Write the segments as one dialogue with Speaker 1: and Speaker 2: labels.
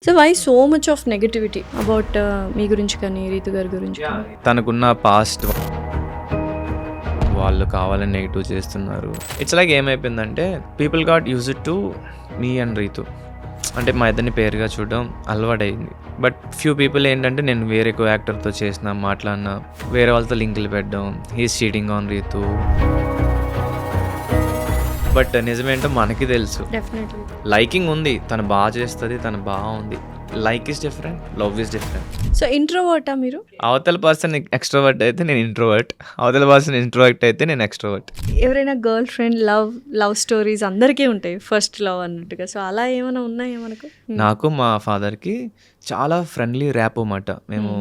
Speaker 1: So why so much of negativity about మీ గురించి కానీ రీతు గారి గురించి కానీ?
Speaker 2: తనకున్న పాస్ట్ వాళ్ళు కావాలని నెగిటివ్ చేస్తున్నారు. ఇట్స్ లైక్ ఏమైపోయిందంటే people got use it to me and Ritu, అంటే మా ఇద్దరిని పేరుగా చూడడం అలవాటైంది. బట్ ఫ్యూ పీపుల్ ఏంటంటే నేను వేరే కో యాక్టర్తో చేసిన మాట్లాడినా వేరే వాళ్ళతో లింకులు పెట్టడం, he's cheating on Ritu. But నిజమేంటో మనకి తెలుసు,
Speaker 1: డెఫినెట్లీ
Speaker 2: లైకింగ్ ఉంది, తను బాగా చేస్తుంది, తను బాగుంది. Like is different, love is different.
Speaker 1: So ఇంట్రోవర్టా మీరు?
Speaker 2: అవతల పర్సన్ ఎక్స్ట్రోవర్ట్ అయితే నేను ఇంట్రోవర్ట్, అవతల పర్సన్ ఇంట్రోవర్ట్ అయితే నేను ఎక్స్ట్రోవర్ట్.
Speaker 1: ఎవరైనా గర్ల్ ఫ్రెండ్ లవ్ స్టోరీస్ అందరికీ ఉంటాయి, ఫస్ట్ లవ్ అన్నట్టుగా. సో అలా ఏమైనా ఉన్నాయా మనకు?
Speaker 2: నాకు మా ఫాదర్కి చాలా ఫ్రెండ్లీ ర్యాప్ అన్నమాట. మేము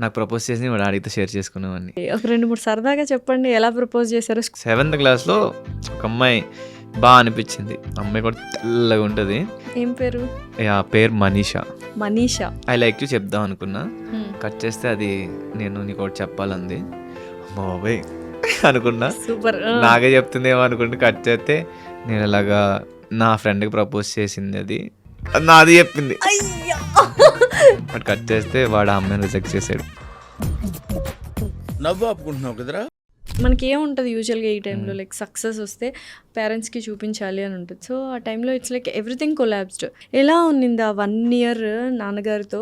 Speaker 2: నాకు ప్రపోజ్ చేసి వాడు అడిగితే షేర్ చేసుకున్నామని.
Speaker 1: ఒక 2-3 సరదాగా చెప్పండి, ఎలా ప్రపోజ్ చేశారు?
Speaker 2: 7th క్లాస్లో ఒక అమ్మాయి బాగా అనిపించింది. అమ్మాయి కూడా తెల్లగా ఉంటుంది.
Speaker 1: ఏం పేరు?
Speaker 2: పేరు Manisha.
Speaker 1: Manisha.
Speaker 2: I like you చెప్దాం అనుకున్నా, కట్ చేస్తే అది నేను నీకు ఒకటి చెప్పాలంది. అమ్మ బాబాయ్ అనుకున్నా,
Speaker 1: సూపర్.
Speaker 2: నాకే చెప్తుందేమో అనుకుంటే కట్ చేస్తే నేను ఇలాగా నా ఫ్రెండ్కి ప్రపోజ్ చేసింది, అది నాది చెప్పింది. బట్ కట్ చేస్తే వాడు ఆ అమ్మాయిని రిజెక్ట్ చేసాడు.
Speaker 3: నవ్వు ఆపుకుంటున్నావు కదరా.
Speaker 1: మనకి ఏముంటుంది యూజువల్గా ఈ టైంలో, లైక్ సక్సెస్ వస్తే పేరెంట్స్కి చూపించాలి అని ఉంటుంది. సో ఆ టైంలో ఇట్స్ లైక్ ఎవ్రీథింగ్ కొలాప్స్డ్. ఎలా ఉన్నింది ఆ 1 year నాన్నగారితో?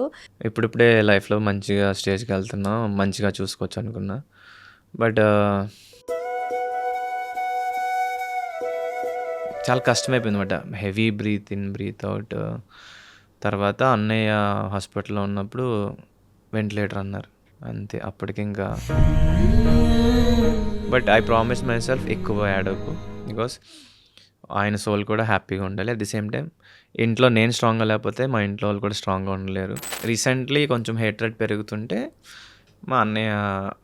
Speaker 2: ఇప్పుడిప్పుడే లైఫ్లో మంచిగా స్టేజ్కి వెళ్తున్నా, మంచిగా చూసుకోవచ్చు అనుకున్నా. బట్ చాలా కష్టమైపోయింది అనమాట. Heavy breath in breath out. తర్వాత అన్నయ్య హాస్పిటల్లో ఉన్నప్పుడు వెంటిలేటర్ అన్నారు, అంతే. అప్పటికి ఇంకా but I promise myself ఎక్కువ యాడ్ అవ్వకు, బికాస్ ఆయన సోల్ కూడా హ్యాపీగా ఉండాలి. అట్ ది సేమ్ టైం ఇంట్లో నేను స్ట్రాంగ్గా లేకపోతే మా ఇంట్లో వాళ్ళు కూడా స్ట్రాంగ్గా ఉండలేరు. రీసెంట్లీ కొంచెం హేట్రెడ్ పెరుగుతుంటే మా అన్నయ్య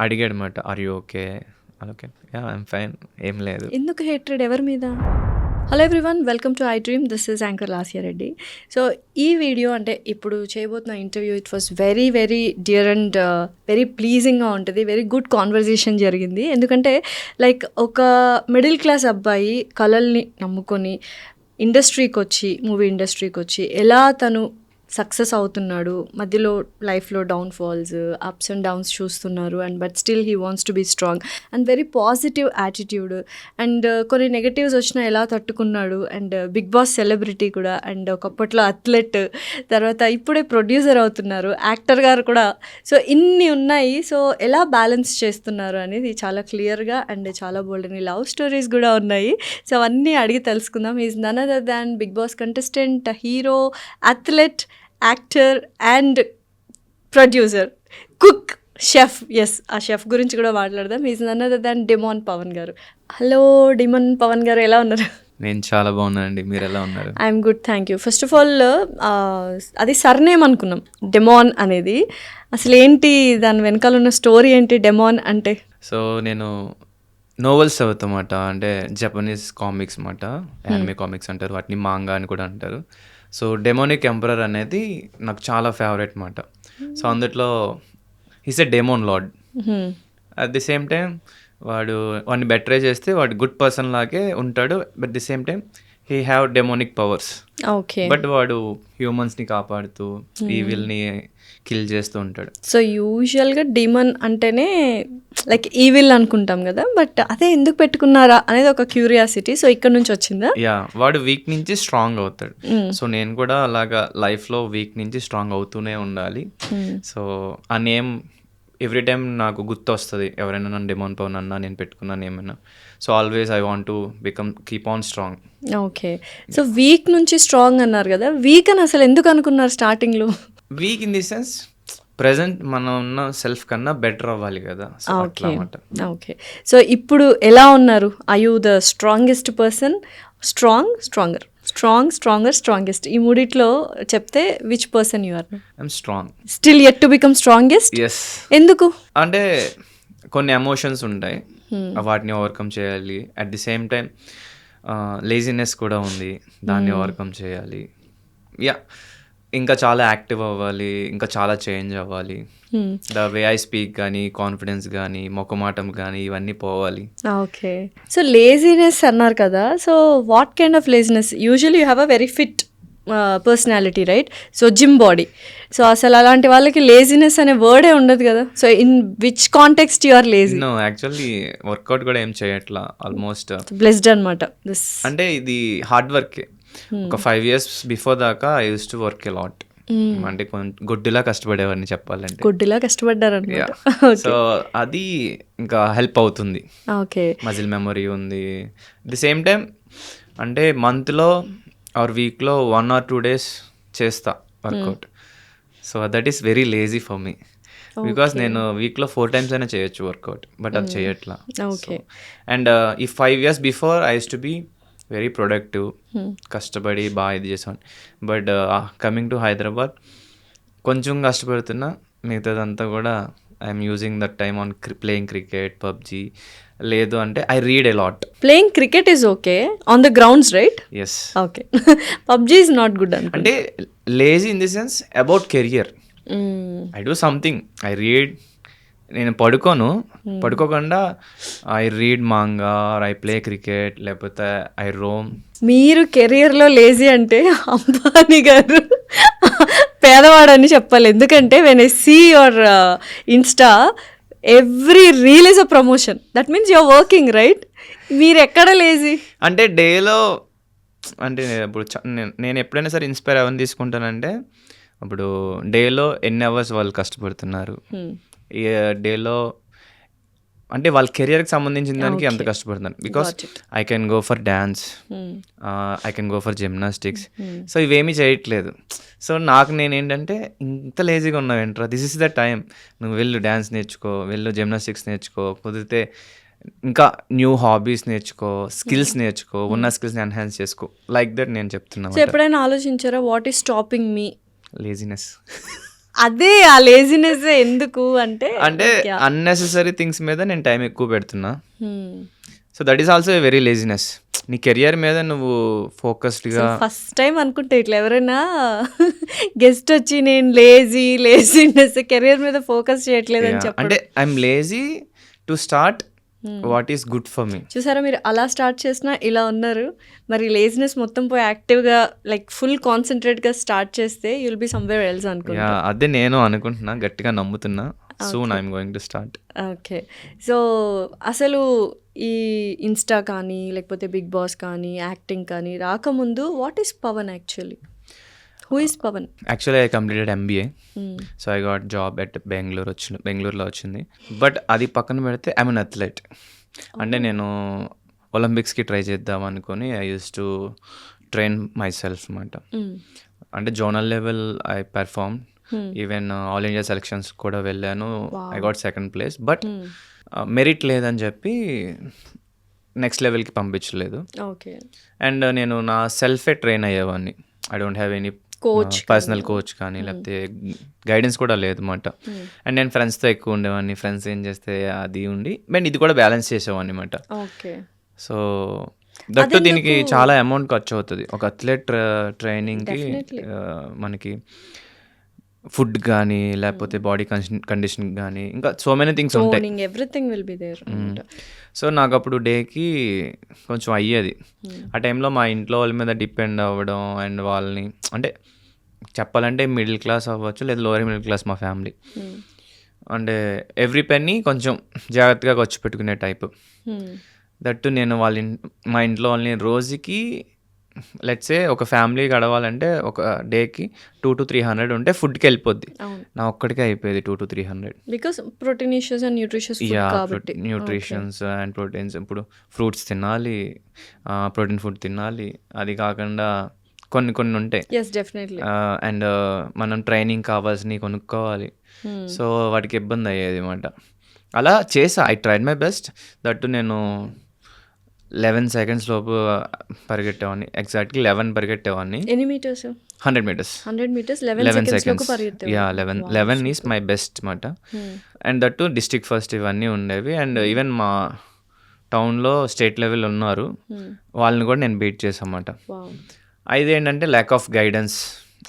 Speaker 2: అడిగాడు అనమాట, are you okay? Okay, yeah I'm fine, ఏం లేదు.
Speaker 1: ఎందుకు హేట్రెడ్, ఎవరి మీద? Hello everyone, welcome to iDream. This is anchor Lasya Reddy. So ఈ వీడియో అంటే ఇప్పుడు చేయబోతున్న interview, it was very very dear and very ప్లీజింగ్గా ఉంటుంది. వెరీ గుడ్ కాన్వర్జేషన్ జరిగింది. ఎందుకంటే లైక్ ఒక మిడిల్ క్లాస్ అబ్బాయి కళల్ని నమ్ముకొని ఇండస్ట్రీకి వచ్చి, మూవీ ఇండస్ట్రీకి వచ్చి ఎలా తను సక్సెస్ అవుతున్నాడు, మధ్యలో లైఫ్లో డౌన్ఫాల్స్, అప్స్ అండ్ డౌన్స్ చూస్తున్నారు, and but still he wants to be strong and very positive attitude. And కొన్ని నెగటివ్స్ వచ్చినా ఎలా తట్టుకున్నాడు, అండ్ బిగ్ బాస్ సెలబ్రిటీ కూడా, అండ్ ఒకప్పట్లో అథ్లెట్, తర్వాత ఇప్పుడే ప్రొడ్యూసర్ అవుతున్నారు, యాక్టర్ గారు కూడా. సో ఇన్ని ఉన్నాయి. సో ఎలా బ్యాలెన్స్ చేస్తున్నారు అనేది చాలా క్లియర్గా అండ్ చాలా బోల్డ్ అని లవ్ స్టోరీస్ కూడా ఉన్నాయి. సో అవన్నీ అడిగి తెలుసుకుందాం. Is none other than Bigg Boss contestant, hero, athlete, actor and producer, cook, chef. Yes, ఆ షెఫ్ గురించి కూడా మాట్లాడదాం. Is none other than Demon Pawan garu. Hello డిమాన్ Pawan గారు, ఎలా ఉన్నారు?
Speaker 2: నేను చాలా బాగున్నానండి, మీరు ఎలా ఉన్నారు?
Speaker 1: I'm good, thank you. First of all అది సర్నేమ్ అనుకున్నాం, డెమాన్ అనేది. అసలు ఏంటి దాని వెనకాల ఉన్న స్టోరీ ఏంటి, డెమాన్ అంటే?
Speaker 2: సో నేను నోవెల్స్ చదువుతామాట, అంటే జపనీస్ కామిక్స్ అన్నమాట, యానిమే కామిక్స్ అంటారు వాటిని, మాంగా అని కూడా అంటారు. సో డెమోనిక్ ఎంపరర్ అనేది నాకు చాలా ఫేవరెట్ అన్నమాట. సో అందులో he's a demon lord. At the same time వాడిని బెట్రే చేస్తే వాడు గుడ్ పర్సన్ లాగే ఉంటాడు, but the same time he have demonic powers.
Speaker 1: Okay.
Speaker 2: But వాడు హ్యూమన్స్ని కాపాడుతూ ఈవిల్ని కిల్ చేస్తూ ఉంటాడు.
Speaker 1: సో యూజువల్గా డిమన్ అంటేనే లైక్ ఈవిల్ అనుకుంటాం కదా, బట్ అదే ఎందుకు పెట్టుకున్నారా అనేది ఒక క్యూరియాసిటీ. సో ఇక్కడ నుంచి వచ్చిందా?
Speaker 2: యా, వాడు వీక్ నుంచి స్ట్రాంగ్ అవుతాడు. సో నేను కూడా అలాగా లైఫ్లో వీక్ నుంచి స్ట్రాంగ్ అవుతూనే ఉండాలి. సో ఆ నేమ్ ఎవ్రీ టైం నాకు గుర్తు వస్తుంది, ఎవరైనా నన్ను డెమోన్ పవన్ అన్నా, నేను పెట్టుకున్నాను ఏమైనా. So always I want to keep on strong.
Speaker 1: Okay. So weak నుంచి స్ట్రాంగ్ అన్నారు కదా, వీక్ అని అసలు ఎందుకు అనుకున్నారు స్టార్టింగ్లో?
Speaker 2: Week in the sense present మనం ఉన్న సెల్ఫ్ కన్నా బెటర్ అవ్వాలి కదా.
Speaker 1: Okay okay. సో ఇప్పుడు ఎలా ఉన్నారు? I you the strongest person, stronger, strongest, ఈ మూడిట్లో చెప్తే which person you are?
Speaker 2: I'm strong.
Speaker 1: Still yet to become strongest?
Speaker 2: Yes.
Speaker 1: ఎందుకు
Speaker 2: అంటే కొన్ని ఎమోషన్స్ ఉంటాయి, వాటిని ఓవర్కమ్ చేయాలి. At the same time laziness కూడా ఉంది, దాన్ని ఓవర్కమ్ చేయాలి. యా, ఇంకా చాలా యాక్టివ్ అవ్వాలి, ఇంకా చాలా చేంజ్ అవ్వాలి. ద వే ఐ స్పీక్ కానీ, కాన్ఫిడెన్స్ కానీ, మొఖమాటం కానీ ఇవన్నీ పోవాలి.
Speaker 1: ఓకే. సో లేజీనెస్ అన్నారు కదా! So what kind of laziness? Usually you have a very fit personality right? So gym body. So అసలు అలాంటి వాళ్ళకి లేజినెస్ అనే వర్డే ఉండదు కదా! So in which context you are lazy?
Speaker 2: No actually workout కూడా ఏం చేయట్లా ఆల్మోస్ట్.
Speaker 1: బ్లెస్డ్ అనమాట దిస్.
Speaker 2: అంటే ఇది హార్డ్ వర్కే. ఒక 5 years బిఫోర్ దాకా I use to work a lot. అంటే కొంచెం గుడ్డిలా కష్టపడేవాడిని చెప్పాలంటే.
Speaker 1: గుడ్డిలా కష్టపడ్డారనమాట.
Speaker 2: సో అది ఇంకా హెల్ప్ అవుతుంది.
Speaker 1: ఓకే.
Speaker 2: మజిల్ మెమరీ ఉంది. ది సేమ్ టైం అంటే మంత్లో ఆర్ వీక్లో 1 or 2 days చేస్తా workout. So that is very lazy for me. Because నేను వీక్లో 4 times అయినా చేయొచ్చు వర్కౌట్, బట్ అది చేయట్లా.
Speaker 1: ఓకే.
Speaker 2: అండ్ ఈ 5 years before I use to be very productive, కష్టపడి బాగా ఇది చేసాను. బట్ కమింగ్ టు హైదరాబాద్ కొంచెం కష్టపడుతున్నా, మిగతాదంతా కూడా I'm using that time on playing cricket, PUBG, లేదు అంటే I read a lot.
Speaker 1: Playing cricket is okay on the grounds right?
Speaker 2: Yes.
Speaker 1: Okay. PUBG is not good
Speaker 2: అంటే lazy in the sense about career. I do something, I read. నేను పడుకోకుండా I read manga, I play cricket, లేకపోతే I roam.
Speaker 1: మీరు కెరియర్లో lazy అంటే అంబానీ గారు పేదవాడని చెప్పాలి. ఎందుకంటే when I see your Insta every reel is a promotion. That means your working right? మీరు ఎక్కడ లేజీ?
Speaker 2: అంటే డేలో అంటే ఇప్పుడు నేను ఎప్పుడైనా సరే ఇన్స్పైర్ అవ్వని తీసుకుంటానంటే, ఇప్పుడు డేలో ఎన్ని అవర్స్ వాళ్ళు కష్టపడుతున్నారు, ఈ డేలో అంటే వాళ్ళ కెరియర్కి సంబంధించిన దానికి ఎంత కష్టపడుతున్నారు. Because I can go for dance, I can go for gymnastics. So ఇవేమీ చేయట్లేదు. సో నేనేంటంటే ఇంత లేజీగా ఉన్నావు ఏంట్రా, దిస్ ఇస్ ద టైం, నువ్వు వెళ్ళు డ్యాన్స్ నేర్చుకో, వెళ్ళు జిమ్నాస్టిక్స్ నేర్చుకో, కుదిరితే ఇంకా న్యూ హాబీస్ నేర్చుకో, స్కిల్స్ నేర్చుకో, ఉన్న స్కిల్స్ని ఎన్హాన్స్ చేసుకో. లైక్ దట్ నేను చెప్తున్నాను.
Speaker 1: సో ఎప్పుడైనా ఆలోచించారా what is stopping me?
Speaker 2: Laziness.
Speaker 1: అదే ఆ లేజినెస్ ఎందుకు అంటే
Speaker 2: అన్నెసెసరీ థింగ్స్ మీద నేను టైం ఎక్కువ పెడుతున్నా. So that is also very laziness. నీ కెరియర్ మీద నువ్వు ఫోకస్డ్గా.
Speaker 1: ఫస్ట్ టైం అనుకుంటే ఇట్లా ఎవరైనా గెస్ట్ వచ్చి నేను లేజినెస్ కెరియర్ మీద ఫోకస్ చేయట్లేదు అని చెప్పి,
Speaker 2: అంటే I'm lazy to start what is good for me.
Speaker 1: చూసారా, మీరు అలా స్టార్ట్ చేసినా ఇలా ఉన్నారు. మరి లేజినెస్ మొత్తం పోయి యాక్టివ్గా లైక్ ఫుల్ కాన్సన్ట్రేట్గా స్టార్ట్ చేస్తే యుల్ బి సమ్వేర్ ఎల్స్ అనుకుంటా.
Speaker 2: అదే నేను అనుకుంటున్నా, గట్టిగా నమ్ముతున్నా. Soon I'm going to start.
Speaker 1: Okay. So అసలు ఈ ఇన్స్టా కానీ లేకపోతే బిగ్ బాస్ కానీ యాక్టింగ్ కానీ రాకముందు what is Pavan actually? Who is Pavan?
Speaker 2: Actually I completed MBA. So I got job at బెంగళూరులో వచ్చింది. బట్ అది పక్కన పెడితే ఐఎమ్ అన్ అథ్లెట్. అంటే నేను ఒలింపిక్స్కి ట్రై చేద్దాం అనుకొని I use to train myself అన్నమాట. అంటే zonal level I perform, even all India selections కూడా వెళ్ళాను. I got 2nd place. But merit లేదని చెప్పి నెక్స్ట్ లెవెల్కి పంపించలేదు.
Speaker 1: ఓకే.
Speaker 2: అండ్ నేను నా సెల్ఫే ట్రైన్ అయ్యేవాడిని. I don't have any personal coach కానీ లేకపోతే గైడెన్స్ కూడా లేదు అన్నమాట. అండ్ నేను ఫ్రెండ్స్తో ఎక్కువ ఉండేవాడిని. ఫ్రెండ్స్ ఏం చేస్తే అది ఉండి బట్ ఇది కూడా బ్యాలెన్స్ చేసేవాడిని అన్నమాట.
Speaker 1: ఓకే.
Speaker 2: సో దట్టు దీనికి చాలా అమౌంట్ ఖర్చు అవుతుంది. ఒక అథ్లెట్ ట్రైనింగ్కి మనకి ఫుడ్ కానీ లేకపోతే బాడీ కండిషన్ కానీ ఇంకా సో మెనీ థింగ్స్ ఉంటాయి.
Speaker 1: Everything will be there.
Speaker 2: So నాకు అప్పుడు డేకి కొంచెం అయ్యేది. ఆ టైంలో మా ఇంట్లో వాళ్ళ మీద డిపెండ్ అవ్వడం అండ్ వాళ్ళని అంటే చెప్పాలంటే మిడిల్ క్లాస్ అవ్వచ్చు లేదా లోవర్ మిడిల్ క్లాస్ మా ఫ్యామిలీ. అంటే ఎవ్రీ పెన్నీ కొంచెం జాగ్రత్తగా ఖర్చు పెట్టుకునే టైపు. దట్టు నేను మా ఇంట్లో వాళ్ళని రోజుకి లెట్స్ సే ఒక ఫ్యామిలీ గడవాలంటే ఒక డేకి 200 to 300 ఉంటే ఫుడ్కి వెళ్ళిపోద్ది. నా ఒక్కడికే అయిపోయేది 200 to 300.
Speaker 1: Because proteinaceous and nutritious కాబట్టి.
Speaker 2: Nutritions and proteins. ఇప్పుడు ఫ్రూట్స్ తినాలి, ప్రోటీన్ ఫుడ్ తినాలి, అది కాకుండా కొన్ని ఉంటాయి. అండ్ మనం ట్రైనింగ్ కావాల్సినవి కొనుక్కోవాలి. సో వాటికి ఇబ్బంది అయ్యేది అన్నమాట. అలా చేసా. I tried my best. That నేను 11 seconds లోపు పరిగెట్టేవాడిని. ఎగ్జాక్ట్లీ 11 పరిగెట్టేవాడిని.
Speaker 1: ఎన్ని metres?
Speaker 2: 100 meters.
Speaker 1: 11 seconds.
Speaker 2: Yeah 11 is my best మాట. అండ్ దట్టు డిస్ట్రిక్ట్ ఫస్ట్ ఇవన్నీ ఉండేవి. అండ్ ఈవెన్ మా టౌన్లో స్టేట్ లెవెల్ ఉన్నారు, వాళ్ళని కూడా నేను బీట్ చేసామాట. ఇదేంటంటే lack of guidance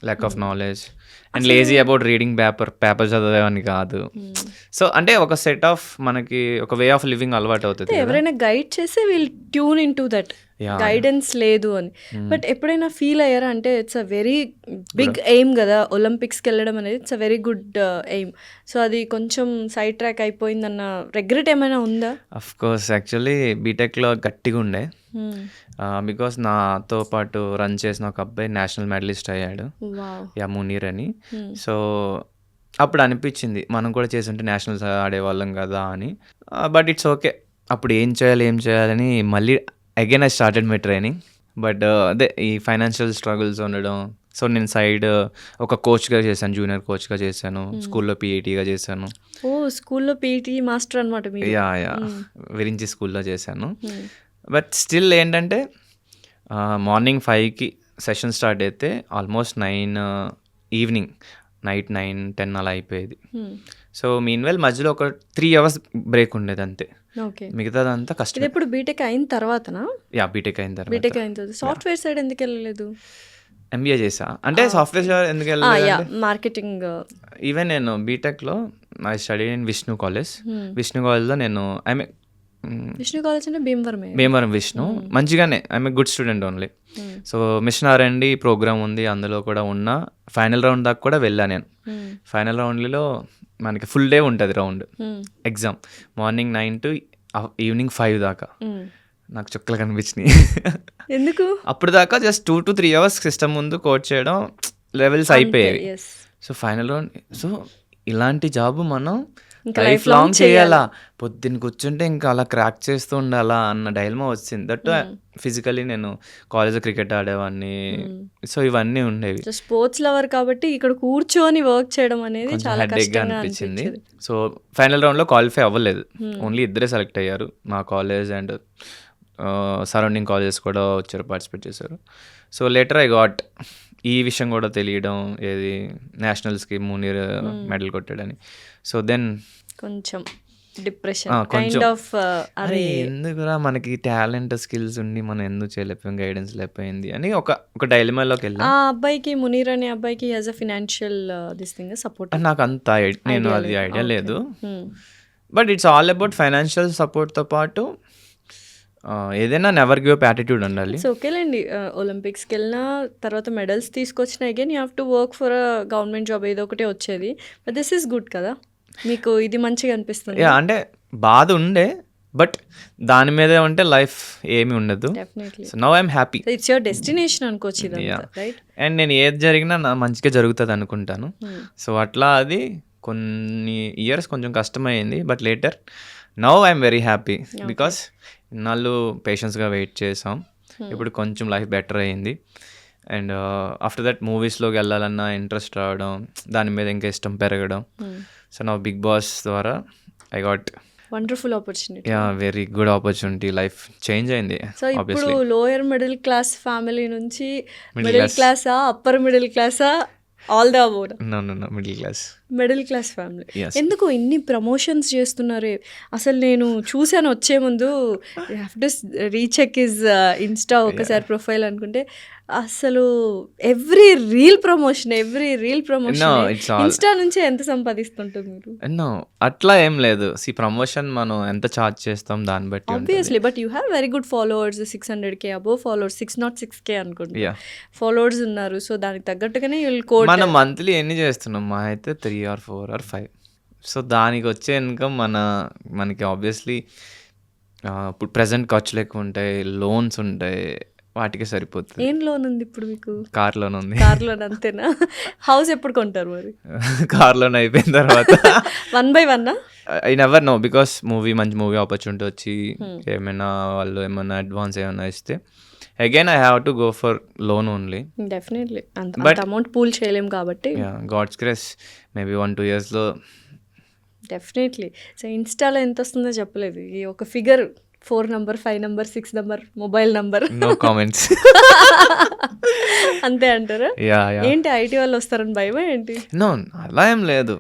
Speaker 2: lack of knowledge and lazy about reading paper చదివేవని కాదు. సో అంటే ఒక సెట్ ఆఫ్ మనకి ఒక వే ఆఫ్ లివింగ్ అలవాటు అవుతుంది కదా.
Speaker 1: ఎవరైనా గైడ్ చేస్తే we'll tune in to that,
Speaker 2: Yeah.
Speaker 1: Guidance లేదు అని. బట్ ఎప్పుడైనా ఫీల్ అయ్యారా అంటే it's a very big aim కదా ఒలింపిక్స్కి వెళ్ళడం అనేది, it's a very good aim. So అది కొంచెం సైడ్ ట్రాక్ అయిపోయిందన్న రెగ్రెట్ ఏమైనా ఉందా?
Speaker 2: అఫ్ కోర్స్ యాక్చువల్లీ బీటెక్లో గట్టిగా ఉండే, బికాస్ నాతో పాటు రన్ చేసిన ఒక అబ్బాయి నేషనల్ మెడలిస్ట్ అయ్యాడు,
Speaker 1: వావ్.
Speaker 2: యా మునీర్ అని. సో అప్పుడు అనిపించింది మనం కూడా చేస్తుంటే నేషనల్స్ ఆడేవాళ్ళం కదా అని. బట్ ఇట్స్ ఓకే, అప్పుడు ఏం చేయాలని మళ్ళీ again I started my training. But అదే ఈ ఫైనాన్షియల్ స్ట్రగుల్స్ ఉండడం, సో నేను సైడ్ ఒక కోచ్గా చేశాను, జూనియర్ కోచ్గా చేశాను, స్కూల్లో పీఈటీగా చేశాను.
Speaker 1: ఓ స్కూల్లో పీటీ మాస్టర్ అనమాట మీరు.
Speaker 2: యా విరించి స్కూల్లో చేశాను. బట్ స్టిల్ ఏంటంటే మార్నింగ్ 5కి సెషన్ స్టార్ట్ అయితే ఆల్మోస్ట్ 9 ఈవినింగ్ నైట్ 9-10 అలా అయిపోయేది. సో మీన్వెల్ మధ్యలో ఒక 3 hours బ్రేక్ ఉండేది అంతే,
Speaker 1: ఓకే.
Speaker 2: మిగతాదంతా కష్టం.
Speaker 1: ఇది ఎప్పుడు బీటెక్ అయిన తర్వాతనా?
Speaker 2: యా బీటెక్ అయిన తర్వాత
Speaker 1: బీటెక్ అయిన తర్వాత సాఫ్ట్వేర్ సైడ్ ఎందుకు వెళ్ళలేదు?
Speaker 2: ఎంబీఏ చేసా. అంటే సాఫ్ట్వేర్ ఎందుకు వెళ్ళలేదు,
Speaker 1: మార్కెటింగ్.
Speaker 2: ఈవెన్ నేను బీటెక్లో ఐ స్టడీ ఇన్ విష్ణు కాలేజ్లో నేను
Speaker 1: విష్ణు కాలేజ్ అంటే
Speaker 2: భీమవరం విష్ణు, మంచిగానే I'm good student only. So mission R&D programme ఉంది, అందులో కూడా ఉన్నా. ఫైనల్ రౌండ్ దాకా కూడా వెళ్ళా నేను. ఫైనల్ రౌండ్లో మనకి ఫుల్ డే ఉంటుంది round exam, morning 9 to evening 5 దాకా. నాకు చుక్కలు కనిపించినాయి.
Speaker 1: ఎందుకు?
Speaker 2: అప్పుడు దాకా జస్ట్ 2 to 3 hours సిస్టమ్ ముందు కోడ్ చేయడం, లెవెల్స్ అయిపోయేవి. సో ఫైనల్ రౌండ్, సో ఇలాంటి జాబ్ మనం లైఫ్ లాంగ్ చేయాలా, పొద్దున్న కూర్చుంటే ఇంకా అలా క్రాక్ చేస్తూ ఉండాలా అన్న డైలమా వచ్చింది. దట్ ఫిజికలీ నేను కాలేజ్లో క్రికెట్ ఆడేవాడిని, సో ఇవన్నీ ఉండేవి.
Speaker 1: స్పోర్ట్స్ లవర్ కాబట్టి ఇక్కడ కూర్చొని వర్క్ చేయడం అనేది చాలా
Speaker 2: హెడ్ఏక్గా అనిపించింది. సో ఫైనల్ రౌండ్లో క్వాలిఫై అవ్వలేదు, ఓన్లీ 2 సెలెక్ట్ అయ్యారు. మా కాలేజ్ అండ్ సరౌండింగ్ కాలేజెస్ కూడా వచ్చారు, పార్టిసిపేట్ చేశారు. సో లేటర్ ఐ గాట్ ఈ విషయం కూడా తెలియడం, ఏది నేషనల్స్కి మునీర్ మెడల్ కొట్టాడని. సో దెన్
Speaker 1: కొంచెం డిప్రెషన్ కైండ్ ఆఫ్, అరే
Speaker 2: ఎందుకురా మనకి టాలెంట్ స్కిల్స్ ఉండి మనం ఎందుకు చేయలేకపోయాం, గైడెన్స్ లేకపోయింది అని ఒక డైలమాలోకి వెళ్ళా.
Speaker 1: ఆ అబ్బాయికి మునీర్ అనే అబ్బాయికి as a financial this thing support
Speaker 2: నాకు అంత నేను అది ఐడియా లేదు. But it's all about financial సపోర్ట్తో పాటు ఏదైనా నెవర్ గివ్ అప్ యాటిట్యూడ్ ఉండాలి.
Speaker 1: సో ఓకేలేండి, ఒలింపిక్స్కి వెళ్ళిన తర్వాత మెడల్స్ తీసుకొచ్చిన again you have to work for a government job, ఏదో ఒకటే వచ్చేది. బట్ దిస్ ఈస్ గుడ్ కదా, మీకు ఇది మంచిగా అనిపిస్తుంది.
Speaker 2: అంటే బాధ ఉండే, బట్ దాని మీదే ఉంటే లైఫ్ ఏమి ఉండదు.
Speaker 1: Definitely.
Speaker 2: So now I'm happy.
Speaker 1: It's your destination అనుకోవచ్చు ఇదంతా, రైట్?
Speaker 2: అండ్ నేను ఏది జరిగినా నా మంచిగా జరుగుతుంది అనుకుంటాను. సో అట్లా అది కొన్ని ఇయర్స్ కొంచెం కష్టమైంది, but later now I'm very happy because ఇన్నాళ్ళు పేషెన్స్గా వెయిట్ చేసాం. ఇప్పుడు కొంచెం లైఫ్ బెటర్ అయ్యింది. అండ్ ఆఫ్టర్ దట్ మూవీస్లోకి వెళ్ళాలన్న ఇంట్రెస్ట్ రావడం, దాని మీద ఇంకా ఇష్టం పెరగడం. సో నా బిగ్ బాస్ ద్వారా I got
Speaker 1: wonderful opportunity.
Speaker 2: Very good opportunity, life change అయింది.
Speaker 1: సో ఇప్పుడు లోయర్ మిడిల్ క్లాస్ ఫ్యామిలీ నుంచి మిడిల్ క్లాసా, అప్పర్ మిడిల్ క్లాసా, all the above?
Speaker 2: No
Speaker 1: middle class family. ఎందుకు ఇన్ని ప్రమోషన్స్ చేస్తున్నారు? అసలు నేను చూశాను వచ్చే ముందు, have to recheck his insta ఒకసారి ప్రొఫైల్ అనుకుంటే, అసలు ఎవ్రీ రీల్ ప్రమోషన్ ఇన్స్టా నుంచి ఎంత సంపాదిస్తుంటారు మీరు?
Speaker 2: అట్లా ఏం లేదు. ప్రమోషన్ మనం ఎంత చార్జ్ చేస్తాం దాన్ని బట్టి
Speaker 1: obviously. But you have very good followers, 600K above followers, 606K అనుకుంటా ఫాలోవర్స్ ఉన్నారు. సో దానికి తగ్గట్టుగానే
Speaker 2: మనం మంత్లీ ఎన్ని చేస్తున్నాం? మా అయితే 3 or 4 or 5. సో దానికి వచ్చే ఇన్కమ్ మనకి ఆబ్వియస్లీ ఇప్పుడు ప్రజెంట్ ఖర్చులు ఎక్కువ ఉంటాయి, లోన్స్ ఉంటాయి, వాటికి సరిపోతుంది.
Speaker 1: ఏం లోన్ ఉంది ఇప్పుడు మీకు?
Speaker 2: కార్ లోన్ ఉంది.
Speaker 1: కార్ లోన్ అంతేనా? హౌస్ ఎప్పుడు కొంటారు మరి?
Speaker 2: కార్ లోన్ అయిపోయిన తర్వాత
Speaker 1: 1 by 1
Speaker 2: I never know, because మంచి మూవీ ఆపర్చునిటీ వచ్చి ఏమైనా వాళ్ళు ఏమైనా అడ్వాన్స్ ఏమైనా ఇస్తే again I have to go for loan only.
Speaker 1: Definitely. But amount pool చేయలేం కాబట్టి
Speaker 2: గాడ్స్ గ్రేస్ మేబీ 1-2 yearsలో
Speaker 1: డెఫినెట్లీ. సో ఇన్స్టాలో ఎంత వస్తుందో చెప్పలేదు, ఈ ఒక figure 4 number 5 number 6 number mobile number,
Speaker 2: no comments.
Speaker 1: అంతే అంటారా? ఏంటి ఐటీ వాళ్ళు వస్తారని భయమా ఏంటి?
Speaker 2: నో, అలా ఏం లేదు.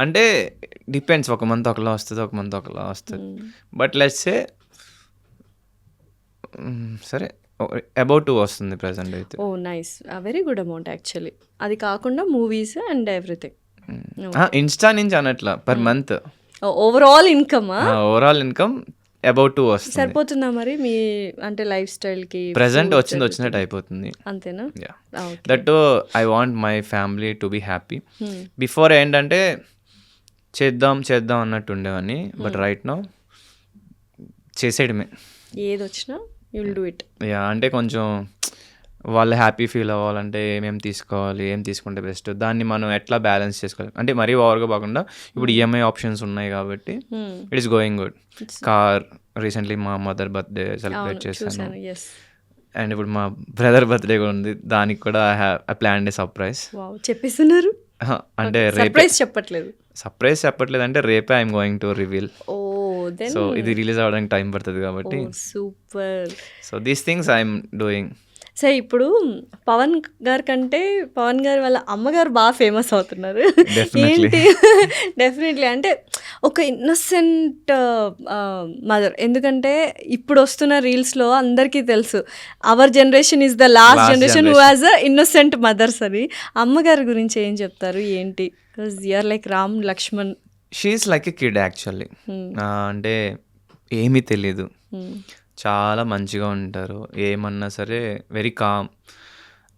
Speaker 2: అంటే డిపెండ్స్, ఒక మంత్ ఒకలా వస్తుంది, ఒక మంత్ ఒకలా వస్తుంది. బట్ లెట్స్ సే సరే అబౌట్ 2 వస్తుంది ప్రెజెంట్ అయితే.
Speaker 1: Oh nice, very good amount actually. అది కాకుండా మూవీస్ అండ్ ఎవ్రీథింగ్.
Speaker 2: ఇన్స్టా నుంచి అనట్లా, పర్ మంత్
Speaker 1: ఓవరాల్ ఇన్కమా?
Speaker 2: ఓవరాల్ ఇన్కమ్ అబౌట్ 2 వస్తుంది.
Speaker 1: సరిపోతుందా మరి మీ అంటే లైఫ్ స్టైల్కి?
Speaker 2: ప్రెజెంట్ వచ్చినట్టు అయిపోతుంది.
Speaker 1: అంతేనా?
Speaker 2: That I want my family to be happy. Before ఏంటంటే చేద్దాం అన్నట్టు ఉండేవాడిని, బట్ రైట్ నౌ చేసేయడమే.
Speaker 1: ఏది వచ్చినా you will do it.
Speaker 2: Yeah, అంటే కొంచెం వాళ్ళు హ్యాపీ ఫీల్ అవ్వాలంటే ఏమేమి తీసుకోవాలి, ఏం తీసుకుంటే బెస్ట్, దాన్ని మనం ఎట్లా బ్యాలెన్స్ చేసుకోవాలి. అంటే మరీ ఓవర్గా కాకుండా ఇప్పుడు ఈఎంఐ ఆప్షన్స్ ఉన్నాయి కాబట్టి it is going good. Car recently మా మదర్ బర్త్డే సెలబ్రేట్ చేశాను, అండ్ ఇప్పుడు మా బ్రదర్ బర్త్డే కూడా ఉంది, దానికి కూడా ఐ ప్లాన్ ఏ సర్ప్రైజ్.
Speaker 1: చెప్పేస్తున్నారు
Speaker 2: అంటే సర్ప్రైజ్ చెప్పట్లేదు, అంటే రేపే I'm going to reveal. So ఇది రిలీజ్ అవ్వడానికి టైం పడుతుంది కాబట్టి.
Speaker 1: Super.
Speaker 2: So these things I'm doing.
Speaker 1: So ఇప్పుడు పవన్ గారి కంటే పవన్ గారి వాళ్ళ అమ్మగారు బాగా ఫేమస్ అవుతున్నారు. ఏంటి? డెఫినెట్లీ అంటే ఒక ఇన్నోసెంట్ మదర్. ఎందుకంటే ఇప్పుడు వస్తున్న రీల్స్లో అందరికీ తెలుసు our generation is the last generation who has a innocent mothers అని. అమ్మగారి గురించి ఏం చెప్తారు ఏంటి? Because you're like Ram Lakshman.
Speaker 2: She's like a kid actually. అంటే ఏమీ తెలీదు, చాలా మంచిగా ఉంటారు, ఏమన్నా సరే వెరీ కామ్.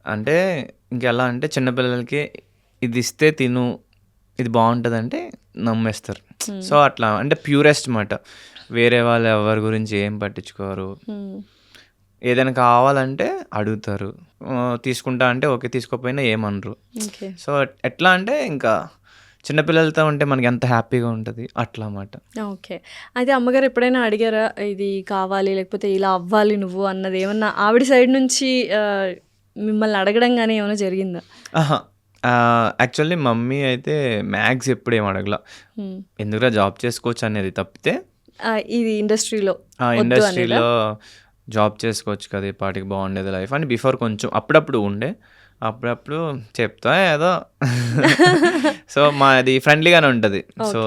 Speaker 2: అంటే ఇంకెలా అంటే చిన్నపిల్లలకి ఇది ఇస్తే తిను, ఇది బాగుంటుంది అంటే నమ్మేస్తారు. సో అట్లా అంటే ప్యూరెస్ట్ మాట. వేరే వాళ్ళు ఎవరి గురించి ఏం పట్టించుకోరు, ఏదైనా కావాలంటే అడుగుతారు, తీసుకుంటా అంటే ఓకే, తీసుకోకపోయినా ఏమనరు. సో ఎట్లా అంటే ఇంకా చిన్నపిల్లలతో ఉంటే మనకి ఎంత హ్యాపీగా ఉంటుంది అట్లా అన్నమాట.
Speaker 1: ఓకే. అయితే అమ్మగారు ఎప్పుడైనా అడిగారా ఇది కావాలి లేకపోతే ఇలా అవ్వాలి నువ్వు అన్నది? ఏమన్నా ఆవిడ సైడ్ నుంచి మిమ్మల్ని అడగడం కానీ ఏమైనా జరిగిందా?
Speaker 2: యాక్చువల్లీ మమ్మీ అయితే మ్యాథ్స్ ఎప్పుడు ఏం అడగల, ఎందుకురా జాబ్ చేసుకోవచ్చు అనేది తప్పితే
Speaker 1: ఇది ఇండస్ట్రీలో
Speaker 2: జాబ్ చేసుకోవచ్చు కదా, ఈ పాటికి బాగుండేది లైఫ్ అని బిఫోర్ కొంచెం అప్పుడప్పుడు ఉండే, అప్పుడప్పుడు చెప్తా ఏదో. సో మాది ఫ్రెండ్లీగానే ఉంటుంది. సో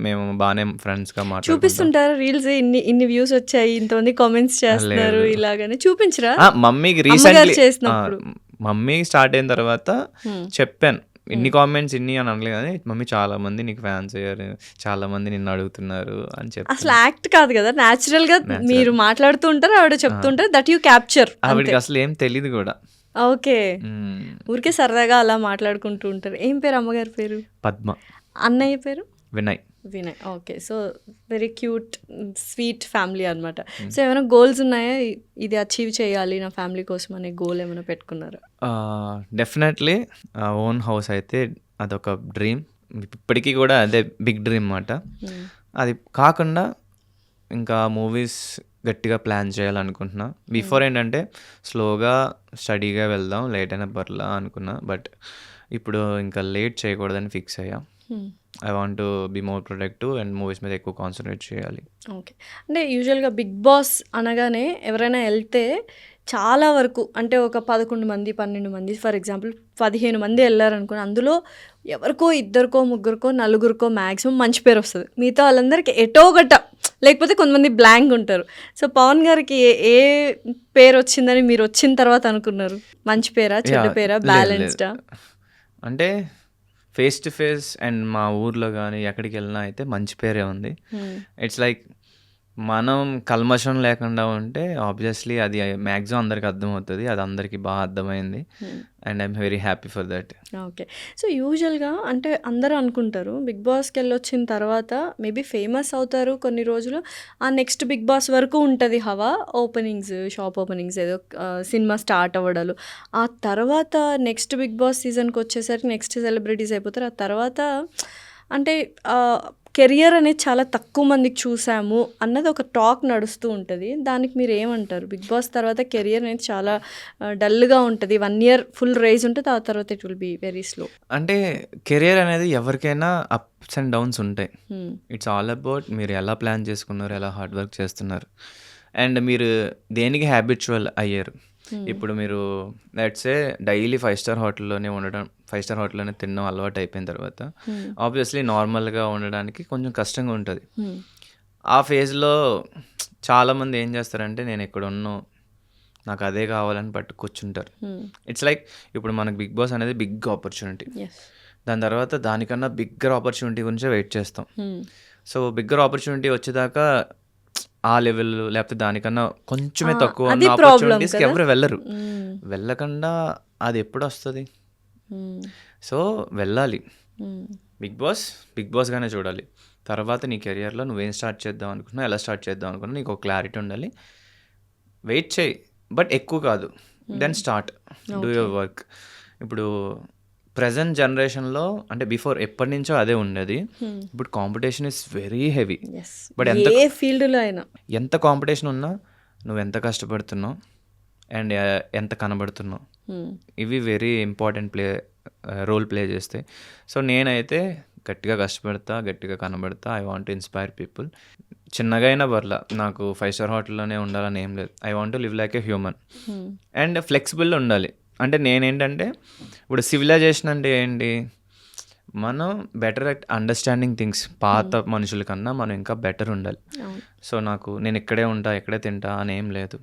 Speaker 2: మేము బాగానే ఫ్రెండ్స్గా
Speaker 1: చూపిస్తుంటారు రీల్స్, ఇన్ని వ్యూస్ వచ్చాయి, ఇంతమంది కామెంట్స్ చేస్తున్నారు ఇలాగని చూపించరా?
Speaker 2: మమ్మీకి రీసెంట్లీ మమ్మీ స్టార్ట్ అయిన తర్వాత చెప్పాను, ఇన్ని కామెంట్స్ ఇన్ని అని అనలేదు కానీ మమ్మీ చాలా మంది నీకు ఫ్యాన్స్ అయ్యారు, చాలా మంది నిన్ను అడుగుతున్నారు అని చెప్పి.
Speaker 1: అసలు యాక్ట్ కాదు కదా, న్యాచురల్ గా మీరు మాట్లాడుతూ ఉంటారు, ఆవిడ చెప్తుంటారు, దట్ యూ క్యాప్చర్.
Speaker 2: ఆవిడకి అసలు ఏం తెలియదు కూడా.
Speaker 1: ఓకే. ఊరికే సరదాగా అలా మాట్లాడుకుంటూ ఉంటారు. ఏం పేరు అమ్మగారి పేరు?
Speaker 2: పద్మ.
Speaker 1: అన్నయ్య పేరు?
Speaker 2: Vinay.
Speaker 1: Okay. So very cute sweet family అనమాట. సో ఏమైనా గోల్స్ ఉన్నాయా, ఇది అచీవ్ చేయాలి నా ఫ్యామిలీ కోసం అనే గోల్ ఏమైనా పెట్టుకున్నారా?
Speaker 2: డెఫినెట్లీ ఓన్ హౌస్ అయితే అదొక డ్రీమ్, ఇప్పటికీ కూడా అదే బిగ్ డ్రీమ్ అన్నమాట. అది కాకుండా ఇంకా మూవీస్ గట్టిగా ప్లాన్ చేయాలనుకుంటున్నా. బిఫోర్ ఏంటంటే స్లోగా స్టడీగా వెళ్దాం, లేట్ అయినా పర్లా అనుకున్నా, బట్ ఇప్పుడు ఇంకా లేట్ చేయకూడదని ఫిక్స్ అయ్యా. I want to be more productive and movies మీద ఎక్కువ కాన్సన్ట్రేట్ చేయాలి.
Speaker 1: ఓకే. అంటే యూజువల్గా బిగ్ బాస్ అనగానే ఎవరైనా వెళ్తే చాలా వరకు అంటే ఒక 11 మంది 12 మంది ఫర్ ఎగ్జాంపుల్ 15 మంది వెళ్ళారనుకుని, అందులో ఎవరికో ఇద్దరికో ముగ్గురికో నలుగురికో మ్యాక్సిమం మంచి పేరు వస్తుంది, మిగతా వాళ్ళందరికీ ఎటో గట్ట లేకపోతే కొంతమంది బ్లాంక్ ఉంటారు. సో పవన్ గారికి ఏ పేరు వచ్చిందని మీరు వచ్చిన తర్వాత అనుకున్నారు? మంచి పేరా, చెడ్డ పేరా, బ్యాలెన్స్డా?
Speaker 2: అంటే ఫేస్ టు ఫేస్ అండ్ మా ఊర్లో కానీ ఎక్కడికి వెళ్ళినా అయితే మంచి పేరే ఉంది. ఇట్స్ లైక్ మనం కల్మషం లేకుండా ఉంటే ఆబ్వియస్లీ అది మ్యాక్సిమం అందరికి అర్థమవుతుంది, అది అందరికీ బాగా అర్థమైంది and I'm very happy for that.
Speaker 1: Okay. So యూజువల్గా అంటే అందరూ అనుకుంటారు బిగ్ బాస్కి వెళ్ళొచ్చిన తర్వాత మేబీ ఫేమస్ అవుతారు కొన్ని రోజులు, ఆ నెక్స్ట్ బిగ్ బాస్ వరకు ఉంటుంది హవా, ఓపెనింగ్స్, షాప్ ఓపెనింగ్స్, ఏదో సినిమా స్టార్ట్ అవ్వడాలు, ఆ తర్వాత నెక్స్ట్ బిగ్ బాస్ సీజన్కి వచ్చేసరికి నెక్స్ట్ సెలబ్రిటీస్ అయిపోతారు. ఆ తర్వాత అంటే కెరియర్ అనేది చాలా తక్కువ మందికి చూసాము అన్నది ఒక టాక్ నడుస్తూ ఉంటుంది. దానికి మీరు ఏమంటారు? బిగ్ బాస్ తర్వాత కెరియర్ అనేది చాలా డల్గా ఉంటుంది, 1 year ఫుల్ రైజ్ ఉంటుంది, ఆ తర్వాత it will be very slow.
Speaker 2: అంటే కెరియర్ అనేది ఎవరికైనా అప్స్ అండ్ డౌన్స్ ఉంటాయి. ఇట్స్ ఆల్ అబౌట్ మీరు ఎలా ప్లాన్ చేసుకున్నారు, ఎలా హార్డ్ వర్క్ చేస్తున్నారు అండ్ మీరు దేనికి హ్యాబిచువల్ అయ్యారు. ఇప్పుడు మీరు లెట్స్ ఏ డైలీ 5-star హోటల్లోనే ఉండడం, 5-star హోటల్లోనే తినడం అలవాటు అయిపోయిన తర్వాత ఆబ్వియస్లీ నార్మల్గా ఉండడానికి కొంచెం కష్టంగా ఉంటుంది. ఆ ఫేజ్లో చాలామంది ఏం చేస్తారంటే నేను ఇక్కడ ఉన్నాను నాకు అదే కావాలని పట్టు కూర్చుంటారు. ఇట్స్ లైక్ ఇప్పుడు మనకు బిగ్ బాస్ అనేది బిగ్ ఆపర్చునిటీ. దాని తర్వాత దానికన్నా బిగ్గర్ ఆపర్చునిటీ గురించే వెయిట్ చేస్తాం. సో బిగ్గర్ ఆపర్చునిటీ వచ్చేదాకా ఆ లెవెల్ లేకపోతే దానికన్నా కొంచెమే తక్కువ ఉన్న ఆపర్చునిటీస్కి ఎవరు వెళ్ళరు. వెళ్ళకుండా అది ఎప్పుడు వస్తుంది? సో వెళ్ళాలి. బిగ్ బాస్గానే చూడాలి. తర్వాత నీ కెరియర్లో నువ్వేం స్టార్ట్ చేద్దాం అనుకున్నా, ఎలా స్టార్ట్ చేద్దాం అనుకున్నా నీకు ఒక క్లారిటీ ఉండాలి. వెయిట్ చేయి, బట్ ఎక్కువ కాదు. Then start do your work. ఇప్పుడు ప్రజెంట్ జనరేషన్లో అంటే బిఫోర్ ఎప్పటి నుంచో అదే ఉండేది. ఇప్పుడు competition is very heavy. But
Speaker 1: ఏ ఫీల్డ్లో అయినా
Speaker 2: ఎంత కాంపిటీషన్ ఉన్నా నువ్వు ఎంత కష్టపడుతున్నావు అండ్ ఎంత కనబడుతున్నావు, ఇవి వెరీ ఇంపార్టెంట్ రోల్ ప్లే చేస్తాయి. సో నేనైతే గట్టిగా కష్టపడతా, గట్టిగా కనబడతా. I want to inspire people. చిన్నగా అయినా పర్లా, నాకు 5-star హోటల్లోనే ఉండాలని ఏం లేదు. I want to live like a human and flexible ఉండాలి. అంటే నేనేంటంటే ఇప్పుడు సివిలైజేషన్ అంటే ఏంటి, మనం బెటర్ అట్ అండర్స్టాండింగ్ థింగ్స్. పాత మనుషుల కన్నా మనం ఇంకా బెటర్ ఉండాలి. సో నేను ఇక్కడే ఉంటా, ఇక్కడే తింటా అని ఏం లేదు.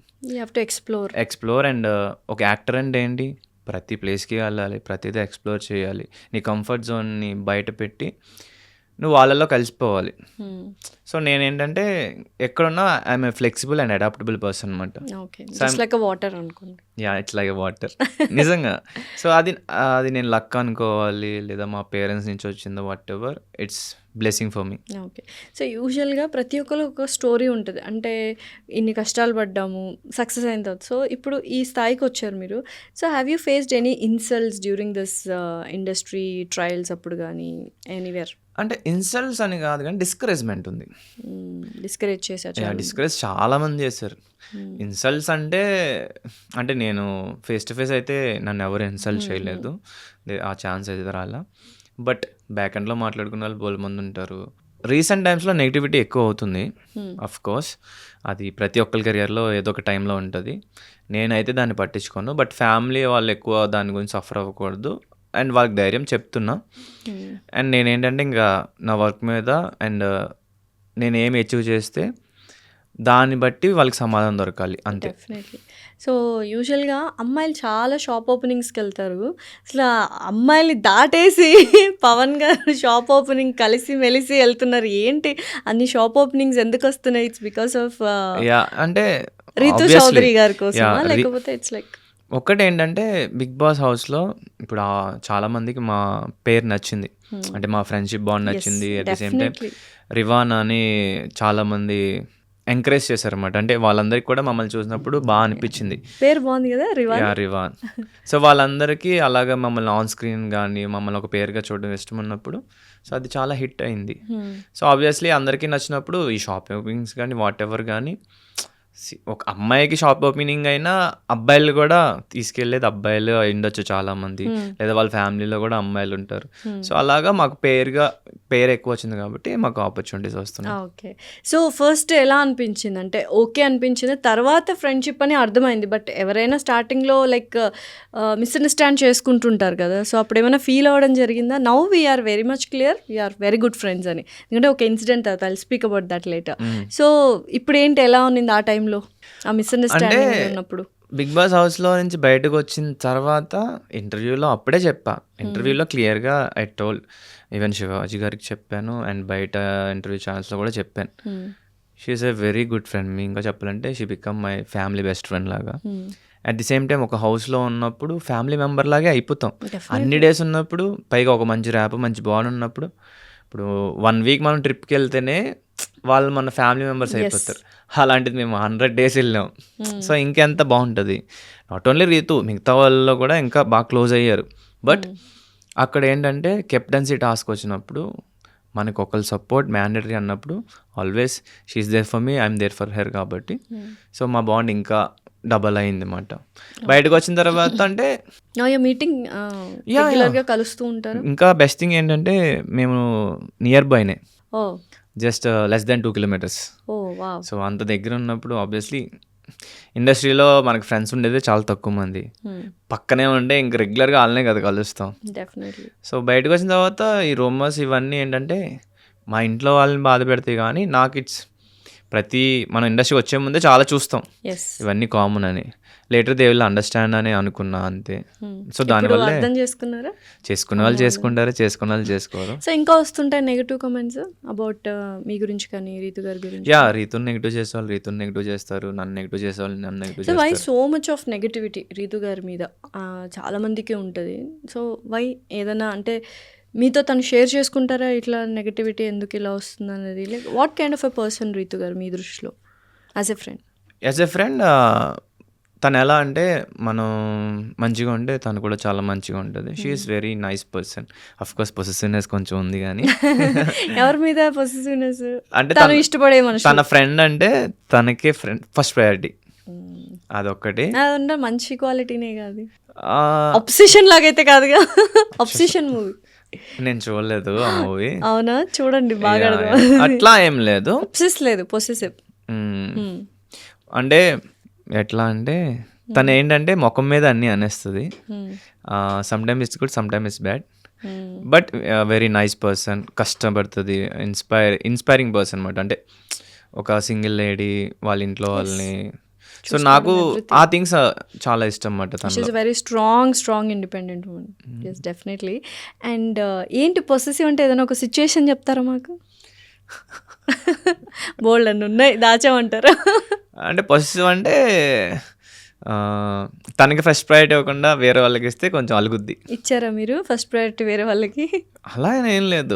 Speaker 2: ఎక్స్ప్లోర్ అండ్ ఒక యాక్టర్ అంటే ఏంటి, ప్రతి ప్లేస్కి వెళ్ళాలి, ప్రతిదీ ఎక్స్ప్లోర్ చేయాలి. నీ కంఫర్ట్ జోన్ని బయట పెట్టి నువ్వు వాళ్ళలో కలిసిపోవాలి. సో నేనేంటంటే ఎక్కడున్నా I'm a flexible and adaptable person అనమాట. Yeah, it's like water. నిజంగా. సో అది నేను లక్ అనుకోవాలి, లేదా మా పేరెంట్స్ నుంచి వచ్చిందో, whatever, it's blessing for me.
Speaker 1: Okay. So యూజువల్గా ప్రతి ఒక్కరు ఒక స్టోరీ ఉంటుంది. అంటే ఇన్ని కష్టాలు పడ్డాము, సక్సెస్ అయిన తర్వాత. సో ఇప్పుడు ఈ స్థాయికి వచ్చారు మీరు. So have you faced any insults during this industry trials అప్పుడు కానీ ఎనీవేర్?
Speaker 2: అంటే ఇన్సల్ట్స్ అని కాదు కానీ డిస్కరేజ్మెంట్ ఉంది.
Speaker 1: డిస్కరేజ్ చేశారు.
Speaker 2: డిస్కరేజ్ చాలా మంది చేశారు. ఇన్సల్ట్స్ అంటే నేను ఫేస్ టు ఫేస్ అయితే నన్ను ఎవరు ఇన్సల్ట్ చేయలేదు, ఆ ఛాన్స్ అయితే రాలా. బట్ బ్యాక్ ఎండ్లో మాట్లాడుకున్న వాళ్ళు బోల్ మంది ఉంటారు. రీసెంట్ టైమ్స్లో నెగిటివిటీ ఎక్కువ అవుతుంది. అఫ్ కోర్స్ అది ప్రతి ఒక్కరి కెరియర్లో ఏదో ఒక టైంలో ఉంటుంది. నేనైతే దాన్ని పట్టించుకోను. బట్ ఫ్యామిలీ వాళ్ళు ఎక్కువ దాని గురించి సఫర్ అవ్వకూడదు అండ్ వాళ్ళకి ధైర్యం చెప్తున్నా. అండ్ నేనేంటంటే ఇంకా నా వర్క్ మీద అండ్ నేను ఏమి అచీవ్ చేస్తే దాన్ని బట్టి వాళ్ళకి సమాధానం దొరకాలి, అంతే.
Speaker 1: డెఫినెట్లీ. సో యూజువల్గా అమ్మాయిలు చాలా షాప్ ఓపెనింగ్స్కి వెళ్తారు. అసలు అమ్మాయిల్ని దాటేసి పవన్ గారు షాప్ ఓపెనింగ్ కలిసి మెలిసి వెళ్తున్నారు. ఏంటి అన్ని షాప్ ఓపెనింగ్స్ ఎందుకు వస్తున్నాయి? ఇట్స్ బికాస్ ఆఫ్
Speaker 2: అంటే
Speaker 1: రితు చౌదరి గారి కోసం, లేకపోతే ఇట్స్ లైక్
Speaker 2: ఒక్కటేంటంటే బిగ్ బాస్ హౌస్లో ఇప్పుడు చాలా మందికి మా పేరు నచ్చింది, అంటే మా ఫ్రెండ్షిప్ బాండ్ నచ్చింది. అట్ ది సేమ్ టైం రివాన్ అని చాలామంది ఎంకరేజ్ చేశారన్నమాట. అంటే వాళ్ళందరికీ కూడా మమ్మల్ని చూసినప్పుడు బాగా అనిపించింది.
Speaker 1: పేరు బాగుంది కదా,
Speaker 2: రివాన్. సో వాళ్ళందరికీ అలాగా మమ్మల్ని ఆన్ స్క్రీన్ కానీ మమ్మల్ని ఒక పేరుగా చూడడం ఇష్టం ఉన్నప్పుడు సో అది చాలా హిట్ అయింది. సో ఆబ్వియస్లీ అందరికీ నచ్చినప్పుడు ఈ షాప్ ఓపెనింగ్స్ కానీ వాట్ ఎవర్ కానీ, ఒక అమ్మాయికి షాప్ ఓపెనింగ్ అయినా అబ్బాయిలు కూడా తీసుకెళ్ళేది అబ్బాయిలు ఉండొచ్చు చాలామంది, లేదా వాళ్ళ ఫ్యామిలీలో కూడా అమ్మాయిలు ఉంటారు. సో అలాగా మాకు పేరు ఎక్కువ వచ్చింది కాబట్టి మాకు ఆపర్చునిటీస్ వస్తున్నాయి.
Speaker 1: ఓకే. సో ఫస్ట్ ఎలా అనిపించింది? అంటే ఓకే అనిపించింది, తర్వాత ఫ్రెండ్షిప్ అని అర్థమైంది. బట్ ఎవరైనా స్టార్టింగ్లో లైక్ మిస్అండర్స్టాండ్ చేసుకుంటుంటారు కదా, సో అప్పుడు ఏమైనా ఫీల్ అవ్వడం జరిగిందా? Now we're very much clear, we're very good friends అని. ఎందుకంటే ఒక ఇన్సిడెంట్ తర్వాత I'll speak about that later. So ఇప్పుడు ఏంటి, ఎలా ఉన్నింది ఆ టైంలో ఆ మిస్అండర్స్టాండింగ్ ఉన్నప్పుడు?
Speaker 2: బిగ్ బాస్ హౌస్లో నుంచి బయటకు వచ్చిన తర్వాత ఇంటర్వ్యూలో అప్పుడే చెప్పా. ఇంటర్వ్యూలో క్లియర్గా ఐ టోల్డ్, ఈవెన్ శివాజీ గారికి చెప్పాను అండ్ బయట ఇంటర్వ్యూ ఛానల్స్లో కూడా చెప్పాను. She is a very good friend. మీ ఇంకా చెప్పాలంటే she become my family best friend లాగా. అట్ ది సేమ్ టైం ఒక హౌస్లో ఉన్నప్పుడు ఫ్యామిలీ మెంబర్ లాగే అయిపోతాం. అన్ని డేస్ ఉన్నప్పుడు, పైగా ఒక మంచి ర్యాప్ మంచి బాండ్ ఉన్నప్పుడు, ఇప్పుడు 1 వీక్ మనం ట్రిప్కి వెళ్తేనే వాళ్ళు మన ఫ్యామిలీ మెంబర్స్ అయిపోతారు. అలాంటిది మేము 100 days వెళ్ళాం. సో ఇంకెంత బాగుంటుంది. నాట్ ఓన్లీ రీతు, మిగతా వాళ్ళలో కూడా ఇంకా బాగా క్లోజ్ అయ్యారు. బట్ అక్కడ ఏంటంటే కెప్టెన్సీ టాస్క్ వచ్చినప్పుడు మనకు ఒకళ్ళు సపోర్ట్ మ్యాండేటరీ అన్నప్పుడు always she's there for me, I'm there for her. కాబట్టి సో మా బాండ్ ఇంకా డబల్ అయింది అన్నమాట. బయటకు వచ్చిన తర్వాత అంటే
Speaker 1: మీటింగ్ కలుస్తూ ఉంటారు.
Speaker 2: ఇంకా బెస్ట్ థింగ్ ఏంటంటే మేము నియర్ బైనే, just less than 2 kilometers. So అంత దగ్గర ఉన్నప్పుడు ఆబ్వియస్లీ ఇండస్ట్రీలో మనకు ఫ్రెండ్స్ ఉండేది చాలా తక్కువ మంది. పక్కనే ఉంటే ఇంక రెగ్యులర్గా వాళ్ళనే కదా కలుస్తాం. సో బయటకు వచ్చిన తర్వాత ఈ రూమర్స్ ఇవన్నీ ఏంటంటే మా ఇంట్లో వాళ్ళని బాధ పెడతాయి, కానీ నాకు మనం ఇండస్ట్రీకి వచ్చే ముందే చాలా చూస్తాం ఇవన్నీ కామన్ అని. లేటర్ దే విల్ అండర్స్టాండ్ అని అనుకున్నా అంతే. సో
Speaker 1: ఇప్పుడు
Speaker 2: దానివల్లే
Speaker 1: అర్థం చేసుకున్నారా?
Speaker 2: చేసుకునే వాళ్ళు చేసుకుంటారు, చేసుకునే వాళ్ళు చేసుకోరు.
Speaker 1: సో ఇంకా వస్తుంటాయి నెగటివ్ కామెంట్స్ అబౌట్ మీ గురించి కానీ రీతు గారి గురించి?
Speaker 2: యా, రీతుని నెగిటివ్ చేసేవాళ్ళు రీతుని నెగిటివ్ చేస్తారు, నన్ను నెగిటివ్ చేసేవాళ్ళు నన్ను నెగిటివ్
Speaker 1: సో వై
Speaker 2: చేస్తారు.
Speaker 1: So much of negativity Ritu గారి మీద? చాలా మందికి ఉంటుంది. So why? ఏదైనా అంటే మీతో తను షేర్ చేసుకుంటారా ఇట్లా నెగటివిటీ ఎందుకు ఇలా వస్తుంది అనేది? Like what kind of a person Ritu గారు మీ దృష్టిలో as a friend?
Speaker 2: As a friend తను ఎలా అంటే మనం మంచిగా ఉంటే తను కూడా చాలా మంచిగా ఉంటుంది. She is very nice person. Of course possessiveness కొంచెం ఉంది కానీ
Speaker 1: ఎవరి మీద పొసెసివ్నెస్?
Speaker 2: అంటే
Speaker 1: తను ఇష్టపడే మనిషి.
Speaker 2: తన ఫ్రెండ్ అంటే తనకే ఫ్రెండ్ ఫస్ట్ ప్రయారిటీ, అదొక్కటి.
Speaker 1: అదంటే మంచి క్వాలిటీనే కాదు, అబ్సెషన్ లాగైతే కాదుగా. అబ్సెషన్ మూవీ
Speaker 2: నేను చూడలేదు ఆ మూవీ.
Speaker 1: అవునా? చూడండి బాగా.
Speaker 2: అట్లా ఏం లేదు,
Speaker 1: అబ్సెస్ లేదు, పొసెసివ్.
Speaker 2: అంటే ఎట్లా అంటే తను ఏంటంటే ముఖం మీద అన్నీ అనేస్తుంది. Some time it's good, some time it's bad, but very nice person. కష్టపడుతుంది, ఇన్స్పైరింగ్ పర్సన్ అనమాట. అంటే ఒక సింగిల్ లేడీ వాళ్ళ ఇంట్లో వాళ్ళని. సో నాకు ఆ థింగ్స్ చాలా ఇష్టం అన్నమాట
Speaker 1: షీ
Speaker 2: తనలో.
Speaker 1: Is very strong independent woman. Yes, definitely. And ఏంటి పొసెసివ్ అంటే? ఏదైనా ఒక సిచ్యుయేషన్ చెప్తారా మాకు? బోల్డ్ అన్ని ఉన్నాయి, దాచామంటారా?
Speaker 2: అంటే పొసెసివ్ అంటే తనకి ఫస్ట్ ప్రయారిటీ ఇవ్వకుండా వేరే వాళ్ళకి ఇస్తే కొంచెం అలుగుద్ది.
Speaker 1: ఇచ్చారా మీరు ఫస్ట్ ప్రయారిటీ వేరే వాళ్ళకి?
Speaker 2: అలా ఏం లేదు.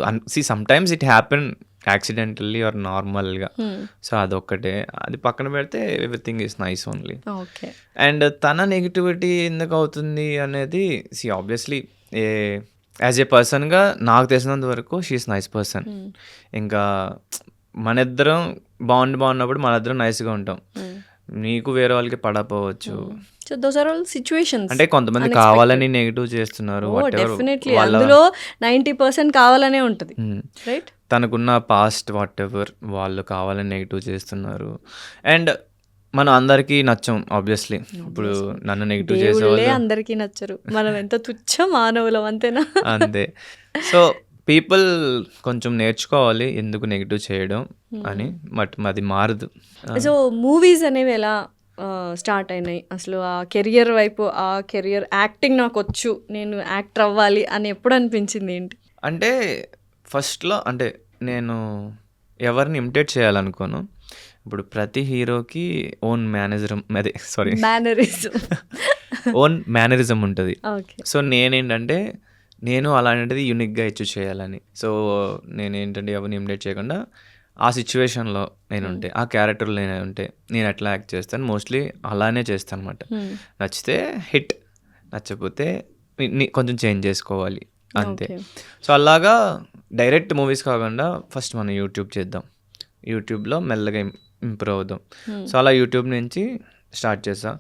Speaker 2: Some times it happen accidentally or నార్మల్గా. సో అదొక్కటే. అది పక్కన పెడితే everything is nice only.
Speaker 1: Okay.
Speaker 2: And తన నెగిటివిటీ ఎందుకు అవుతుంది అనేది, ఆబ్వియస్లీ యాజ్ ఏ పర్సన్గా నాకు తెలిసినంత వరకు షీఈస్ నైస్ పర్సన్. ఇంకా మన ఇద్దరం బాగున్నప్పుడు మన ఇద్దరం నైస్గా ఉంటాం. నీకు వేరే వాళ్ళకి పడపోవచ్చు.
Speaker 1: So those are all situations.
Speaker 2: అంటే కొంతమంది కావాలని నెగిటివ్ చేస్తున్నారు.
Speaker 1: డెఫినెట్లీ అందులో 90% కావాలనే ఉంటుంది, రైట్?
Speaker 2: తనకున్న పాస్ట్ వాట్ ఎవర్ వాళ్ళు కావాలని నెగిటివ్ చేస్తున్నారు. అండ్ మనం అందరికీ నచ్చం ఆబ్వియస్లీ. ఇప్పుడు నన్ను నెగిటివ్ చేసేవాళ్ళు
Speaker 1: అందరికీ నచ్చరు, మనం ఎంత తుచ్చ మానవులం, అంతేనా?
Speaker 2: అంతే. సో పీపుల్ కొంచెం నేర్చుకోవాలి ఎందుకు నెగిటివ్ చేయడం అని, బట్ అది మారదు.
Speaker 1: సో మూవీస్ అనేవి ఎలా స్టార్ట్ అయినాయి అసలు? ఆ కెరియర్ వైపు, ఆ కెరియర్ యాక్టింగ్ నాకు వచ్చు, నేను యాక్టర్ అవ్వాలి అని ఎప్పుడు అనిపించింది? ఏంటి
Speaker 2: అంటే ఫస్ట్లో అంటే నేను ఎవరిని ఇమిటేట్ చేయాలనుకోను. ఇప్పుడు ప్రతి హీరోకి ఓన్ ఓన్ మేనరిజం ఉంటుంది. సో నేనేంటంటే నేను అలాంటిది యూనిక్గా ఇచ్చి చేయాలని. సో నేనేంటంటే ఎవరిని ఇమిటేట్ చేయకుండా ఆ సిచ్యువేషన్లో నేను ఉంటే, ఆ క్యారెక్టర్లో నేను ఉంటే నేను ఎట్లా యాక్ట్ చేస్తాను, మోస్ట్లీ అలానే చేస్తాను అనమాట. నచ్చితే హిట్, నచ్చకపోతే కొంచెం చేంజ్ చేసుకోవాలి అంతే. సో అలాగా డైరెక్ట్ మూవీస్ కాకుండా ఫస్ట్ మనం యూట్యూబ్ చేద్దాం, యూట్యూబ్లో మెల్లగా ఇంప్రూవ్ అవుదాం. సో అలా యూట్యూబ్ నుంచి స్టార్ట్ చేసా.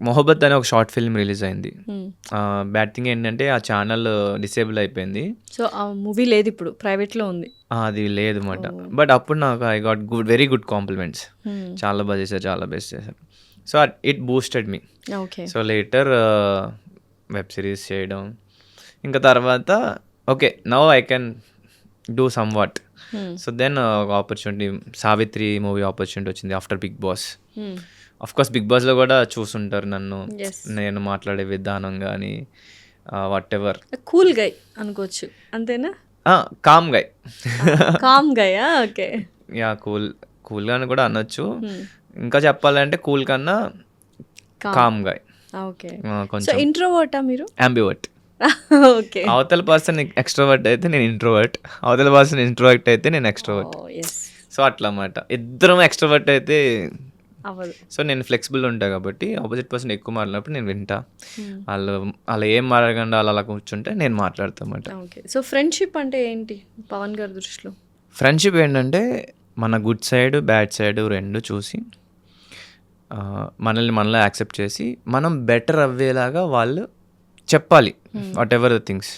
Speaker 2: మొహబ్బత్ అనే ఒక షార్ట్ ఫిల్మ్ రిలీజ్ అయింది. బ్యాడ్ థింగ్ ఏంటంటే ఆ ఛానల్ డిసేబుల్ అయిపోయింది.
Speaker 1: సో ఆ మూవీ లేదు ఇప్పుడు, ప్రైవేట్లో ఉంది.
Speaker 2: అది లేదు అన్నమాట. బట్ అప్పుడు నాకు I got very good compliments. చాలా బాగా చేశారు, చాలా బెస్ట్ చేశారు. So it boosted me. So later web series చేయడం, ఇంకా తర్వాత okay now I can do somewhat. So then ఒక ఆపర్చునిటీ, సావిత్రి మూవీ ఆపర్చునిటీ వచ్చింది after Bigg Boss. Of course Bigg బాస్లో కూడా చూసుంటారు నన్ను, నేను మాట్లాడే విధానం కానీ వాట్ ఎవర్.
Speaker 1: కూల్ గై అనుకోవచ్చు, అంతేనా?
Speaker 2: కామ్ గై.
Speaker 1: కామ్ గయా? ఓకే.
Speaker 2: యా, కూల్గా అని కూడా అనొచ్చు. ఇంకా చెప్పాలంటే కూల్ కన్నా కామ్ గై.
Speaker 1: ఓకే.
Speaker 2: కొంచెం
Speaker 1: ఇంట్రోవర్టా మీరు?
Speaker 2: అంబివర్ట్.
Speaker 1: ఓకే.
Speaker 2: అవతల పర్సన్ ఎక్స్ట్రోవర్ట్ అయితే నేను ఇంట్రోవర్ట్, అవతల పర్సన్ ఇంట్రోవర్ట్ అయితే నేను ఎక్స్ట్రోవర్ట్. సో అట్లా అన్నమాట. ఇద్దరం ఎక్స్ట్రోవర్ట్ అయితే
Speaker 1: అవ్వదు.
Speaker 2: సో నేను ఫ్లెక్సిబుల్ ఉంటా కాబట్టి ఆపోజిట్ పర్సన్ ఎక్కువ మాట్లాడినప్పుడు నేను వింటా. వాళ్ళు ఏం మాట్లాడకుండా అలా కూర్చుంటే నేను మాట్లాడతా అన్నమాట.
Speaker 1: ఓకే. సో ఫ్రెండ్షిప్ అంటే ఏంటి పవన్ గారి దృష్టిలో?
Speaker 2: ఫ్రెండ్షిప్ ఏంటంటే మన గుడ్ సైడ్ బ్యాడ్ సైడ్ రెండు చూసి మనలో యాక్సెప్ట్ చేసి మనం బెటర్ అవ్వేలాగా వాళ్ళు చెప్పాలి వాట్ ఎవర్ ద థింగ్స్.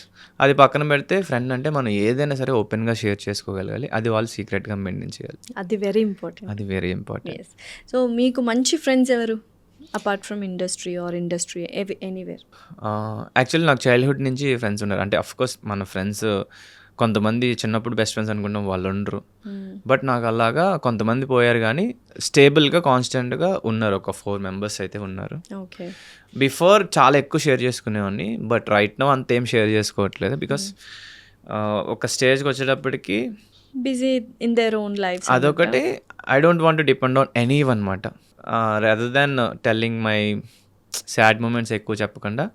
Speaker 2: అది పక్కన పెడితే ఫ్రెండ్ అంటే మనం ఏదైనా సరే ఓపెన్గా షేర్ చేసుకోగలగాలి, అది వాళ్ళు సీక్రెట్గా మెయింటైన్ చేయాలి.
Speaker 1: అది వెరీ ఇంపార్టెంట్.
Speaker 2: అది వెరీ ఇంపార్టెంట్.
Speaker 1: సో మీకు మంచి ఫ్రెండ్స్ ఎవరు apart from industry or anywhere?
Speaker 2: Actually నాకు చైల్డ్హుడ్ నుంచి ఫ్రెండ్స్ ఉన్నారు. అంటే అఫ్ కోర్స్ మన ఫ్రెండ్స్ కొంతమంది చిన్నప్పుడు బెస్ట్ ఫ్రెండ్స్ అనుకుంటాం, వాళ్ళు ఉండరు. బట్ నాకు అలాగా కొంతమంది పోయారు కానీ స్టేబుల్గా కాన్స్టెంట్గా ఉన్నారు. ఒక 4 మెంబర్స్ అయితే ఉన్నారు.
Speaker 1: ఓకే.
Speaker 2: బిఫోర్ చాలా ఎక్కువ షేర్ చేసుకునేవాడిని, బట్ రైట్ నో అంతేం షేర్ చేసుకోవట్లేదు. బికాస్ ఒక స్టేజ్కి వచ్చేటప్పటికి
Speaker 1: busy in their own life.
Speaker 2: అదొకటి, I don't want to depend on any one అనమాట. Rather than telling my sad moments ఎక్కువ చెప్పకుండా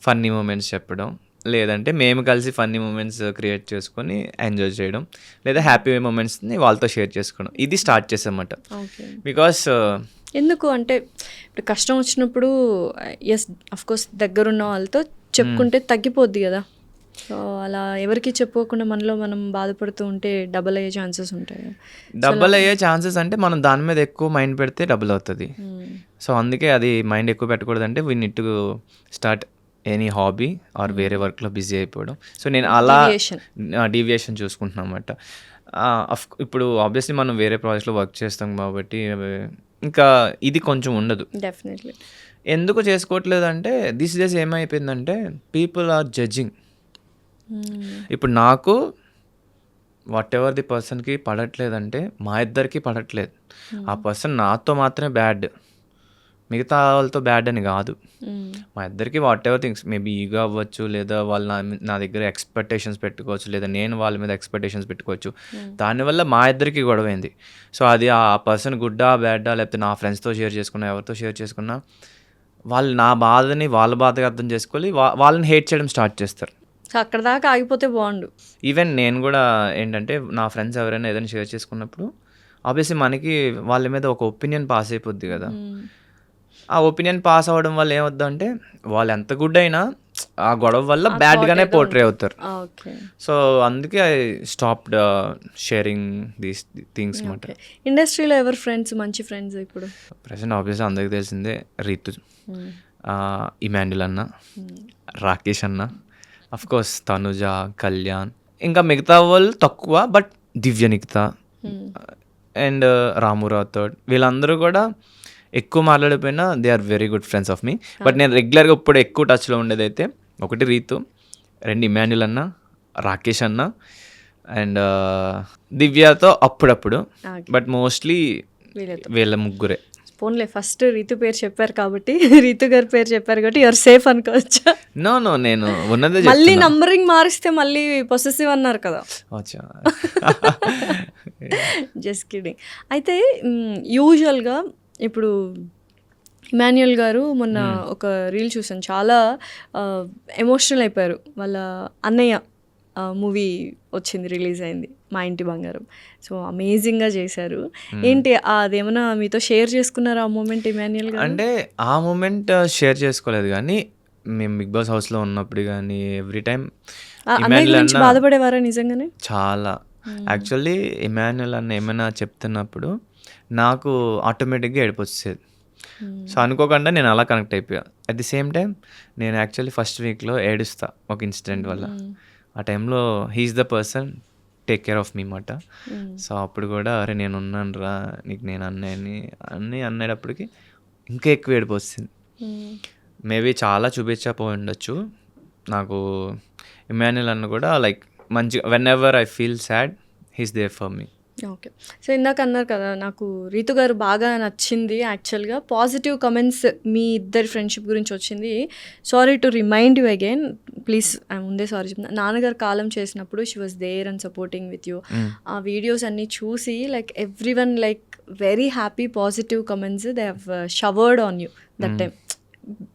Speaker 2: ఫన్నీ మూమెంట్స్ చెప్పడం, లేదంటే మేము కలిసి ఫన్నీ మూమెంట్స్ క్రియేట్ చేసుకొని ఎంజాయ్ చేయడం, లేదా హ్యాపీ మూమెంట్స్ని వాళ్ళతో షేర్ చేసుకోవడం, ఇది స్టార్ట్ చేసామన్నమాట.
Speaker 1: ఓకే.
Speaker 2: బికాస్
Speaker 1: ఎందుకు అంటే ఇప్పుడు కష్టం వచ్చినప్పుడు ఎస్ అఫ్ కోర్స్ దగ్గరున్న వాళ్ళతో చెప్పుకుంటే తగ్గిపోద్ది కదా. సో అలా ఎవరికి చెప్పుకోకుండా మనలో మనం బాధపడుతూ ఉంటే డబల్ అయ్యే ఛాన్సెస్ ఉంటాయి.
Speaker 2: డబుల్ అయ్యే ఛాన్సెస్ అంటే మనం దాని మీద ఎక్కువ మైండ్ పెడితే డబుల్ అవుతుంది. సో అందుకే అది మైండ్ ఎక్కువ పెట్టకూడదంటే we need to start any hobby or వేరే వర్క్లో బిజీ అయిపోవడం. సో నేను అలా డీవియేషన్ చూసుకుంటున్నాను అన్నమాట. ఇప్పుడు ఆబ్వియస్లీ మనం వేరే ప్రాజెక్ట్లో వర్క్ చేస్తాం కాబట్టి ఇంకా ఇది కొంచెం ఉండదు.
Speaker 1: డెఫినెట్లీ.
Speaker 2: ఎందుకు చేసుకోవట్లేదు అంటే దిస్ డేస్ ఏమైపోయిందంటే పీపుల్ ఆర్ జడ్జింగ్. ఇప్పుడు నాకు వాట్ ఎవర్ ది పర్సన్కి పడట్లేదంటే మా ఇద్దరికి పడట్లేదు. ఆ పర్సన్ నాతో మాత్రమే బ్యాడ్, మిగతా వాళ్ళతో బ్యాడ్ అని కాదు. మా ఇద్దరికి what ever things maybe ego అవ్వచ్చు, లేదా వాళ్ళు నా దగ్గర ఎక్స్పెక్టేషన్స్ పెట్టుకోవచ్చు, లేదా నేను వాళ్ళ మీద ఎక్స్పెక్టేషన్స్ పెట్టుకోవచ్చు. దానివల్ల మా ఇద్దరికి గొడవైంది. సో అది ఆ పర్సన్ గుడ్డా బ్యాడా, లేకపోతే నా ఫ్రెండ్స్తో షేర్ చేసుకున్నా, ఎవరితో షేర్ చేసుకున్నా, వాళ్ళు నా బాధని వాళ్ళ బాధగా అర్థం చేసుకొని వాళ్ళని హేట్ చేయడం స్టార్ట్ చేస్తారు.
Speaker 1: సో అక్కడ దాకా ఆగిపోతే బాగుండు.
Speaker 2: ఈవెన్ నేను కూడా ఏంటంటే నా ఫ్రెండ్స్ ఎవరైనా ఏదైనా షేర్ చేసుకున్నప్పుడు ఆబ్వియస్లీ మనకి వాళ్ళ మీద ఒక ఒపీనియన్ పాస్ అయిపోద్ది కదా. ఆ ఒపీనియన్ పాస్ అవ్వడం వల్ల ఏమవుద్దంటే వాళ్ళు ఎంత గుడ్ అయినా ఆ గొడవ వల్ల బ్యాడ్గానే పోర్ట్రే అవుతారు. సో అందుకే I stopped sharing these things మాట.
Speaker 1: ఇండస్ట్రీలో ఎవరు ఫ్రెండ్స్, మంచి ఫ్రెండ్స్ ఇప్పుడు
Speaker 2: ప్రెసెంట్ ఆబ్వియస్లీ అందరికీ తెలిసిందే రీతు, ఇమాన్యుల్ అన్న, రాకేష్ అన్న, అఫ్ కోర్స్ తనుజ, కళ్యాణ్, ఇంకా మిగతా వాళ్ళు తక్కువ, బట్ దివ్యనికిత అండ్ రామురావు థర్డ్, వీళ్ళందరూ కూడా ఎక్కువ మాట్లాడిపోయినా they are very good friends of me. But నేను రెగ్యులర్గా ఇప్పుడు ఎక్కువ టచ్లో ఉండేదైతే ఒకటి రీతు, 2 ఇమాన్యుల్ అన్న, రాకేష్ అన్న అండ్ దివ్యతో అప్పుడప్పుడు, బట్ మోస్ట్లీ వీళ్ళ ముగ్గురే.
Speaker 1: ఫోన్లే ఫస్ట్ రీతు పేరు చెప్పారు కాబట్టి, రీతు గారి పేరు చెప్పారు కాబట్టి యువర్ సేఫ్ అనుకోవచ్చు.
Speaker 2: నో నేను ఉన్నదే
Speaker 1: మళ్ళీ నంబరింగ్ మారిస్తే మళ్ళీ పొసెసివ్ అన్నారు కదా. Just kidding. అయితే యూజువల్గా ఇప్పుడు ఇమాన్యుయల్ గారు మొన్న ఒక రీల్ చూసాను, చాలా ఎమోషనల్ అయిపోయారు. వాళ్ళ అన్నయ్య మూవీ వచ్చింది, రిలీజ్ అయింది, మా ఇంటి బంగారం. సో అమేజింగ్గా చేశారు. ఏంటి అదేమన్నా మీతో షేర్ చేసుకున్నారా ఆ మూమెంట్ ఇమాన్యుయల్ గారు?
Speaker 2: అంటే ఆ మూమెంట్ షేర్ చేసుకోలేదు, కానీ మేము బిగ్ బాస్ హౌస్లో ఉన్నప్పుడు కానీ ఎవ్రీ టైం
Speaker 1: బాధపడేవారా నిజంగానే?
Speaker 2: చాలా. యాక్చువల్లీ ఇమాన్యుయల్ అన్న ఏమైనా చెప్తున్నప్పుడు నాకు ఆటోమేటిక్గా ఏడిపొచ్చేది. సో అనుకోకుండా నేను అలా కనెక్ట్ అయిపోయా. అట్ ది సేమ్ టైం నేను యాక్చువల్లీ ఫస్ట్ వీక్లో ఏడుస్తా ఒక ఇన్సిడెంట్ వల్ల. ఆ టైంలో he's the person take care of me మాట. సో అప్పుడు కూడా అరే నేను ఉన్నాను రా నీకు, నేను అన్నీ అనేటప్పటికి ఇంకా ఎక్కువ ఏడుపు వస్తుంది. మేబీ చాలా చూపించకపోయి ఉండొచ్చు నాకు. ఇమాన్యుయల్ అన్న కూడా లైక్ మంచిగా whenever I feel sad he's there for me.
Speaker 1: Okay. So ఇందాక అన్నారు కదా నాకు రీతు గారు బాగా నచ్చింది, యాక్చువల్గా పాజిటివ్ కమెంట్స్ మీ ఇద్దరి ఫ్రెండ్షిప్ గురించి వచ్చింది. Sorry to remind you again, please ముందే సారీ చెప్తున్నా. నాన్నగారు కాలం చేసినప్పుడు she was there and supporting with you. ఆ వీడియోస్ అన్నీ చూసి like every one like very happy positive comments they have showered on you that time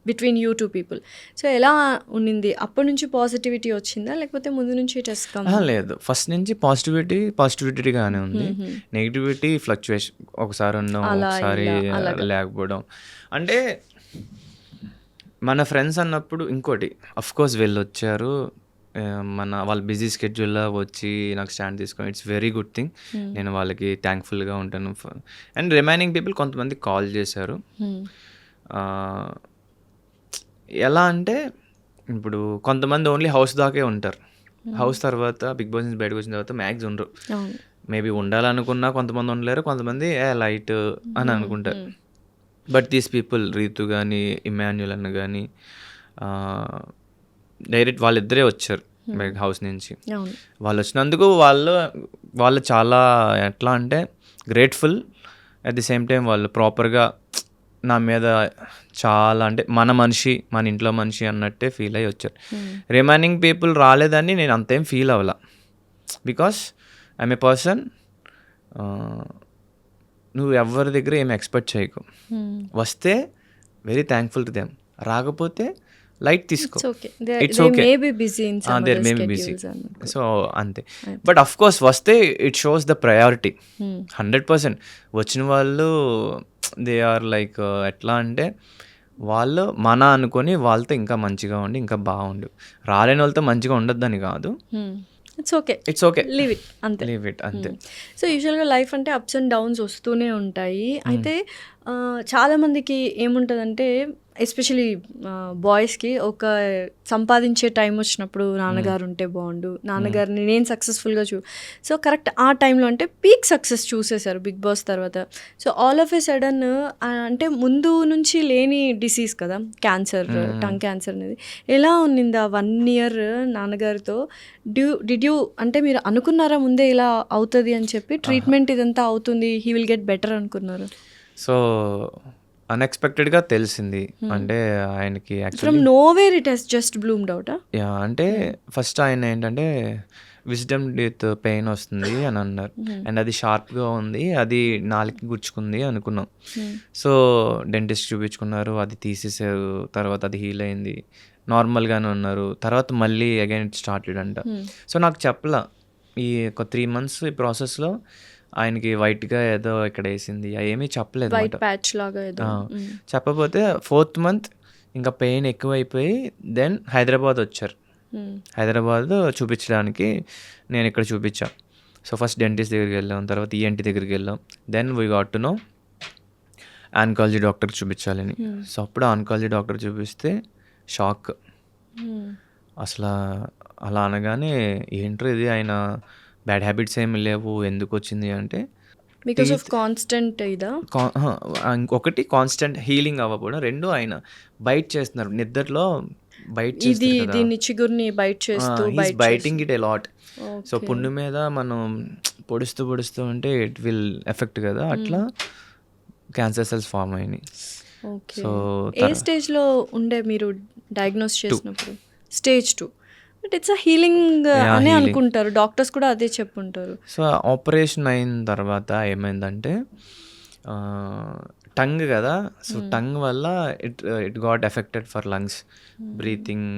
Speaker 1: between you two people. So ఎలా ఉన్నింది అప్పటి నుంచి? పాజిటివిటీ వచ్చిందా లేకపోతే ముందు నుంచి టెస్ట్?
Speaker 2: లేదు, ఫస్ట్ నుంచి పాజిటివిటీగానే ఉంది. నెగిటివిటీ ఫ్లక్చువేషన్, ఒకసారి ఉండడం ఒకసారి లేకపోవడం. అంటే మన ఫ్రెండ్స్ అన్నప్పుడు ఇంకోటి అఫ్ కోర్స్ వీళ్ళు వచ్చారు, వాళ్ళ బిజీ స్కెడ్యూల్లో వచ్చి నాకు స్టాండ్ తీసుకొని ఇట్స్ వెరీ గుడ్ థింగ్. నేను వాళ్ళకి థ్యాంక్ఫుల్గా ఉంటాను. అండ్ రిమైనింగ్ పీపుల్ కొంతమంది కాల్ చేశారు. ఎలా అంటే ఇప్పుడు కొంతమంది ఓన్లీ హౌస్ దాకే ఉంటారు. హౌస్ తర్వాత బిగ్ బాస్ నుంచి బయటకు వచ్చిన తర్వాత మ్యాక్స్ ఉండరు. మేబీ ఉండాలనుకున్నా కొంతమంది ఉండలేరు, కొంతమంది లైట్ అని అనుకుంటారు. బట్ దీస్ పీపుల్ రీతు కానీ ఇమాన్యుయల్ అన్న కానీ డైరెక్ట్ వాళ్ళిద్దరే వచ్చారు. బయట హౌస్ నుంచి.
Speaker 1: అవును.
Speaker 2: వాళ్ళు వచ్చినందుకు వాళ్ళు చాలా ఎట్లా అంటే grateful. At the same time వాళ్ళు ప్రాపర్గా నా మీద చాలా అంటే మన ఇంట్లో మనిషి అన్నట్టే ఫీల్ అయ్యి వచ్చారు. రిమైనింగ్ పీపుల్ రాలేదని నేను అంతేం ఫీల్ అవ్వాల, బికాస్ ఐఎమ్ ఏ పర్సన్. నువ్వు ఎవరి దగ్గర ఏమి ఎక్స్పెక్ట్ చేయకు. వస్తే వెరీ థ్యాంక్ఫుల్ టు దెమ్, రాకపోతే లైట్ తీసుకో. It's okay, they may be busy. So అంతే. బట్ అఫ్ కోర్స్ వస్తే ఇట్ షోస్ ద ప్రయారిటీ 100%. వచ్చిన వాళ్ళు దే ఆర్ లైక్ ఎట్లా అంటే వాళ్ళు అనుకొని వాళ్ళతో ఇంకా మంచిగా ఉండి ఇంకా బాగుండు. రాలేని వాళ్ళతో మంచిగా ఉండొద్దని కాదు. ఇట్స్ ఓకే,
Speaker 1: లీవ్ ఇట్ అంతే. సో యూజువల్గా లైఫ్ అంటే అప్స్ అండ్ డౌన్స్ వస్తూనే ఉంటాయి. అయితే చాలామందికి ఏముంటుందంటే ఎస్పెషలీ బాయ్స్కి ఒక సంపాదించే టైం వచ్చినప్పుడు నాన్నగారు ఉంటే బాగుండు, నాన్నగారిని నేను సక్సెస్ఫుల్గా సో కరెక్ట్ ఆ టైంలో అంటే పీక్ సక్సెస్ చూసేశారు బిగ్ బాస్ తర్వాత. So all of a sudden అంటే ముందు నుంచి లేని డిసీజ్ కదా క్యాన్సర్, టంగ్ క్యాన్సర్ అనేది. ఎలా ఉన్నింది ఆ 1 year నాన్నగారితో? డిడ్ యూ అంటే మీరు అనుకున్నారా ముందే ఇలా అవుతుంది అని చెప్పి, ట్రీట్మెంట్ ఇదంతా అవుతుంది, హీ విల్ గెట్ బెటర్ అనుకున్నారు?
Speaker 2: సో అన్ఎక్స్పెక్టెడ్గా తెలిసింది. అంటే ఆయనకి
Speaker 1: from nowhere it has just bloomed out.
Speaker 2: Yeah, అంటే ఫస్ట్ ఆయన ఏంటంటే విజ్డమ్ టీత్ పెయిన్ వస్తుంది అని అన్నారు. అండ్ అది షార్ప్గా ఉంది, అది నాలుగుకి గుచ్చుకుంది అనుకున్నాం. సో డెంటిస్ట్ చూపించుకున్నారు, అది తీసేసారు. తర్వాత అది హీల్ అయింది, నార్మల్గానే ఉన్నారు. తర్వాత మళ్ళీ అగైన్ ఇట్ స్టార్టెడ్ అంట. సో నాకు చెప్పలా ఈ ఒక 3 months ఈ ప్రాసెస్లో ఆయనకి వైట్గా ఏదో ఇక్కడ వేసింది, ఏమీ చెప్పలేదు. చెప్పకపోతే 4th month ఇంకా పెయిన్ ఎక్కువైపోయి దెన్ హైదరాబాద్ వచ్చారు. హైదరాబాద్ చూపించడానికి నేను ఇక్కడ చూపించా. సో ఫస్ట్ డెంటిస్ట్ దగ్గరికి వెళ్ళాం, తర్వాత ఈఎన్టీ దగ్గరికి వెళ్ళాం. Then we got to know oncology డాక్టర్కి చూపించాలని. సో అప్పుడు ఆన్కాలజీ డాక్టర్ చూపిస్తే షాక్. అసలు అలా అనగానే ఏంట్రో ఇది, ఆయన బ్యాడ్ హ్యాబిట్స్ ఏమి లేవు, ఎందుకు వచ్చింది అంటే
Speaker 1: బికాస్ ఆఫ్ కాన్స్టెంట్ ఇదా
Speaker 2: ఇంకొకటి కాన్స్టెంట్ హీలింగ్ అవ్వకపోవడం, 2 ఆయన బైట్ చేస్తున్నారు నిద్రలో. బైట్
Speaker 1: దీన్ని చిగుర్ని బైట్ చేస్తూ
Speaker 2: biting it a lot. So పుండు మీద మనం పొడుస్తూ ఉంటే ఇట్ విల్ ఎఫెక్ట్ కదా, అట్లా క్యాన్సర్ సెల్స్ ఫామ్ అయినాయి.
Speaker 1: సో ఏ స్టేజ్లో ఉండే మీరు డయాగ్నోస్ చేసినప్పుడు? Stage 2. But it's a healing అనే అనుకుంటారు డాక్టర్స్ కూడా, అదే చెప్పుంటారు.
Speaker 2: సో ఆపరేషన్ అయిన తర్వాత ఏమైందంటే టంగ్ కదా, సో టంగ్ వల్ల it got affected for lungs, breathing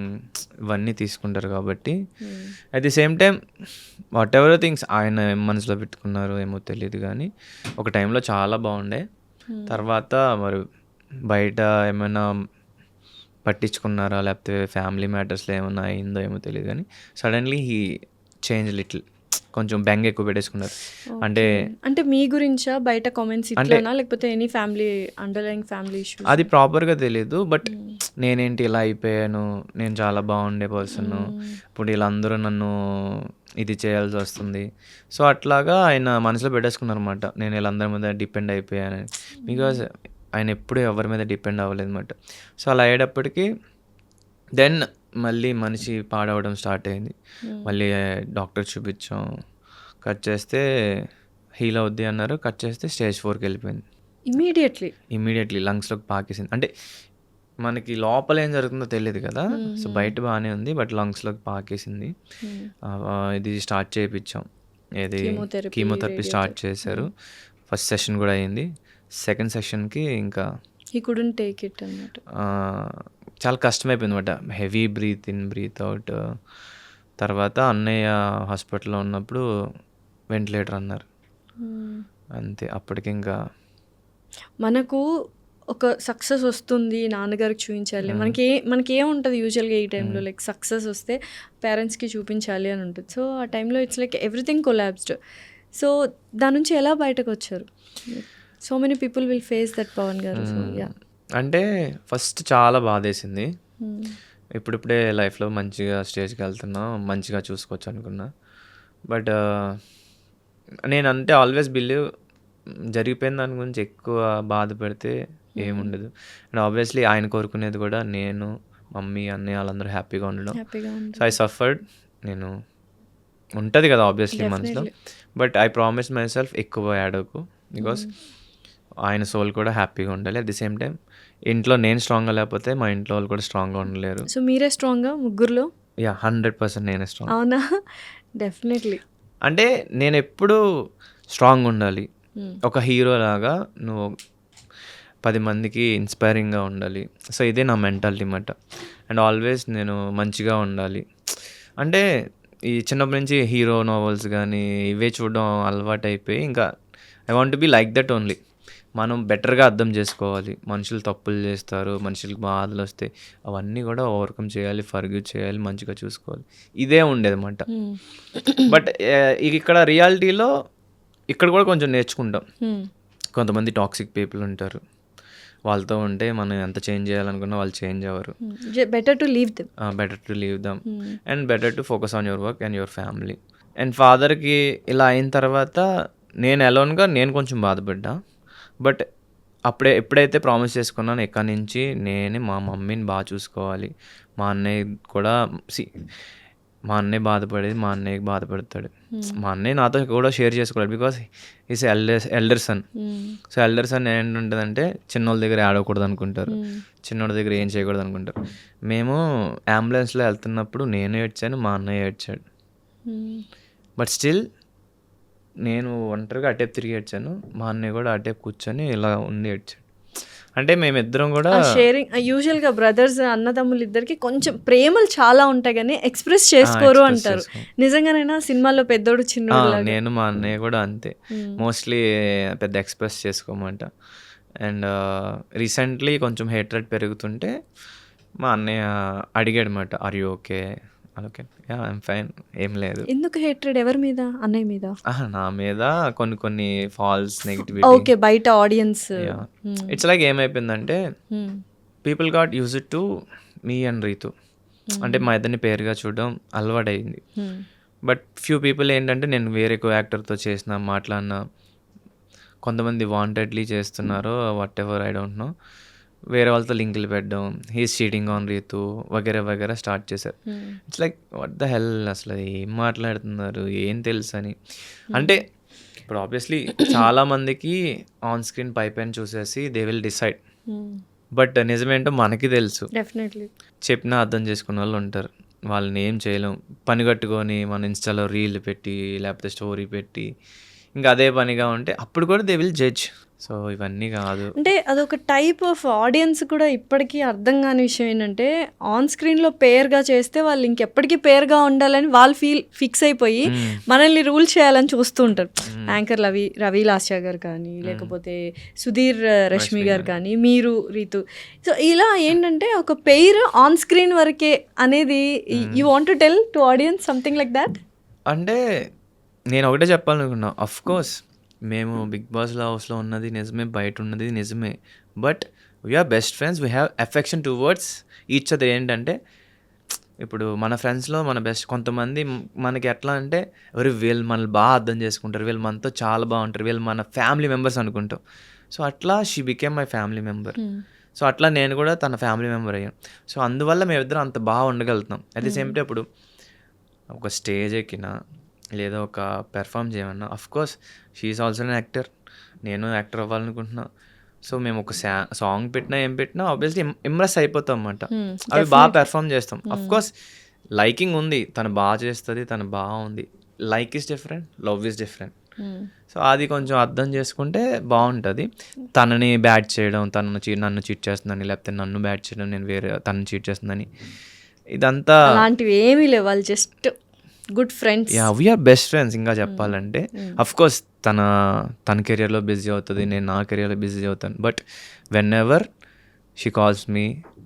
Speaker 2: ఇవన్నీ తీసుకుంటారు కాబట్టి. At the same time what ever things ఆయన మనసులో పెట్టుకున్నారు ఏమో తెలియదు, కానీ ఒక టైంలో చాలా బాగుండే. తర్వాత మరి బయట ఏమైనా పట్టించుకున్నారా, లేకపోతే ఫ్యామిలీ మ్యాటర్స్లో ఏమైనా అయిందో ఏమో తెలియదు, కానీ సడన్లీ హీ చేంజ్ లిటిల్, కొంచెం బెంగ ఎక్కువ పెట్టేసుకున్నారు.
Speaker 1: అంటే మీ గురించా బయట కామెంట్స్ ఇట్లానా, లేకపోతే any family underlying family issue?
Speaker 2: అది ప్రాపర్గా తెలియదు, బట్ నేనేంటి ఇలా అయిపోయాను, నేను చాలా బాగుండే పర్సన్, ఇప్పుడు వీళ్ళందరూ నన్ను ఇది చేయాల్సి వస్తుంది. సో అట్లాగా ఆయన మనసులో పెట్టేసుకున్నారు అనమాట, నేను వీళ్ళందరి మీద డిపెండ్ అయిపోయానని. బికాజ్ ఆయన ఎప్పుడు ఎవరి మీద డిపెండ్ అవ్వలేదు అనమాట. సో అలా అయ్యేటప్పటికి దెన్ మళ్ళీ మనిషి పాడవడం స్టార్ట్ అయింది. మళ్ళీ డాక్టర్ చూపించాం, కట్ చేస్తే హీల్ అవుద్ది అన్నారు. కట్ చేస్తే Stage 4కి వెళ్ళిపోయింది ఇమీడియట్లీ లంగ్స్లోకి పాకేసింది. అంటే మనకి లోపల ఏం జరుగుతుందో తెలియదు కదా, సో బయట బాగానే ఉంది, బట్ లంగ్స్లోకి పాకేసింది. ఇది స్టార్ట్ చేయించాం, ఏది కీమోథెరపీ స్టార్ట్ చేశారు. ఫస్ట్ సెషన్ కూడా అయింది. సెకండ్ సెషన్కి ఇంకా చాలా కష్టమైపోయింది అనమాట, heavy breath in breath out. తర్వాత అన్నయ్య హాస్పిటల్లో ఉన్నప్పుడు వెంటిలేటర్ అన్నారు, అంతే. అప్పటికి ఇంకా
Speaker 1: మనకు ఒక సక్సెస్ వస్తుంది, నాన్నగారికి చూపించాలి, మనకి ఏముంటుంది యూజువల్గా ఈ టైంలో, లైక్ సక్సెస్ వస్తే పేరెంట్స్కి చూపించాలి అని ఉంటుంది. సో ఆ టైంలో it's like everything collapsed. So దాని నుంచి ఎలా బయటకు వచ్చారు? So many people will face that, Pawan garu. So yeah,
Speaker 2: అంటే ఫస్ట్ చాలా బాధేసింది. ఇప్పుడిప్పుడే లైఫ్లో మంచిగా స్టేజ్కి వెళ్తున్నా, మంచిగా చూసుకోవచ్చు అనుకున్నా. బట్ నేను అంటే ఆల్వేస్ బిలీవ్ జరిగిపోయిన దాని గురించి ఎక్కువ బాధపడితే ఏముండదు. అండ్ ఆబ్వియస్లీ ఆయన కోరుకునేది కూడా నేను, మమ్మీ, అన్నయ్య వాళ్ళందరూ హ్యాపీగా ఉండడం. సో ఐ సఫర్డ్ నేను ఉంటుంది కదా ఆబ్వియస్లీ మనసులో. But I promise myself ఎక్కువ యాడకు, బికాస్ ఆయన సోల్ కూడా హ్యాపీగా ఉండాలి. అట్ ది సేమ్ టైం ఇంట్లో నేను స్ట్రాంగ్గా లేకపోతే మా ఇంట్లో వాళ్ళు కూడా స్ట్రాంగ్గా ఉండలేరు.
Speaker 1: సో మీరే స్ట్రాంగ్గా ముగ్గురులో?
Speaker 2: యా 100% నేనే స్ట్రాంగ్.
Speaker 1: అవునా? డెఫినెట్లీ.
Speaker 2: అంటే నేను ఎప్పుడూ స్ట్రాంగ్ ఉండాలి, ఒక హీరో లాగా నువ్వు 10 మందికి ఇన్స్పైరింగ్గా ఉండాలి. సో ఇదే నా మెంటాలిటీ అన్నమాట. అండ్ ఆల్వేస్ నేను మంచిగా ఉండాలి. అంటే ఈ చిన్నప్పటి నుంచి హీరో నావెల్స్ కానీ ఇవే చూడడం అలవాటు అయిపోయి ఇంకా I want to be like that only. మనం బెటర్గా అర్థం చేసుకోవాలి. మనుషులు తప్పులు చేస్తారు, మనుషులకు బాధలు వస్తాయి, అవన్నీ కూడా ఓవర్కమ్ చేయాలి, ఫర్గివ్ చేయాలి, మంచిగా చూసుకోవాలి. ఇదే ఉండేది అన్నమాట. బట్ ఇక్కడ రియాలిటీలో ఇక్కడ కూడా కొంచెం నేర్చుకుంటాం. కొంతమంది టాక్సిక్ పీపుల్ ఉంటారు, వాళ్ళతో ఉంటే మనం ఎంత చేంజ్ చేయాలనుకున్నా వాళ్ళు చేంజ్ అవ్వరు.
Speaker 1: Better to leave them
Speaker 2: and better to focus on your work and your family. And ఫాదర్కి ఇలా అయిన తర్వాత నేను అలోన్గా నేను కొంచెం బాధపడ్డా. బట్ ఎప్పుడైతే ప్రామిస్ చేసుకున్నానో ఎక్కడి నుంచి నేనే మా మమ్మీని బాగా చూసుకోవాలి. మా అన్నయ్య కూడా మా అన్నయ్య బాధపడేది మా అన్నయ్యకి బాధపడతాడు. మా అన్నయ్య నాతో కూడా షేర్ చేసుకోవాలి, because is elder son. So elder son ఏంటంటుందంటే చిన్నోళ్ళ దగ్గర ఆడకూడదు అనుకుంటారు, చిన్నోళ్ళ దగ్గర ఏం చేయకూడదు అనుకుంటారు. మేము అంబులెన్స్లో వెళ్తున్నప్పుడు నేను ఏడ్చాను, మా అన్నయ్య ఏడ్చాడు. బట్ స్టిల్ నేను ఒంటరిగా అటేపు తిరిగి ఏడ్చాను, మా అన్నయ్య కూడా అటేపు కూర్చొని ఇలా ఉండి ఏడ్చాడు. అంటే మేమిద్దరం కూడా
Speaker 1: షేరింగ్. యూజువల్గా బ్రదర్స్ అన్నదమ్ములు ఇద్దరికి కొంచెం ప్రేమలు చాలా ఉంటాయి కానీ ఎక్స్ప్రెస్ చేసుకోరు అంటారు. నిజంగానైనా సినిమాలో పెద్దోడు చిన్నోడు?
Speaker 2: నేను మా అన్నయ్య కూడా అంతే, మోస్ట్లీ పెద్ద ఎక్స్ప్రెస్ చేసుకోమంట. అండ్ రీసెంట్లీ కొంచెం హేట్రెడ్ పెరుగుతుంటే మా అన్నయ్య అడిగాడు అనమాట, are you okay? Okay, yeah I'm fine, ఏం లేదు.
Speaker 1: ఎందుకు హేట్రెడ్? ఎవరి మీద? అన్నయ్య మీద?
Speaker 2: నా మీద కొన్ని ఫాల్స్ నెగిటివిటీ.
Speaker 1: ఓకే, బయట ఆడియన్స్.
Speaker 2: ఇట్స్ లైక్ ఏమైపోయిందంటే people got use it to me and Ritu. అంటే మా ఇద్దరిని పేరుగా చూడడం అలవాటైంది. బట్ ఫ్యూ పీపుల్ ఏంటంటే నేను వేరే కో యాక్టర్తో చేసిన మాట్లాడినా, కొంతమంది వాంటెడ్లీ చేస్తున్నారో whatever I don't know, వేరే వాళ్ళతో లింకులు పెట్టడం, హీస్ చీటింగ్ ఆన్ రీతు వగేరా వగేరా స్టార్ట్ చేశారు. It's like what the hell, అసలు ఏం మాట్లాడుతున్నారు, ఏం తెలుసు అని. అంటే ఇప్పుడు ఆబ్వియస్లీ చాలామందికి ఆన్ స్క్రీన్ పైన చూసేసి దే విల్ డిసైడ్. బట్ నిజమేంటో మనకి తెలుసు.
Speaker 1: డెఫినెట్లీ
Speaker 2: చెప్పినా అర్థం చేసుకున్న వాళ్ళు ఉంటారు, వాళ్ళని ఏం చేయలేం. పని కట్టుకొని మన ఇన్స్టాలో రీల్ పెట్టి లేకపోతే స్టోరీ పెట్టి ఇంకా అదే పనిగా ఉంటే అప్పుడు కూడా దే విల్ జడ్జ్. సో ఇవన్నీ కాదు.
Speaker 1: అంటే అదొక టైప్ ఆఫ్ ఆడియన్స్ కూడా ఇప్పటికీ అర్థం కాని విషయం ఏంటంటే ఆన్ స్క్రీన్లో పేర్గా చేస్తే వాళ్ళు ఇంకెప్పటికీ పేర్గా ఉండాలని వాళ్ళు ఫిక్స్ అయిపోయి మనల్ని రూల్ చేయాలని చూస్తూ ఉంటారు. యాంకర్ రవి లాస్యా గారు కానీ, లేకపోతే సుధీర్ రష్మి గారు కానీ, మీరు రీతు. సో ఇలా ఏంటంటే ఒక పేరు ఆన్ స్క్రీన్ వరకే అనేది you want to tell to audience something like that?
Speaker 2: అంటే నేను ఒకటే చెప్పాలనుకున్నా, అఫ్ కోర్స్ మేము బిగ్ బాస్ హౌస్లో ఉన్నది నిజమే, బయట ఉన్నది నిజమే. But we're best friends, we have affection towards each other. ఏంటంటే ఇప్పుడు మన ఫ్రెండ్స్లో మన బెస్ట్ కొంతమంది మనకి ఎట్లా అంటే వీళ్ళు మనల్ని బాగా అర్థం చేసుకుంటారు, వీళ్ళు మనతో చాలా బాగుంటారు, వీళ్ళు మన ఫ్యామిలీ మెంబర్స్ అనుకుంటాం. సో అట్లా she became my family member. So అట్లా నేను కూడా తన ఫ్యామిలీ మెంబర్ అయ్యాను. సో అందువల్ల మేమిద్దరం అంత బాగా ఉండగలుగుతాం. అట్ ది సేమ్ టైం ఇప్పుడు ఒక స్టేజ్ ఎక్కినా లేదా ఒక పెర్ఫామ్ చేయమన్నా, of course she is also an actor, నేను యాక్టర్ అవ్వాలనుకుంటున్నా. సో మేము ఒక సాంగ్ పెట్టినా ఏం పెట్టినా ఆబ్వియస్లీ ఇంప్రెస్ అయిపోతాం అన్నమాట. అవి బాగా పెర్ఫామ్ చేస్తాం. అఫ్కోర్స్ లైకింగ్ ఉంది, తను బాగా చేస్తుంది, తను బాగుంది. Like is different, love is different. So అది కొంచెం అర్థం చేసుకుంటే బాగుంటుంది. తనని బ్యాట్ చేయడం, నన్ను చీట్ చేస్తుందని, లేకపోతే నన్ను బ్యాట్ చేయడం, నేను వేరే తనని చీట్ చేస్తుందని, ఇదంతా
Speaker 1: అలాంటివి ఏమీ లేవు. వాళ్ళు just good friends.
Speaker 2: Yeah we're best friends. ఇంకా చెప్పాలంటే అఫ్కోర్స్ తన కెరియర్లో బిజీ అవుతుంది, నేను నా కెరియర్లో బిజీ అవుతాను. But whenever she calls me,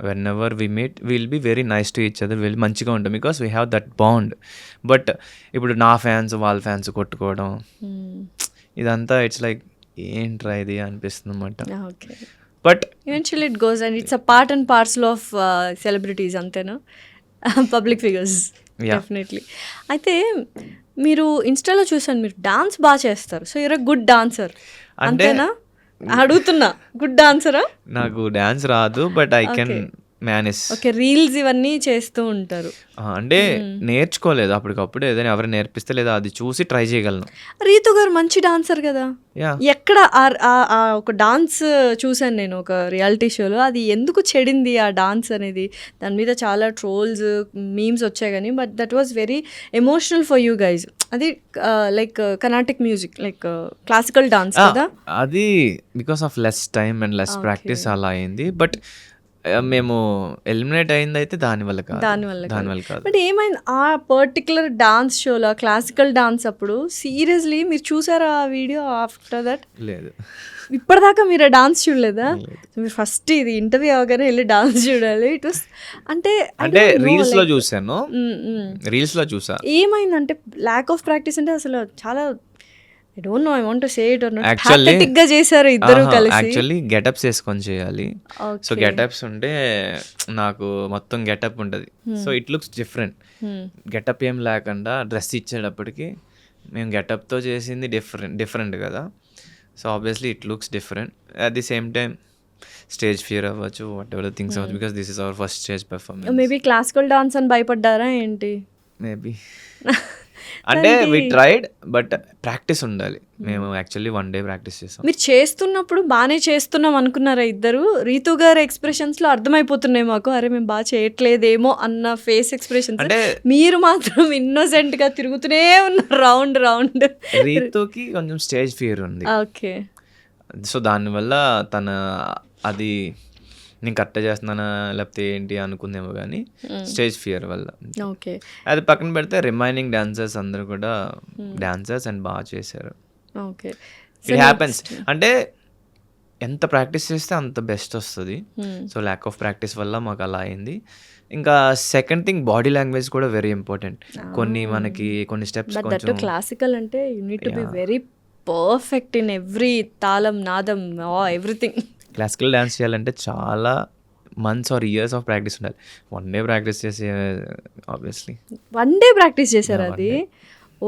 Speaker 2: whenever we meet, will be very nice to each other, will మంచిగా ఉంటాం because we have that bond. But ఇప్పుడు నా ఫ్యాన్స్ వాళ్ళ ఫ్యాన్స్ కొట్టుకోవడం, ఇదంతా ఇట్స్ లైక్ ఏంట్రా ఇది అనిపిస్తుంది అన్నమాట. But
Speaker 1: eventually it goes and it's a part and parcel of celebrities, అంతేనా? Public figures definitely. అయితే మీరు ఇన్స్టాలో చూసాను, మీరు డాన్స్ బాగా చేస్తారు. So you're a good dancer, అంతేనా? అడుగుతున్నా, గుడ్ డాన్సరా?
Speaker 2: నాకు డాన్స్ రాదు, but I can manage.
Speaker 1: Okay. Reels ఇవన్నీ చేస్తూ ఉంటారు.
Speaker 2: అంటే నేర్చుకోలేదు అప్పటికప్పుడు, ఏదైనా ఎవరైనా నేర్పిస్తే లేదా అది చూసి ట్రై చేయగలను.
Speaker 1: రీతు గారు మంచి డాన్సర్ కదా!
Speaker 2: యాహ్!
Speaker 1: ఎక్కడ ఒక డాన్స్ చూసాను నేను ఒక రియాలిటీ షోలో. అది ఎందుకు చెడింది ఆ డాన్స్ అనేది? దాని మీద చాలా ట్రోల్స్, మీమ్స్ వచ్చాయి గానీ but that was very emotional for you guys. అది like Carnatic music, like classical dance కదా!
Speaker 2: అది because of less time and less practice అలా అయింది. బట్ మేము ఎలిమినేట్ అయిందయితే దానివల్ల కాదు.
Speaker 1: దానివల్ల కాదు. బట్ ఏమైంది ఆ పర్టికులర్ డాన్స్ షోలో, క్లాసికల్ డాన్స్ అప్పుడు సీరియస్లీ మీరు చూసారా ఆ వీడియో ఆఫ్టర్ దట్?
Speaker 2: లేదు.
Speaker 1: ఇప్పటిదాకా మీరు ఆ డాన్స్ చూడలేదా? మీరు ఫస్ట్ ఇది ఇంటర్వ్యూ అవగానే వెళ్ళి డాన్స్ చూడాలి. ఇట్ వాస్ అంటే
Speaker 2: రీల్స్లో చూసాను, రీల్స్లో చూసా.
Speaker 1: ఏమైందంటే ల్యాక్ ఆఫ్ ప్రాక్టీస్ అంటే అసలు చాలా I don't no, I want to say it or not,
Speaker 2: Actually-
Speaker 1: pathetic గా చేశారు ఇద్దరు కలిసి.
Speaker 2: యాక్చువల్లీ గెటప్స్ వేసుకొని చేయాలి. So
Speaker 1: Okay.
Speaker 2: గెటప్స్ ఉంటే నాకు మొత్తం గెటప్ ఉంటుంది. So it looks different. Getup ఏం లేకుండా డ్రెస్ ఇచ్చేటప్పటికి మేము గెటప్తో చేసింది డిఫరెంట్ కదా. So obviously it looks different. At the same time stage fear అవ్వచ్చు, వాట్ ఎవర్ థింగ్స్ అవ్వచ్చు, because this is our first stage performance.
Speaker 1: Maybe classical dance అని భయపడ్డారా ఏంటి?
Speaker 2: Maybe అంటే వి ట్రైడ్, బట్ ప్రాక్టీస్ ఉండాలి. మేము యాక్చువల్లీ 1 day ప్రాక్టీస్ చేసాం.
Speaker 1: మీరు చేస్తున్నప్పుడు బాగానే చేస్తున్నాం అనుకున్నారా ఇద్దరు? రీతు గారి ఎక్స్ప్రెషన్స్ లో అర్థమైపోతున్నాయి మాకు, అరే మేము బాగా చేయట్లేదేమో అన్న ఫేస్ ఎక్స్ప్రెషన్స్.
Speaker 2: అంటే
Speaker 1: మీరు మాత్రం ఇన్నోసెంట్ గా తిరుగుతూనే ఉన్నారు రౌండ్ రౌండ్.
Speaker 2: రీతుకి కొంచెం స్టేజ్ ఫియర్ ఉంది.
Speaker 1: ఓకే.
Speaker 2: సో దానివల్ల తన అది నేను కరెక్ట్ చేస్తున్నానా లేకపోతే ఏంటి అనుకుందేమో కానీ స్టేజ్ ఫియర్ వల్ల.
Speaker 1: ఓకే.
Speaker 2: అది పక్కన పెడితే రిమైనింగ్ డాన్సర్స్ అందరూ కూడా డాన్సర్స్ అండ్ బాగా చేశారు.
Speaker 1: ఓకే.
Speaker 2: It happens. అంటే ఎంత ప్రాక్టీస్ చేస్తే అంత బెస్ట్ వస్తుంది. సో ల్యాక్ ఆఫ్ ప్రాక్టీస్ వల్ల మాకు అలా అయింది. ఇంకా సెకండ్ థింగ్ బాడీ లాంగ్వేజ్ కూడా వెరీ ఇంపార్టెంట్. కొన్ని స్టెప్స్
Speaker 1: బట్ దట్
Speaker 2: కొంచెం
Speaker 1: క్లాసికల్ అంటే you need to be very perfect in every తాళం, నాదం, ఎవ్రీథింగ్.
Speaker 2: క్లాసికల్ డ్యాన్స్ చేయాలంటే చాలా months or years of practice ఉండాలి. 1 day ప్రాక్టీస్ చేసి ఆబ్వియస్లీ
Speaker 1: 1 day ప్రాక్టీస్ చేశారు
Speaker 2: Yeah, 1
Speaker 1: అది?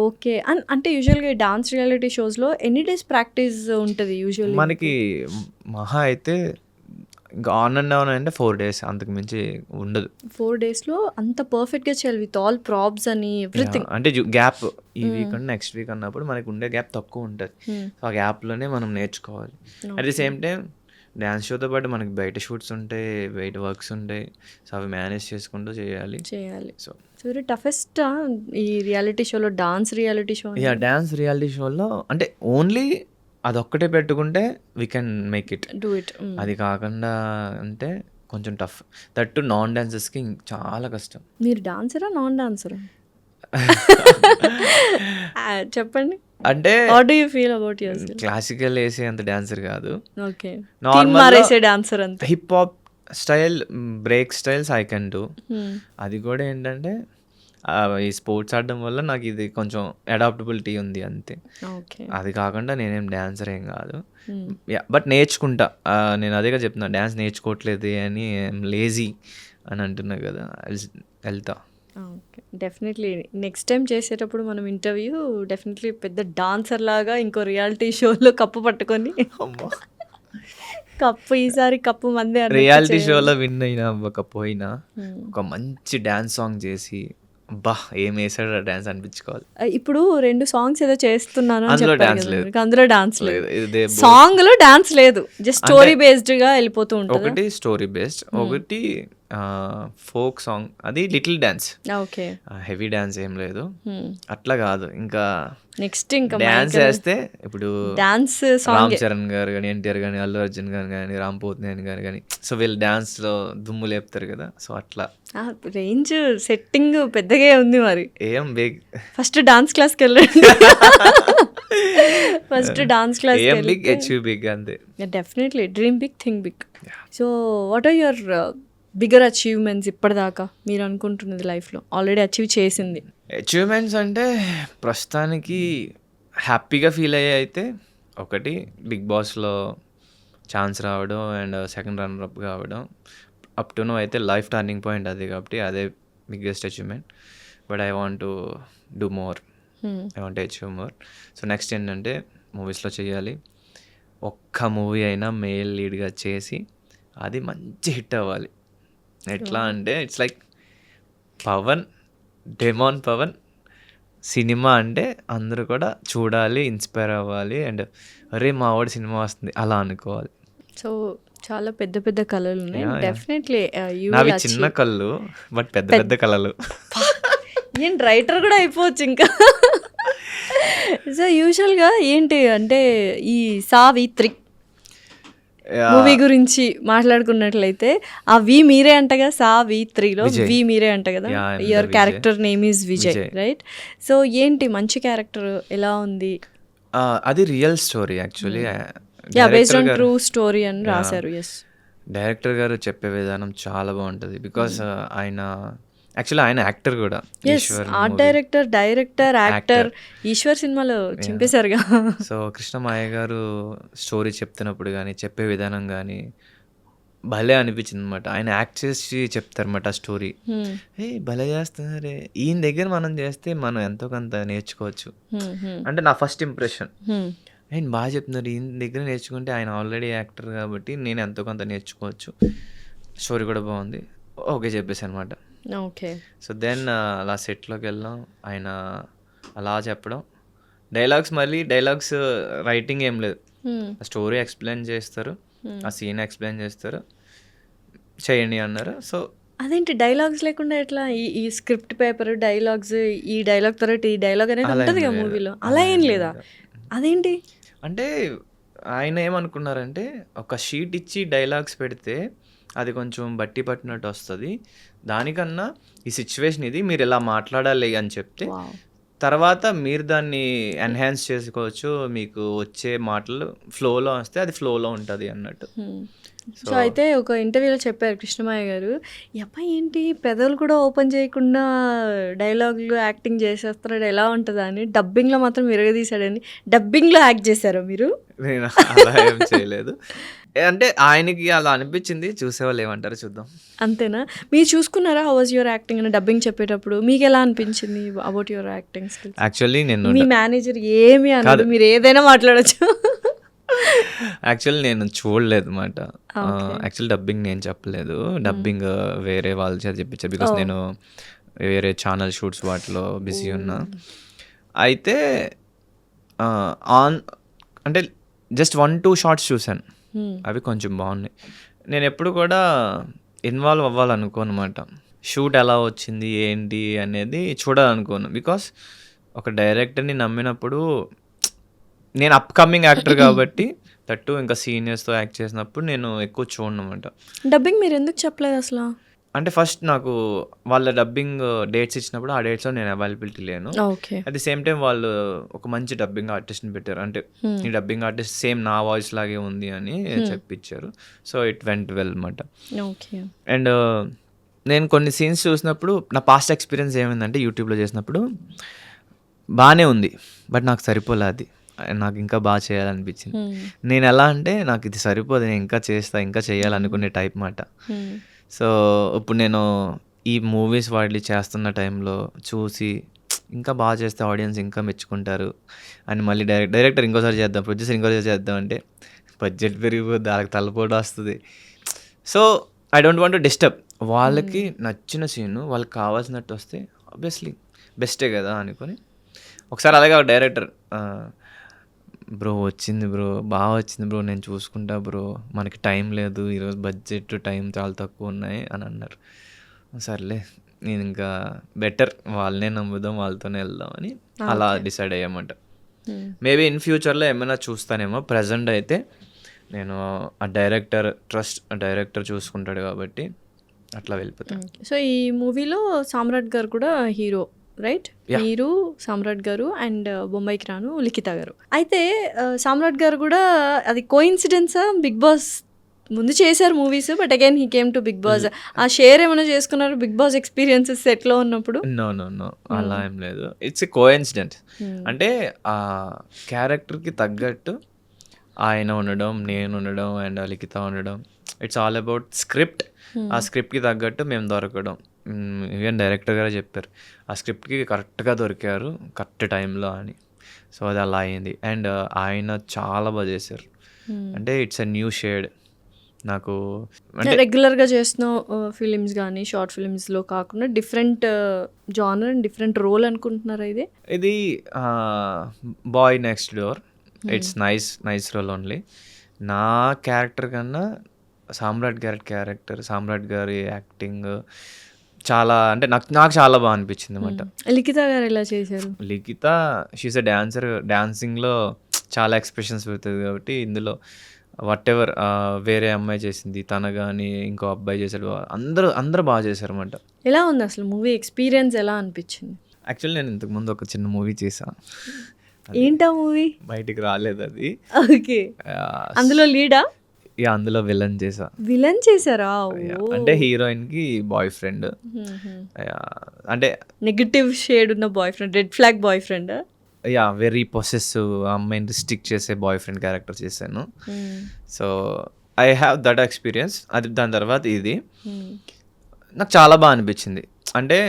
Speaker 1: ఓకే. అంటే యూజువల్గా డాన్స్ రియాలిటీ షోస్లో ఎన్ని డేస్ ప్రాక్టీస్ ఉంటుంది యూజువల్లీ?
Speaker 2: మనకి మహా అయితే ఇంకా ఆన్ అండ్ ఆన్ అంటే 4 days, అంతకు మించి ఉండదు.
Speaker 1: 4 daysలో అంత పర్ఫెక్ట్గా చేయాలి విత్ ఆల్ ప్రాప్స్ అని ఎవ్రీథింగ్.
Speaker 2: అంటే గ్యాప్ ఈ వీక్ అండ్ నెక్స్ట్ వీక్ అన్నప్పుడు మనకు ఉండే గ్యాప్ తక్కువ ఉంటుంది. సో ఆ గ్యాప్లోనే మనం నేర్చుకోవాలి. At the same time dance షోతో పాటు మనకి బయట షూట్స్ ఉంటాయి, బయట వర్క్స్ ఉంటాయి. సో అవి మేనేజ్ చేసుకుంటూ చేయాలి.
Speaker 1: సో వెరీ టఫెస్ట్ ఈ రియాలిటీ షోలో, dance reality show.
Speaker 2: Dance reality షోలో అంటే ఓన్లీ అదొక్కటే పెట్టుకుంటే we can make it.
Speaker 1: Do it.
Speaker 2: అది కాకుండా అంటే కొంచెం టఫ్. దట్ టు నాన్ డాన్సర్స్కి చాలా కష్టం.
Speaker 1: మీరు డాన్సరా నాన్ డాన్సరా? చెప్పండి.
Speaker 2: అంటే
Speaker 1: what do you feel about your self?
Speaker 2: Classical వేసే అంత డాన్సర్ కాదు.
Speaker 1: ఓకే.
Speaker 2: Normal
Speaker 1: మారేసే డాన్సర్ అంతే.
Speaker 2: Hip hop style, break styles I can do. అది కూడా ఏంటంటే ఈ స్పోర్ట్స్ ఆడడం వల్ల నాకు ఇది కొంచెం అడాప్టబిలిటీ ఉంది అంతే.
Speaker 1: ఓకే.
Speaker 2: అది కాకుండా నేనేం డాన్సర్ ఏం కాదు. బట్ నేర్చుకుంటా. నేను అదేగా చెప్తున్నా, డాన్స్ నేర్చుకోవట్లేదు అని లేజీ అని అంటున్నా కదా, వెళ్తా.
Speaker 1: ఓకే. డెఫినెట్లీ నెక్స్ట్ టైం చేసేటప్పుడు మనం ఇంటర్వ్యూ డెఫినెట్లీ పెద్ద డాన్సర్ లాగా ఇంకో రియాలిటీ షోలో కప్పు పట్టుకొని కప్పు ఈసారి కప్పు మందే
Speaker 2: రియాలిటీ షోలో విన్ అయినా అవ్వకపోయినా ఒక మంచి డాన్స్ సాంగ్ చేసి బా ఏం వేసాడు డాన్స్ అనిపించుకోవాలి.
Speaker 1: ఇప్పుడు 2 songs ఏదో చేస్తున్నాను అని
Speaker 2: అందులో
Speaker 1: చెప్పారు
Speaker 2: డాన్స్
Speaker 1: కదా
Speaker 2: లేదు.
Speaker 1: మీకు. అందులో డాన్స్ లేదు.
Speaker 2: ఇదే
Speaker 1: సాంగ్ లో డాన్స్ లేదు, జస్ట్ స్టోరీ బేస్డ్ గా వెళ్ళిపోతూ ఉంటుంది.
Speaker 2: ఒకటి స్టోరీ బేస్డ్, ఒకటి ఫోక్ సాంగ్, అది little dance,
Speaker 1: okay.
Speaker 2: Heavy dance ఏం లేదు. అట్లా కాదు, ఇంకా
Speaker 1: నెక్స్ట్ ఇంకా
Speaker 2: డాన్స్ వేస్తే ఇప్పుడు
Speaker 1: డాన్స్
Speaker 2: రామ్
Speaker 1: సాంగ్.
Speaker 2: చరణ్ గారు కానీ, ఎన్టీఆర్ కానీ, అల్లు అర్జున్ గారు కానీ, రామ్ పోతినేని గారు కానీ, సో వీళ్ళు డాన్స్ లో దుమ్ము లేపుతారు కదా. సో అట్లా
Speaker 1: రేంజ్ సెట్టింగ్ పెద్దగా ఉంది మరి.
Speaker 2: ఏం బిగ్
Speaker 1: ఫస్ట్ డాన్స్ క్లాస్కి వెళ్ళండి. ఫస్ట్ డాన్స్ క్లాస్
Speaker 2: ఏం బిగ్ అచీవ్ బిగ్ అంతే.
Speaker 1: Definitely dream big, think big. So what are your bigger achievements ఇప్పటిదాకా మీరు అనుకుంటున్నది లైఫ్లో ఆల్రెడీ అచీవ్ చేసింది?
Speaker 2: అచీవ్మెంట్స్ అంటే ప్రస్తుతానికి హ్యాపీగా ఫీల్ అయ్యే అయితే ఒకటి బిగ్ బాస్లో ఛాన్స్ రావడం అండ్ సెకండ్ రన్నర్ అప్ కావడం. అప్ టు నో అయితే లైఫ్ టర్నింగ్ పాయింట్ అది, కాబట్టి అదే biggest achievement. But I want to do more, I want achieve more. So next ఏంటంటే మూవీస్లో చేయాలి. ఒక్క మూవీ అయినా మేల్ లీడ్గా చేసి అది మంచి హిట్ అవ్వాలి. ఎట్లా అంటే it's like Pavan, demon Pavan సినిమా అంటే అందరూ కూడా చూడాలి, ఇన్స్పైర్ అవ్వాలి అండ్ అరే మా వాడి సినిమా వస్తుంది అలా అనుకోవాలి.
Speaker 1: సో చాలా పెద్ద పెద్ద కళలు ఉన్నాయి.
Speaker 2: Yeah, yeah.
Speaker 1: డెఫినెట్లీ యూ
Speaker 2: నావి
Speaker 1: విల్
Speaker 2: చిన్న
Speaker 1: అచీవ్.
Speaker 2: కళ్ళు బట్ పెద్ద పెద్ద కళలు.
Speaker 1: ఏంటి రైటర్ కూడా అయిపోవచ్చు ఇంకా. సో యూజువల్గా ఏంటి అంటే ఈ సావిత్రి మూవీ గురించి మాట్లాడుకున్నట్లయితే ఆ వి మీరే అంట కదా, సావిత్రిలో
Speaker 2: విజయ్.
Speaker 1: వి మీరే అంట కదా,
Speaker 2: Yeah, I'm the
Speaker 1: your
Speaker 2: Vijay.
Speaker 1: Character name is Vijay,
Speaker 2: Vijay.
Speaker 1: Right? So ఏంటి మంచి క్యారెక్టర్ ఎలా ఉంది?
Speaker 2: అది real story actually.
Speaker 1: Yeah, based on true story అని రాశారు. ఎస్,
Speaker 2: డైరెక్టర్ గారు చెప్పే విధానం చాలా బాగుంటుంది బికాస్ ఆయన యాక్చువల్లీ ఆయన యాక్టర్ కూడా.
Speaker 1: Yes, art director, actor. Eeshwar సినిమాలో చింపేశారుగా.
Speaker 2: సో కృష్ణమాయ గారు స్టోరీ చెప్తున్నప్పుడు కానీ చెప్పే విధానం కానీ భలే అనిపించింది అనమాట. ఆయన యాక్ట్ చేసి చెప్తారన్నమాట ఆ స్టోరీ. ఏ భలే చేస్తున్నారే, ఈయన దగ్గర మనం చేస్తే మనం ఎంతో కొంత నేర్చుకోవచ్చు అంటే నా ఫస్ట్ ఇంప్రెషన్. ఆయన బాగా చెప్తున్నారు, ఈయన దగ్గర నేర్చుకుంటే ఆయన ఆల్రెడీ యాక్టర్ కాబట్టి నేను ఎంతో కొంత నేర్చుకోవచ్చు, స్టోరీ కూడా బాగుంది, ఓకే చెప్పేసి అనమాట.
Speaker 1: ఓకే.
Speaker 2: సో దెన్ అలా సెట్లోకి వెళ్ళాం, ఆయన అలా చెప్పడం, డైలాగ్స్ రైటింగ్ ఏం లేదు, స్టోరీ ఎక్స్ప్లెయిన్ చేస్తారు, ఆ సీన్ ఎక్స్ప్లెయిన్ చేస్తారు, చేయండి అన్నారు. సో
Speaker 1: అదేంటి డైలాగ్స్ లేకుండా ఎట్లా? ఈ స్క్రిప్ట్ పేపర్ డైలాగ్స్, ఈ డైలాగ్ తర్వాత ఈ డైలాగ్ అనేది
Speaker 2: అలా
Speaker 1: ఉంటుంది
Speaker 2: ఏం
Speaker 1: కదా
Speaker 2: లేదు.
Speaker 1: మూవీలో, అలా ఏం లేదా? అదేంటి?
Speaker 2: అంటే ఆయన ఏమనుకున్నారంటే ఒక షీట్ ఇచ్చి డైలాగ్స్ పెడితే అది కొంచెం బట్టి పట్టినట్టు వస్తుంది, దానికన్నా ఈ సిచ్యువేషన్ ఇది, మీరు ఇలా మాట్లాడాలి అని చెప్తే
Speaker 1: వావ్.
Speaker 2: తర్వాత మీరు దాన్ని ఎన్హాన్స్ చేసుకోవచ్చు, మీకు వచ్చే మాటలు ఫ్లోలో వస్తే అది ఫ్లోలో ఉంటుంది అన్నట్టు.
Speaker 1: సో అయితే ఒక ఇంటర్వ్యూలో చెప్పారు కృష్ణమాయ గారు, ఈ అబ్బాయి ఏంటి పెదవులు కూడా ఓపెన్ చేయకుండా డైలాగులు యాక్టింగ్ చేసేస్తున్నాడు, ఎలా ఉంటుందా అని. డబ్బింగ్లో మాత్రం విరగదీశాడని. డబ్బింగ్లో యాక్ట్ చేశారా మీరు?
Speaker 2: నేను అలా ఏం చేయలేదు, అంటే ఆయనకి అలా అనిపించింది, చూసేవాళ్ళు ఏమంటారో చూద్దాం.
Speaker 1: అంతేనా? మీరు చూసుకున్నారా హౌ వాజ్ యువర్ యాక్టింగ్ అని డబ్బింగ్ చెప్పేటప్పుడు? మీకు ఎలా అనిపించింది about your acting skills?
Speaker 2: Actually నేను
Speaker 1: మీ మేనేజర్ ఏమి అన్నాడు, మీరు ఏదైనా మాట్లాడచ్చు.
Speaker 2: యాక్చువల్లీ నేను చూడలేదు అనమాట. యాక్చువల్ డబ్బింగ్ నేను చెప్పలేదు, డబ్బింగ్ వేరే వాళ్ళ చేత చెప్పించారు బికాస్ నేను వేరే ఛానల్ షూట్స్ వాటిలో బిజీ ఉన్నా. అయితే అంటే జస్ట్ 1-2 షార్ట్స్ చూశాను, అవి కొంచెం బాగున్నాయి. నేను ఎప్పుడు కూడా ఇన్వాల్వ్ అవ్వాలనుకోను అనమాట, షూట్ ఎలా వచ్చింది ఏంటి అనేది చూడాలనుకోను. బికాస్ ఒక డైరెక్టర్ని నమ్మినప్పుడు, నేను అప్కమింగ్ యాక్టర్ కాబట్టి తట్టు ఇంకా సీనియర్స్తో యాక్ట్ చేసినప్పుడు నేను ఎక్కువ చూడను అనమాట.
Speaker 1: డబ్బింగ్ మీరు ఎందుకు చెప్పలేదు అసలు?
Speaker 2: అంటే ఫస్ట్ నాకు వాళ్ళ డబ్బింగ్ డేట్స్ ఇచ్చినప్పుడు ఆ డేట్స్లో నేను అవైలబిలిటీ లేను.
Speaker 1: Okay.
Speaker 2: At the same time వాళ్ళు ఒక మంచి డబ్బింగ్ ఆర్టిస్ట్ని పెట్టారు, అంటే ఈ డబ్బింగ్ ఆర్టిస్ట్ సేమ్ నా వాయిస్ లాగే ఉంది అని చెప్పించారు. సో ఇట్ వెంట్ వెల్ అనమాట.
Speaker 1: ఓకే.
Speaker 2: అండ్ నేను కొన్ని సీన్స్ చూసినప్పుడు నా పాస్ట్ ఎక్స్పీరియన్స్ ఏమైందంటే యూట్యూబ్లో చేసినప్పుడు బాగానే ఉంది బట్ నాకు సరిపోలే, అది నాకు ఇంకా బాగా చేయాలనిపించింది. నేను ఎలా అంటే నాకు ఇది సరిపోదు, నేను ఇంకా చేస్తా, ఇంకా చేయాలనుకునే టైప్ మాట. సో ఇప్పుడు నేను ఈ మూవీస్ వాటి చేస్తున్న టైంలో చూసి ఇంకా బాగా చేస్తే ఆడియన్స్ ఇంకా మెచ్చుకుంటారు అని మళ్ళీ డైరెక్టర్ ఇంకోసారి చేద్దాం, ప్రొడ్యూసర్ ఇంకోసారి చేద్దాం అంటే బడ్జెట్ పెరిగిపోద్ది, వాళ్ళకి తలపోటు వస్తుంది. So I don't want to disturb. వాళ్ళకి నచ్చిన సీను వాళ్ళకి కావాల్సినట్టు వస్తే ఆబ్వియస్లీ బెస్టే కదా అనుకొని ఒకసారి అలాగే ఒక డైరెక్టర్, బ్రో వచ్చింది బ్రో, బాగా వచ్చింది బ్రో, నేను చూసుకుంటా బ్రో, మనకి టైం లేదు ఈరోజు, బడ్జెట్ టైం చాలా తక్కువ ఉన్నాయి అని అన్నారు. సర్లే నేను ఇంకా బెటర్ వాళ్ళనే నమ్ముదాం, వాళ్ళతోనే వెళ్దాం అని అలా డిసైడ్ అయ్యామంట. మేబీ ఇన్ ఫ్యూచర్లో ఏమైనా చూస్తానేమో, ప్రజెంట్ అయితే నేను ఆ డైరెక్టర్ చూసుకుంటాడు కాబట్టి అట్లా వెళ్ళిపోతాను.
Speaker 1: సో ఈ మూవీలో సామ్రాట్ గారు కూడా హీరో, రైట్? మీరు, సామ్రాట్ గారు అండ్ బొంబాయికి రాను లిఖిత గారు. అయితే సామ్రాట్ గారు కూడా అది కోఇన్సిడెన్సా? బిగ్ బాస్ ముందు చేశారు movies, but again he came to Bigg Boss. ఆ షేర్ ఏమైనా చేసుకున్నారు బిగ్ బాస్ ఎక్స్పీరియన్సెస్ సెట్లో ఉన్నప్పుడు?
Speaker 2: నో అలా ఏం లేదు, ఇట్స్ ఎ కోఇన్సిడెంట్. అంటే ఆ క్యారెక్టర్కి తగ్గట్టు ఆయన ఉండడం, నేను ఉండడం అండ్ లిఖిత ఉండడం, ఇట్స్ ఆల్ అబౌట్ స్క్రిప్ట్. ఆ స్క్రిప్ట్కి తగ్గట్టు మేము దొరకడం, ఈవెన్ డైరెక్టర్ గారు చెప్పారు ఆ స్క్రిప్ట్కి కరెక్ట్గా దొరికారు కరెక్ట్ టైంలో అని. సో అది అలా అయింది. అండ్ ఆయన చాలా బాగా చేశారు, అంటే ఇట్స్ ఎ న్యూ షేడ్, నాకు అంటే
Speaker 1: రెగ్యులర్గా చేస్తున్న ఫిలిమ్స్ కానీ షార్ట్ ఫిలిమ్స్లో కాకుండా different genre and different role అనుకుంటున్నారా ఇది?
Speaker 2: ఇది boy next door. It's nice role only. నా క్యారెక్టర్ కన్నా సామ్రాట్ గారి యాక్టింగ్ చాలా అంటే నాకు చాలా బాగా అనిపించింది అనమాట.
Speaker 1: లిఖిత గారు ఎలా చేశారు?
Speaker 2: లిఖిత షీస్ ఎ డాన్సర్. డాన్సింగ్లో చాలా ఎక్స్ప్రెషన్స్ పెడుతుంది కాబట్టి ఇందులో వాట్ ఎవర్ వేరే అమ్మాయి చేసింది, తన కానీ ఇంకో అబ్బాయి చేశాడు, అందరూ బాగా చేశారు అనమాట.
Speaker 1: ఎలా ఉంది అసలు మూవీ ఎక్స్పీరియన్స్ ఎలా అనిపించింది?
Speaker 2: యాక్చువల్లీ నేను ఇంతకుముందు ఒక చిన్న మూవీ చేశాను,
Speaker 1: ఏంటా మూవీ?
Speaker 2: బయటికి రాలేదు అది.
Speaker 1: ఓకే, అందులో లీడా?
Speaker 2: అందులో విలన్ చేసా.
Speaker 1: విలన్ చేశారా?
Speaker 2: అంటే హీరోయిన్ కి బాయ్ ఫ్రెండ్, అంటే
Speaker 1: నెగటివ్ షేడ్ ఉన్న boy friend, red flag boy friend.
Speaker 2: Very possessive, అమ్మాయిని రిస్ట్రిక్ట్ చేసే బాయ్ ఫ్రెండ్ క్యారెక్టర్ చేశాను. So I have that experience. అది దాని తర్వాత ఇది నాకు చాలా బాగా అనిపించింది. అంటే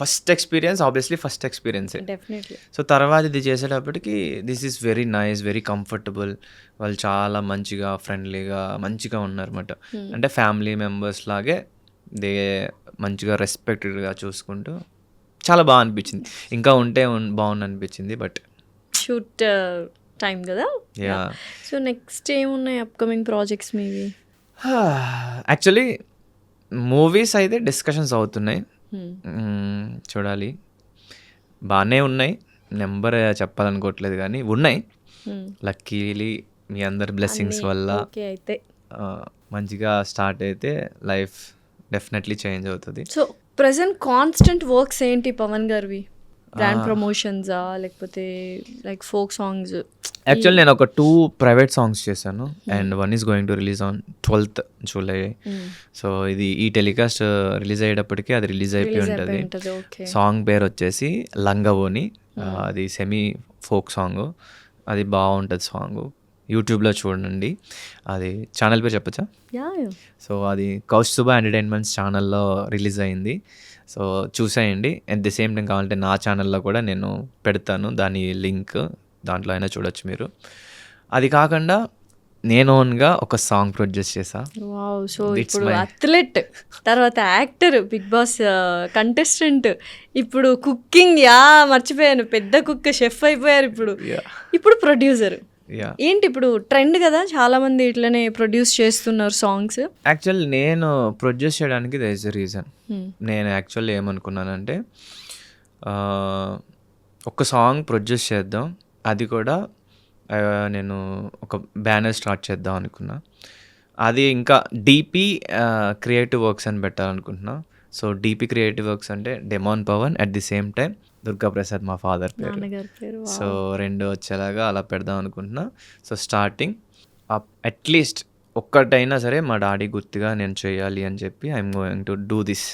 Speaker 2: ఫస్ట్ ఎక్స్పీరియన్సే.
Speaker 1: డెఫినెట్లీ.
Speaker 2: సో తర్వాత ఇది చేసేటప్పటికి this is very nice, very comfortable. వాళ్ళు చాలా మంచిగా ఫ్రెండ్లీగా మంచిగా ఉన్నారన్నమాట. అంటే ఫ్యామిలీ మెంబర్స్ లాగే మంచిగా రెస్పెక్టెడ్గా చూసుకుంటూ చాలా బాగా అనిపించింది. ఇంకా ఉంటే బాగుంది అనిపించింది. బట్
Speaker 1: షూట్ టైం కదా. సో నెక్స్ట్ ఏమున్నాయి అప్కమింగ్ ప్రాజెక్ట్స్ మీవి?
Speaker 2: యాక్చువల్లీ మూవీస్ అయితే డిస్కషన్స్ అవుతున్నాయి, చూడాలి. బాగానే ఉన్నాయి, నెంబర్ చెప్పాలనుకోవట్లేదు కానీ ఉన్నాయి. లక్కీలీ మీ అందరి బ్లెస్సింగ్స్ వల్ల
Speaker 1: అయితే
Speaker 2: మంచిగా స్టార్ట్ అయితే లైఫ్ డెఫినెట్లీ చేంజ్ అవుతుంది.
Speaker 1: సో ప్రెసెంట్ కాన్స్టెంట్ వర్క్స్ ఏంటి పవన్ గారివి? బ్రాండ్ ప్రమోషన్సా లేకపోతే లైక్ ఫోక్ సాంగ్స్?
Speaker 2: యాక్చువల్లీ నేను ఒక 2 ప్రైవేట్ సాంగ్స్ చేశాను and 1 is going to release on 12th July. So ఇది ఈ టెలికాస్ట్ రిలీజ్ అయ్యేటప్పటికి అది రిలీజ్ అయిపోయి ఉంటుంది. సాంగ్ పేరు వచ్చేసి లంగవోని. అది సెమీ ఫోక్ సాంగ్, అది బాగుంటుంది సాంగ్. యూట్యూబ్లో చూడండి. అది ఛానల్ పేరు చెప్పచ్చా? సో అది కౌస్తుభ ఎంటర్టైన్మెంట్స్ ఛానల్లో రిలీజ్ అయింది. సో చూసేయండి. అట్ ది సేమ్ టైం కావాలంటే నా ఛానల్లో కూడా నేను పెడతాను దాని లింక్, దాంట్లో అయినా చూడొచ్చు మీరు. అది కాకుండా నేను ఓన్గా ఒక సాంగ్ ప్రొడ్యూస్ చేశా.
Speaker 1: సో ఇప్పుడు అథ్లెట్, తర్వాత యాక్టర్, బిగ్ బాస్ కంటెస్టెంట్, ఇప్పుడు కుకింగ్, మర్చిపోయాను, పెద్ద కుక్, షెఫ్ అయిపోయారు. ఇప్పుడు ప్రొడ్యూసర్. ఏంటి ఇప్పుడు ట్రెండ్ కదా, చాలా మంది ఇట్లనే ప్రొడ్యూస్ చేస్తున్నారు సాంగ్స్.
Speaker 2: యాక్చువల్లీ నేను ప్రొడ్యూస్ చేయడానికి దర్ ఇస్ ఎ రీజన్. నేను యాక్చువల్లీ ఏమనుకున్నానంటే ఒక సాంగ్ ప్రొడ్యూస్ చేద్దాం, అది కూడా నేను ఒక బ్యానర్ స్టార్ట్ చేద్దాం అనుకున్నా. అది ఇంకా డీపీ క్రియేటివ్ వర్క్స్ అని పెట్టాలనుకుంటున్నా. సో డీపీ క్రియేటివ్ వర్క్స్ అంటే demon Pavan, at the same time Durgaprasad మా ఫాదర్ పేరు. సో 2 వచ్చేలాగా అలా పెడదాం అనుకుంటున్నా. సో స్టార్టింగ్ అట్లీస్ట్ ఒక్కటైనా సరే మా డాడీ గుర్తుగా నేను చేయాలి అని చెప్పి I'm going to do this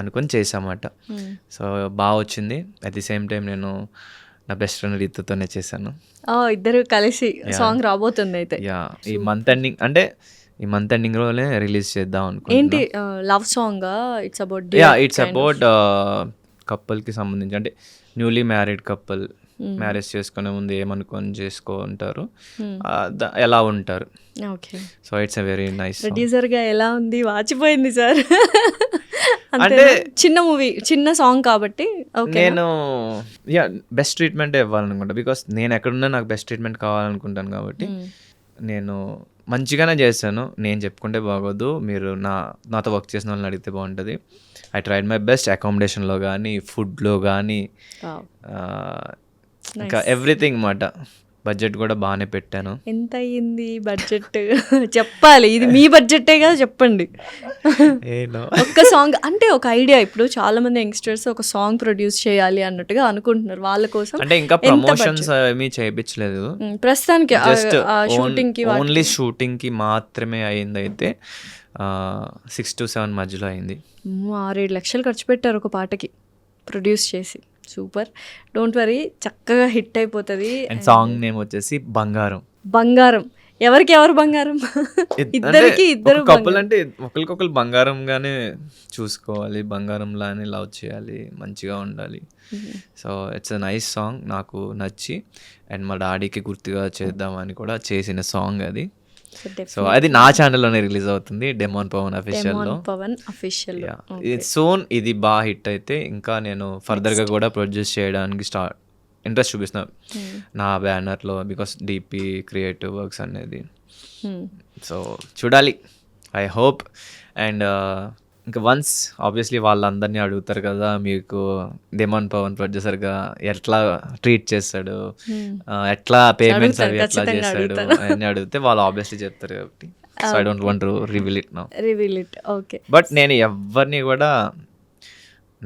Speaker 2: అనుకొని చేసామాట. సో బాగా వచ్చింది. అట్ ది సేమ్ టైం నేను నా బెస్ట్ ఫ్రెండ్ రీతుతోనే చేశాను.
Speaker 1: ఇద్దరు కలిసి సాంగ్ రాబోతుంది అయితే.
Speaker 2: ఈ మంత్ ఎండింగ్, అంటే ఈ మంత్ ఎండింగ్లోనే రిలీజ్ చేద్దాం అనుకుంటున్నా.
Speaker 1: ఏంటి లవ్ సాంగ్? ఇట్స్
Speaker 2: అబౌట్ కపుల్కి సంబంధించి, అంటే న్యూలీ మ్యారీడ్ కపుల్ మ్యారేజ్ చేసుకునే ముందు ఏమనుకొని చేసుకుంటారు, ఎలా ఉంటారు. So it's a very nice.
Speaker 1: Producer గా ఎలా ఉంది? వాచిపోయింది సార్. అంటే చిన్న మూవీ, చిన్న సాంగ్ కాబట్టి
Speaker 2: నేను బెస్ట్ ట్రీట్మెంట్ ఇవ్వాలనుకుంటా. బికాస్ నేను ఎక్కడున్నా నాకు బెస్ట్ ట్రీట్మెంట్ కావాలనుకుంటాను కాబట్టి నేను మంచిగానే చేశాను. నేను చెప్పుకుంటే బాగోదు, మీరు నాతో వర్క్ చేసిన వాళ్ళని అడిగితే బాగుంటుంది. I tried my best. అకామిడేషన్లో కానీ, ఫుడ్లో కానీ, ఇంకా ఎవ్రీథింగ్ మాట. బడ్జెట్ కూడా బాగానే పెట్టాను.
Speaker 1: ఎంత అయ్యింది బడ్జెట్? చెప్పాలి, ఇది మీ బడ్జెటే కదా, చెప్పండి. ఒక్క సాంగ్ అంటే ఒక ఐడియా. ఇప్పుడు చాలా మంది యంగ్స్టర్స్ ఒక సాంగ్ ప్రొడ్యూస్ చేయాలి అన్నట్టుగా అనుకుంటున్నారు. వాళ్ళ కోసం
Speaker 2: అంటే ఇంకా ప్రమోషన్స్ ఏమీ చేయించలేదు
Speaker 1: ప్రస్తుతానికి.
Speaker 2: జస్ట్
Speaker 1: షూటింగ్ కి,
Speaker 2: ఓన్లీ షూటింగ్ కి మాత్రమే అయింది. అయితే 6 to 7 మధ్యలో అయింది.
Speaker 1: 6-7 లక్షలు ఖర్చు పెట్టారు ఒక పాటకి ప్రొడ్యూస్ చేసి. సూపర్, డోంట్ వరీ, చక్కగా హిట్ అయిపోతుంది.
Speaker 2: అండ్ సాంగ్ నేమ్ వచ్చేసి బంగారం.
Speaker 1: బంగారం ఎవరికి ఎవరు బంగారం? ఇద్దరికి ఇద్దరు
Speaker 2: కపుల్ అంటే ఒకరికొకరు బంగారంగానే చూసుకోవాలి, బంగారంలానే లవ్ చేయాలి, మంచిగా ఉండాలి. So it's a nice song, నాకు నచ్చి. అండ్ మా డాడీకి గుర్తుగా చేద్దామని కూడా చేసిన సాంగ్ అది. సో అది నా ఛానల్లోనే రిలీజ్ అవుతుంది, డెమోన్ పవన్ అఫీషియల్లో.
Speaker 1: పవన్ అఫీషియల్.
Speaker 2: సోన్ ఇది బాగా హిట్ అయితే ఇంకా నేను ఫర్దర్గా కూడా ప్రొడ్యూస్ చేయడానికి ఇంట్రెస్ట్ చూపిస్తున్నాను నా బ్యానర్లో, బికాస్ డిపి క్రియేటివ్ వర్క్స్ అనేది. సో చూడాలి, ఐ హోప్. అండ్ ఇంకా వన్స్ ఆబ్వియస్లీ వాళ్ళందరినీ అడుగుతారు కదా, మీకు డెమోన్ పవన్ ప్రొడ్యూసర్గా ఎట్లా ట్రీట్ చేస్తాడు, ఎట్లా పేమెంట్స్ అవి ఎట్లా చేస్తాడు అని అడిగితే వాళ్ళు ఆబ్వియస్లీ చెప్తారు కాబట్టి. So I don't want to reveal it now.
Speaker 1: Okay.
Speaker 2: But నేను ఎవరిని కూడా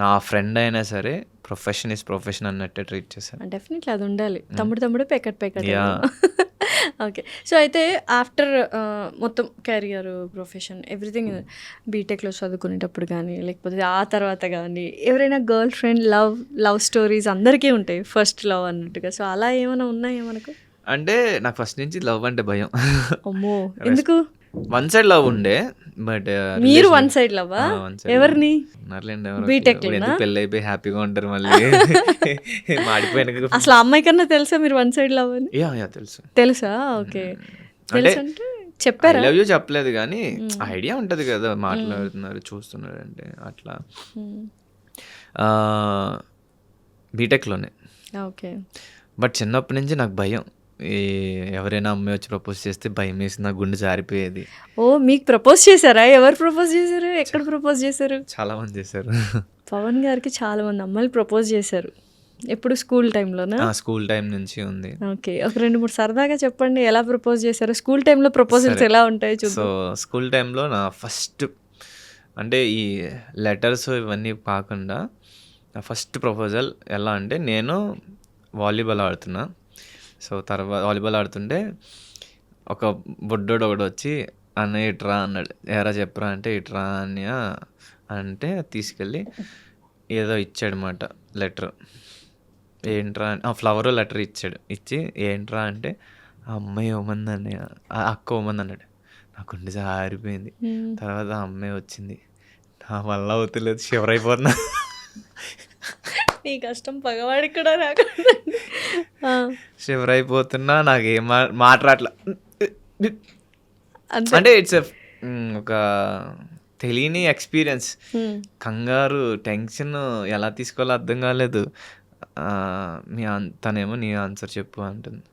Speaker 2: నా ఫ్రెండ్ అయినా సరే ప్రొఫెషన్ ఇస్ ప్రొఫెషన్ అన్నట్టే ట్రీట్ చేశాను.
Speaker 1: డెఫినెట్లీ అది ఉండాలి. తమ్ముడు పెకట్. ఓకే. సో అయితే ఆఫ్టర్ మొత్తం కెరియర్, ప్రొఫెషన్, ఎవ్రీథింగ్ బీటెక్లో చదువుకునేటప్పుడు కానీ లేకపోతే ఆ తర్వాత కానీ ఎవరైనా గర్ల్ ఫ్రెండ్ లవ్ స్టోరీస్ అందరికీ ఉంటాయి, ఫస్ట్ లవ్ అన్నట్టుగా. సో అలా ఏమైనా ఉన్నాయా మనకు?
Speaker 2: అంటే నాకు ఫస్ట్ నుంచి లవ్ అంటే భయం.
Speaker 1: అమ్మో, ఎందుకు?
Speaker 2: వన్ సైడ్ లవ్ ఉండే, బట్
Speaker 1: మీరు వన్ సైడ్ లవ్వా? ఎవరిని?
Speaker 2: పెళ్ళి అయిపోయి హ్యాపీగా ఉంటారు మళ్ళీ మాడిపోయిన.
Speaker 1: అసలు అమ్మాయి కన్నా తెలుసా మీరు వన్ సైడ్ లవ్ అని? తెలుసా? ఓకే. అంటే చెప్పారా?
Speaker 2: లవ్ యూ చెప్పలేదు కానీ ఐడియా ఉంటది కదా, మాట్లాడుతున్నారు చూస్తున్నారు అంటే అట్లా. బీటెక్లోనే.
Speaker 1: ఓకే.
Speaker 2: బట్ చిన్నప్పటి నుంచి నాకు భయం, ఎవరైనా అమ్మాయి వచ్చి ప్రపోజ్ చేస్తే భయం వేసి నా గుండె జారిపోయేది.
Speaker 1: ఓ, మీకు ప్రపోజ్ చేశారా? ఎవరు ప్రపోజ్ చేశారు? ఎక్కడ ప్రపోజ్ చేశారు?
Speaker 2: చాలా మంది చేశారు.
Speaker 1: పవన్ గారికి చాలా మంది అమ్మాయిలు ప్రపోజ్ చేశారు. ఎప్పుడు స్కూల్ టైంలోనా?
Speaker 2: స్కూల్ టైం నుంచి ఉంది.
Speaker 1: ఓకే. ఒక 2-3 సరదాగా చెప్పండి, ఎలా ప్రపోజ్ చేశారు? స్కూల్ టైంలో ప్రపోజల్స్ ఎలా ఉంటాయి చూద్దాం.
Speaker 2: సో స్కూల్ టైంలో నా ఫస్ట్, అంటే ఈ లెటర్స్ ఇవన్నీ కాకుండా నా ఫస్ట్ ప్రపోజల్ ఎలా అంటే, నేను వాలీబాల్ ఆడుతున్నా. సో తర్వాత వాలీబాల్ ఆడుతుంటే ఒక బుడ్డోడు ఒకడు వచ్చి అన్నయ్య ఇట్రా అన్నాడు. ఎరా చెప్పరా అంటే ఇట్రా అన్నయ్య అంటే తీసుకెళ్ళి ఏదో ఇచ్చాడనమాట లెటర్. ఏంట్రా ఫ్లవర్ లెటర్ ఇచ్చాడు. ఇచ్చి ఏంట్రా అంటే ఆ అమ్మాయి ఇవ్వమంది అన్నయ్య, అక్క ఇవ్వమంది అన్నాడు. నాకు గుండె జారిపోయింది. తర్వాత ఆ అమ్మాయి వచ్చింది, నా వల్ల అవుతలేదు, షివర్ అయిపోతున్నా.
Speaker 1: నీ కష్టం పగవాడికి కూడా రాకుండా
Speaker 2: షివర్ అయిపోతున్నా, నాకు ఏం మాట్లాడలా. అంటే ఇట్స్ ఒక తెలియని ఎక్స్పీరియన్స్, కంగారు, టెన్షన్, ఎలా తీసుకోవాలో అర్థం కాలేదు. తనేమో నీ ఆన్సర్ చెప్పు అంటుంది.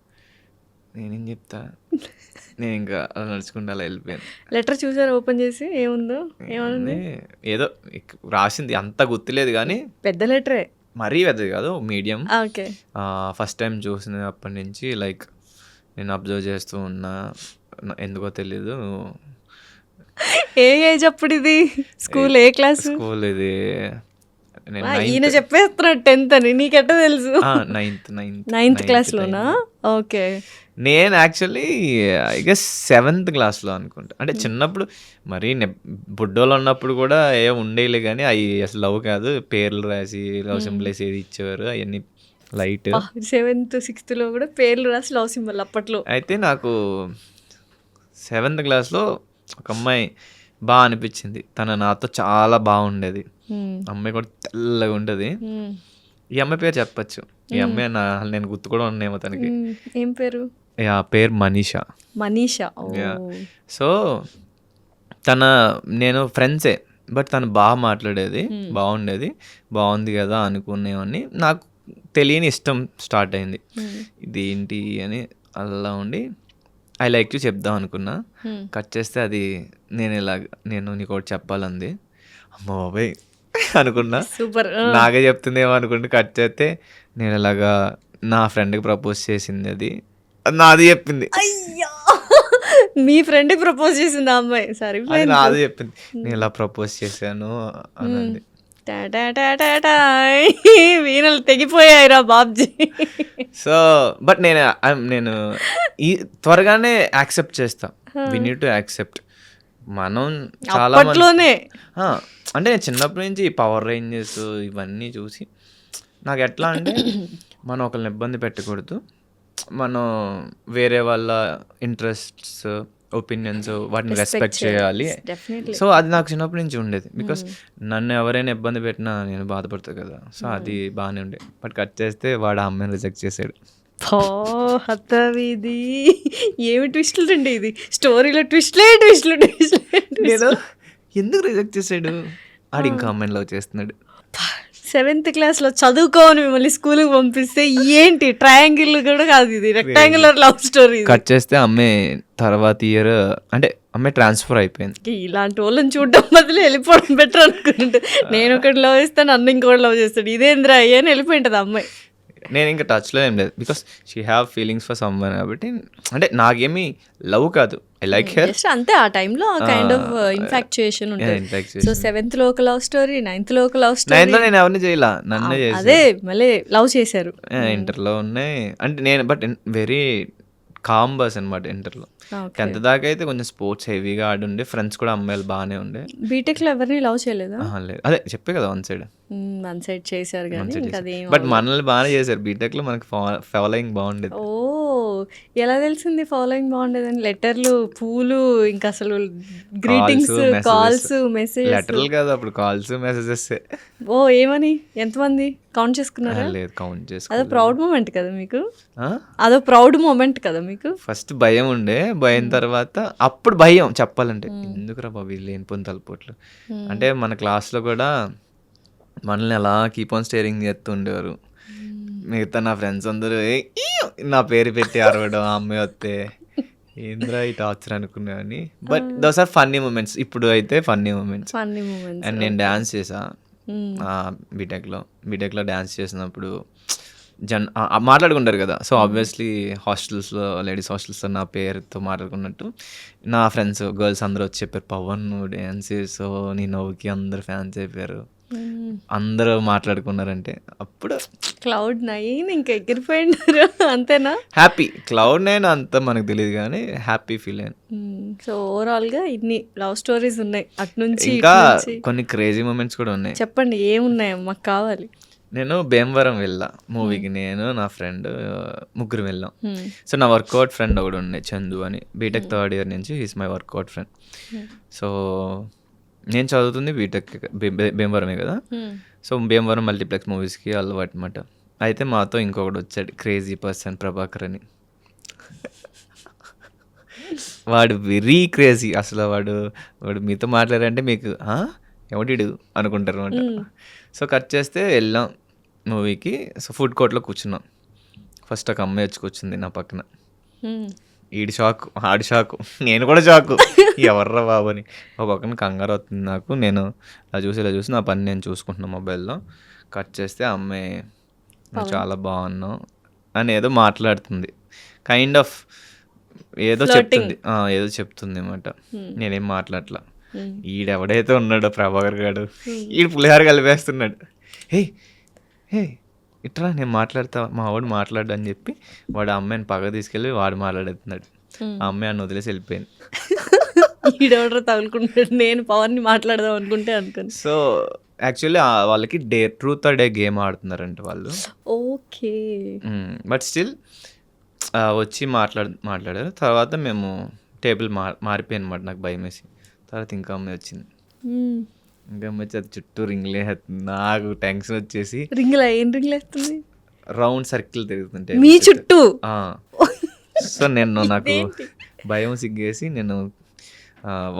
Speaker 2: నేనేం చెప్తా, నేను ఇంకా అలా నడుచుకుంటూ అలా వెళ్ళిపోయాను.
Speaker 1: లెటర్ చూసారు ఓపెన్ చేసి? ఏముందో? ఏమన్నా
Speaker 2: ఏదో రాసింది, అంత గుర్తులేదు కానీ
Speaker 1: పెద్ద లెటరే,
Speaker 2: మరీ పెద్దది కాదు, మీడియం.
Speaker 1: ఓకే.
Speaker 2: ఫస్ట్ టైం చూసినప్పటి నుంచి లైక్ నేను అబ్జర్వ్ చేస్తూ ఉన్నా, ఎందుకో తెలీదు.
Speaker 1: ఏ ఏజ్ అప్పుడు ఇది? స్కూల్ ఏ క్లాస్?
Speaker 2: స్కూల్ ఇది
Speaker 1: ఈయన చెప్పేస్తున్నాడు 10th అని, నీకెట్ట తెలుసు? నైన్త్ క్లాస్లోనా? ఓకే.
Speaker 2: నేను యాక్చువల్లీ ఐ గెస్ 7th క్లాస్లో అనుకుంటా. అంటే చిన్నప్పుడు మరీ బుడ్డోళ్ళు ఉన్నప్పుడు కూడా ఏం ఉండేలే కానీ అవి అసలు లవ్ కాదు, పేర్లు రాసి లవ్ సింబల్ వేసి ఏది ఇచ్చేవారు, అవన్నీ లైట్.
Speaker 1: 7th 6th కూడా పేర్లు రాసి లవ్ సింబల్ అప్పట్లో.
Speaker 2: అయితే నాకు 7th క్లాస్లో ఒక అమ్మాయి బాగా అనిపించింది. తను నాతో చాలా బాగుండేది. అమ్మాయి కూడా తెల్లగా ఉంటుంది. ఈ అమ్మాయి పేరు చెప్పచ్చు. ఈ అమ్మాయి నేను గుర్తు కూడా ఉన్నాయేమో తనకి.
Speaker 1: ఏం పేరు?
Speaker 2: పేరు మనీషా. సో నేను ఫ్రెండ్సే, బట్ తను బాగా మాట్లాడేది, బాగుండేది, బాగుంది కదా అనుకునేవన్నీ. నాకు తెలియని ఇష్టం స్టార్ట్ అయింది. ఇది ఏంటి అని అలా ఉండి ఐ లైక్ యూ చెప్దాం అనుకున్నా. కట్ చేస్తే అది నేను నీకు ఒకటి చెప్పాలంది. అమ్మ బాబాయ్ అనుకున్నా,
Speaker 1: సూపర్,
Speaker 2: నాకే చెప్తుందేమో అనుకుంటే కట్ చేస్తే నేను ఇలాగా నా ఫ్రెండ్కి ప్రపోజ్ చేసింది, అది నాది చెప్పింది.
Speaker 1: మీ ఫ్రెండ్కి ప్రపోజ్ చేసింది ఆ అమ్మాయి? సరే,
Speaker 2: నాది చెప్పింది, నేను ఇలా ప్రపోజ్ చేశాను అన్నది.
Speaker 1: వీణలు తెగిపోయాయిరా బాబ్జీ.
Speaker 2: సో బట్ నేను ఈ త్వరగానే యాక్సెప్ట్ చేస్తా. We need to accept. మనం చాలా అంటే చిన్నప్పటి నుంచి పవర్ రేంజెస్ ఇవన్నీ చూసి నాకు ఎట్లా అంటే, మనం ఒకరిని ఇబ్బంది పెట్టకూడదు, మనం వేరే వాళ్ళ ఇంట్రెస్ట్స్, ఒపీనియన్స్ వాటిని రెస్పెక్ట్ చేయాలి. సో అది నాకు చిన్నప్పటి నుంచి ఉండేది. బికాస్ నన్ను ఎవరైనా ఇబ్బంది పెట్టినా నేను బాధపడతాను కదా. సో అది బాగానే ఉండేది. బట్ కట్ చేస్తే వాడు ఆ అమ్మాయిని రిజెక్ట్ చేసాడు.
Speaker 1: హతవిధి ఏమి ట్విస్టులు అండి ఇది, స్టోరీలో ట్విస్ట్లే.
Speaker 2: నేను ఎందుకు రిజెక్ట్ చేసాడు, ఆడు ఇంకా అమ్మాయిని లవ్ చేస్తున్నాడు.
Speaker 1: 7th క్లాస్లో చదువుకోని మిమ్మల్ని స్కూల్కి పంపిస్తే ఏంటి, ట్రయాంగిల్ కూడా కాదు ఇది, రెక్టాంగులర్ లవ్ స్టోరీ.
Speaker 2: కట్ చేస్తే అమ్మాయి తర్వాత ఇయర్ అంటే అమ్మాయి ట్రాన్స్ఫర్ అయిపోయింది.
Speaker 1: ఇలాంటి వాళ్ళని చూడడం బదులు వెళ్ళిపోవడం బెటర్ అనుకుంటే, నేను ఒకటి లవ్ చేస్తాను, నన్ను ఇంకోటి లవ్ చేస్తాడు, ఇదేంద్రా అయ్యని వెళ్ళిపోయింటుంది అమ్మాయి.
Speaker 2: నేను ఇంకా టచ్లో ఏం లేదు, because she have feelings for someone కాబట్టి. అంటే నాకేమీ లవ్ కాదు, ఐ లైక్ హెర్
Speaker 1: జస్ట్ అంతే. ఆ టైంలో కైండ్ ఆఫ్ ఇన్ఫాక్చుయేషన్ ఉంటుంది. సో 7th లో ఒక లవ్ స్టోరీ, 9th లో ఒక లవ్ స్టోరీ.
Speaker 2: 9th లో నేను ఎవరిని చేయాల, నన్నే చేసి.
Speaker 1: అదే మళ్ళీ లవ్ చేశారు.
Speaker 2: ఇంటర్లో ఉన్నాయి అంటే నేను, బట్ వెరీ కామ్ బస్ అనమాట ఇంటర్లో. 10th దాకా అయితే కొంచెం స్పోర్ట్స్ హెవీగా ఆడుండే, ఫ్రెండ్స్ కూడా అమ్మాయిలు బాగానే ఉండే.
Speaker 1: బీటెక్లో ఎవరిని లవ్ చేయలేదా?
Speaker 2: లేదు, అదే చెప్పే కదా వన్ సైడ్.
Speaker 1: వన్ సైడ్ చేశారు కానీ ఇంకా అదేం.
Speaker 2: బట్ మనల్ని బాగానే చేశారు బీటెక్ లో, మనకి ఫాలోయింగ్ బాగుండేది.
Speaker 1: ఓ ఎలా తెలిసింది ఫాలోయింగ్ బాగుండేదని? లెటర్లు, పూలు, ఇంకా అసలు గ్రీటింగ్స్, కాల్స్, మెసేజెస్.
Speaker 2: లెటర్లు కాదు అప్పుడు, కాల్స్, మెసేజెస్.
Speaker 1: ఓ ఏమని, ఎంతమంది కౌంట్ చేసుకున్నారా?
Speaker 2: లేదు, కౌంట్ చేసుకో.
Speaker 1: అదో ప్రౌడ్ మూమెంట్ కదా మీకు, అదో ప్రౌడ్ మూమెంట్ కదా మీకు.
Speaker 2: ఫస్ట్ భయం ఉండే, భయం తర్వాత అప్పుడు భయం చెప్పాలంటే, ఎందుకురా బాబు లేనిపోయిన తలపోట్లు. అంటే మన క్లాస్లో కూడా మనల్ని అలా కీప్ ఆన్ స్టేరింగ్ చేస్తూ ఉండేవారు. మిగతా నా ఫ్రెండ్స్ అందరూ నా పేరు పెట్టి అరవడం, ఆ అమ్మాయి వస్తే ఏంద్రా ఈ టార్చర్ అనుకునేవాడిని. But those are funny moments. ఇప్పుడు అయితే ఫన్నీ మూమెంట్స్. అండ్ నేను డ్యాన్స్ చేసా బీటెక్లో డ్యాన్స్ చేసినప్పుడు మాట్లాడుకుంటారు కదా. సో ఆబ్వియస్లీ హాస్టల్స్లో, లేడీస్ హాస్టల్స్లో నా పేరుతో మాట్లాడుకున్నట్టు నా ఫ్రెండ్స్ గర్ల్స్ అందరూ వచ్చి చెప్పారు, పవన్ నువ్వు డ్యాన్స్ చేసావు, నీ నవ్వుకి అందరు ఫ్యాన్స్ అయిపోయారు, అందరూ మాట్లాడుకున్నారంటే అప్పుడు
Speaker 1: Cloud9 ఇంకా ఎగిరిపోయినారు అంతేనా?
Speaker 2: హ్యాపీ. Cloud9 అంతా మనకు తెలియదు కానీ హ్యాపీ ఫీల్ అయ్యాను.
Speaker 1: సో ఓవరాల్గా ఇన్ని లవ్ స్టోరీస్ ఉన్నాయి అటు నుంచి.
Speaker 2: ఇంకా కొన్ని క్రేజీ మూమెంట్స్ కూడా ఉన్నాయి.
Speaker 1: చెప్పండి ఏమున్నాయో మాకు కావాలి.
Speaker 2: నేను భీమవరం వెళ్ళా మూవీకి, నేను నా ఫ్రెండ్ ముగ్గురు వెళ్ళాం. సో నా వర్కౌట్ ఫ్రెండ్ ఒకడు ఉండే, చందు అని, బీటెక్ 3rd ఇయర్ నుంచి he's my workout friend. So నేను చదువుతుంది బీటెక్ భీమవరమే కదా. సో భీమవరం మల్టీప్లెక్స్ మూవీస్కి అలవాటు అనమాట. అయితే మాతో ఇంకొకటి వచ్చాడు, క్రేజీ పర్సన్ ప్రభాకర్ అని. వాడు వెరీ క్రేజీ అసలు. వాడు మీతో మాట్లాడారంటే మీకు ఎవడిడు అనుకుంటారు అనమాట. సో కట్ చేస్తే వెళ్ళాం మూవీకి. సో ఫుడ్ కోర్ట్లో కూర్చున్నాం. ఫస్ట్ ఒక అమ్మాయి వచ్చి కూర్చుంది నా పక్కన. ఈడి షాకు, ఆడి షాకు, నేను కూడా షాకు, ఎవర్రా బాబు అని. ఒక పక్కన కంగారు అవుతుంది నాకు. నేను ఇలా చూసి నా పని నేను చూసుకుంటున్నాను మొబైల్లో. కట్ చేస్తే అమ్మాయి నువ్వు చాలా బాగున్నావు అని ఏదో మాట్లాడుతుంది, కైండ్ ఆఫ్ ఏదో చెప్తుంది అన్నమాట. నేనేం మాట్లాడలా. ఈడెవడైతే ఉన్నాడో ప్రభాకర్ గాడు, ఈడు పులిహార కలిపేస్తున్నాడు. హే ఇట్లా నేను మాట్లాడతా, మా వాడు మాట్లాడు అని చెప్పి వాడు ఆ అమ్మాయిని పక్క తీసుకెళ్ళి వాడు మాట్లాడుతున్నాడు. ఆ అమ్మాయి అని వదిలేసి వెళ్ళిపోయింది.
Speaker 1: ఈడెవడో తగులుకుంటాడు, నేను పవన్ని మాట్లాడదాం అనుకుంటే అనుకుని.
Speaker 2: సో యాక్చువల్లీ వాళ్ళకి ట్రూత్ ఆర్ డేర్ గేమ్ ఆడుతున్నారంట వాళ్ళు.
Speaker 1: ఓకే.
Speaker 2: బట్ స్టిల్ వచ్చి మాట్లాడారు. తర్వాత మేము టేబుల్ మారిపోయాను అనమాట. నాకు భయం వేసి తర్వాత ఇంకా అమ్మాయి వచ్చింది. ఇంకా అమ్మాయి వచ్చి అది చుట్టూ రింగ్లు వేస్తుంది. నాకు టెన్షన్ వచ్చేసి,
Speaker 1: ఏం రింగ్లు వేస్తుంది?
Speaker 2: రౌండ్ సర్కిల్ తిరుగుతుంటే
Speaker 1: మీ చుట్టూ.
Speaker 2: సో నాకు భయం సిగ్గేసి నేను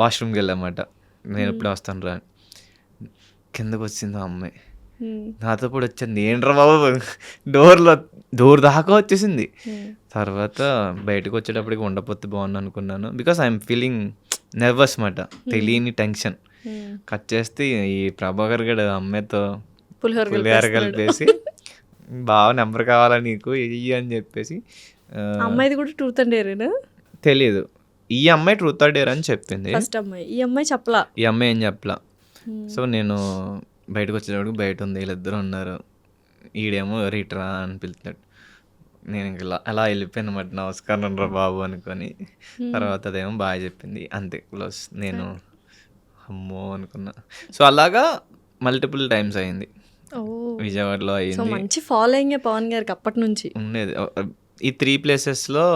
Speaker 2: వాష్రూమ్కి వెళ్ళామాట. నేను ఇప్పుడే వస్తాను రా. కిందకు వచ్చింది ఆ అమ్మాయి, నాతో కూడా వచ్చింది. ఏంట్రా బాబు, డోర్ దాకా వచ్చేసింది. తర్వాత బయటకు వచ్చేటప్పటికి ఉండపోతే బాగుంది అనుకున్నాను, బికాస్ ఐఎమ్ ఫీలింగ్ నర్వస్ మాట, తెలియని టెన్షన్. కట్ చేస్తే ఈ ప్రభాకర్ గడు అమ్మాయితో పులిహార కలిపేసి, బాగా నెంబర్ కావాలా నీకు ఇయ్యి అని చెప్పేసి.
Speaker 1: అమ్మాయిది కూడా ట్రూత్ అండ్ డేరేనా
Speaker 2: తెలియదు. ఈ అమ్మాయి ట్రూత్ ఆర్ డేర్ అని చెప్పింది.
Speaker 1: ఫస్ట్ అమ్మాయి, ఈ అమ్మాయి చెప్పలా.
Speaker 2: ఈ అమ్మాయి ఏం చెప్పలా. సో నేను బయటకు వచ్చేటప్పుడు బయట ఉంది, వీళ్ళిద్దరు ఉన్నారు. ఈడేమో రీటరా అని పిలుతున్నాడు. నేను ఇంకా అలా వెళ్ళిపోయాను అన్నమాట, నమస్కారం రా బాబు అనుకొని. తర్వాత అదేమో బాగా చెప్పింది, అంతే క్లోజ్. నేను అమ్మో అనుకున్నా. సో అలాగా మల్టిపుల్ టైమ్స్ అయింది, విజయవాడలో అయింది.
Speaker 1: మంచి ఫాలోయింగ్ పవన్ గారికి అప్పటి నుంచి
Speaker 2: ఉండేది. ఈ 3 ప్లేసెస్లో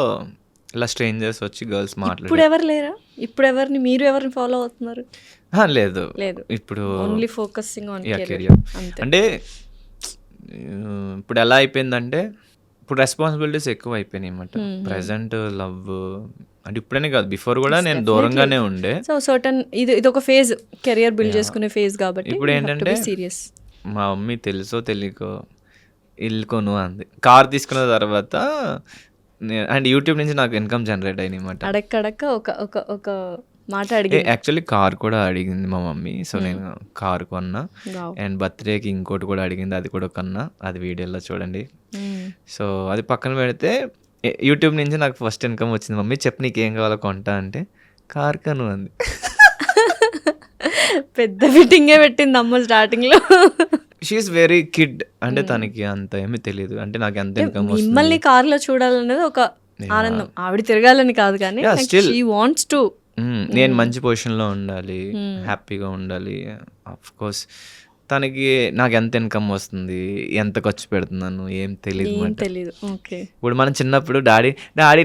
Speaker 2: ఇలా స్ట్రేంజర్స్ వచ్చి గర్ల్స్ మాట్లాడారు.
Speaker 1: ఇప్పుడు ఎవరు లేరా? ఇప్పుడు ఎవరిని, మీరు ఎవరిని ఫాలో అవుతున్నారు?
Speaker 2: లేదు, ఇప్పుడు
Speaker 1: ఓన్లీ ఫోకసింగ్ ఆన్
Speaker 2: కెరియర్. అంటే ఇప్పుడు ఎలా అయిపోయిందంటే ఇప్పుడు రెస్పాన్సిబిలిటీస్ ఎక్కువ అయిపోయినాయి అనమాట. ప్రెజెంట్ లవ్ అంటే ఇప్పుడనే కాదు, బిఫోర్ కూడా నేను దూరంగానే ఉండే.
Speaker 1: సో సర్టన్ ఇది ఒక ఫేజ్, కెరియర్ బిల్డ్ చేసుకునే ఫేజ్ కాబట్టి
Speaker 2: ఇప్పుడు ఏంటంటే
Speaker 1: సీరియస్.
Speaker 2: మా మమ్మీ తెలుసో తెలియకో ఇల్లు కొను అంది. కార్ తీసుకున్న తర్వాత అండ్ యూట్యూబ్ నుంచి నాకు ఇన్కమ్ జనరేట్ అయింది అనమాట.
Speaker 1: అడక్కడక్క ఒక మాట అడిగి
Speaker 2: యాక్చువల్లీ కార్ కూడా అడిగింది మా మమ్మీ. సో నేను కార్ కొన్నా. అండ్ బర్త్డేకి ఇంకోటి కూడా అడిగింది, అది కూడా కొన్నా. అది వీడియోలో చూడండి. సో అది పక్కన పెడితే యూట్యూబ్ నుంచి నాకు ఫస్ట్ ఇన్కమ్ వచ్చింది. మమ్మీ చెప్పు నీకు ఏం కావాలో కొంటా అంటే కార్ కను అంది.
Speaker 1: పెద్ద ఫిట్టింగే పెట్టింది అమ్మ స్టార్టింగ్ లో.
Speaker 2: షీఈస్ వెరీ కిడ్, అంటే తనకి అంత ఏమీ తెలియదు. అంటే నాకు ఎంత ఇన్కమ్ వస్తుంది,
Speaker 1: మిమ్మల్ని కార్ లో చూడాలనేది ఒక ఆనందం. ఆవిడ తిరగాలని కాదు కానీ షీ వాంట్స్ టు
Speaker 2: నేను మంచి పొజిషన్లో ఉండాలి, హ్యాపీగా ఉండాలి. ఆఫ్ కోర్స్ తనకి నాకు ఎంత ఇన్కమ్ వస్తుంది, ఎంత ఖర్చు పెడుతున్నాను ఏం తెలియదు. ఇప్పుడు మనం చిన్నప్పుడు డాడీ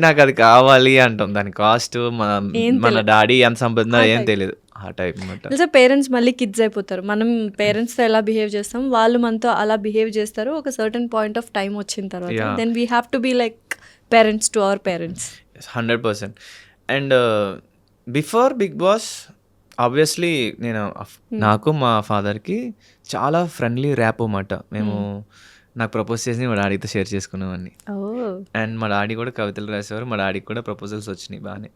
Speaker 2: నాకు అది కావాలి అంటాం, దాని కాస్ట్ మన డాడీ ఎంత సంపాదిస్తున్నా ఏం తెలియదు. ఆ టైప్ అనమాట.
Speaker 1: పేరెంట్స్ మళ్ళీ కిడ్స్ అయిపోతారు. మనం పేరెంట్స్తో ఎలా బిహేవ్ చేస్తాం, వాళ్ళు మనతో అలా బిహేవ్ చేస్తారు. ఒక సర్టన్ పాయింట్ ఆఫ్ టైం వచ్చిన తర్వాత then we have to be like parents to our parents. 100%.
Speaker 2: And before Bigg Boss obviously నాకు మా ఫాదర్కి చాలా ఫ్రెండ్లీ ర్యాప్ అన్నమాట. మేము నాకు ప్రపోజ్ చేసి మా డాడీతో షేర్ చేసుకునేవాడిని. అండ్ మా డాడీ కూడా కవితలు రాసేవారు. మా డాడీకి కూడా ప్రపోజల్స్ వచ్చినాయి బాగానే.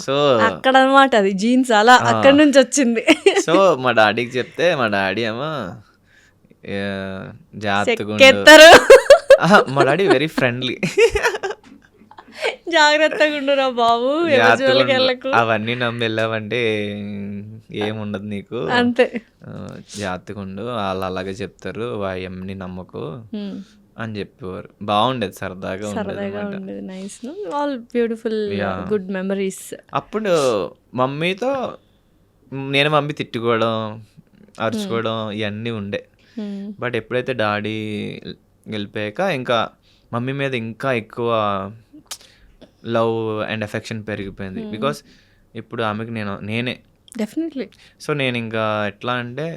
Speaker 2: సో
Speaker 1: అక్కడ అనమాట అది జీన్స్ అలా అక్కడ నుంచి వచ్చింది.
Speaker 2: సో మా డాడీకి చెప్తే మా డాడీ ఏమో జాగ్రత్తగా, మా డాడీ వెరీ ఫ్రెండ్లీ,
Speaker 1: జాగ్రత్తగా ఉండురా బాబు,
Speaker 2: అవన్నీ నమ్మి వెళ్ళావంటే ఏముండదు నీకు,
Speaker 1: అంతే,
Speaker 2: జాగ్రత్తగా ఉండు, వాళ్ళు అలాగే చెప్తారు, అవన్నీ నమ్మకు అని చెప్పేవారు. బాగుండేది, సరదాగా ఉండేది.
Speaker 1: Nice, all beautiful good memories.
Speaker 2: అప్పుడు మమ్మీతో నేను మమ్మీ తిట్టుకోవడం, అరుచుకోవడం ఇవన్నీ ఉండే. బట్ ఎప్పుడైతే డాడీ వెళ్ళిపోయాక ఇంకా మమ్మీ మీద ఇంకా ఎక్కువ లవ్ అండ్ ఎఫెక్షన్ పెరిగిపోయింది. బికాస్ ఇప్పుడు ఆమెకి నేనే
Speaker 1: డెఫినెట్లీ.
Speaker 2: సో నేను ఇంకా ఎట్లా అంటే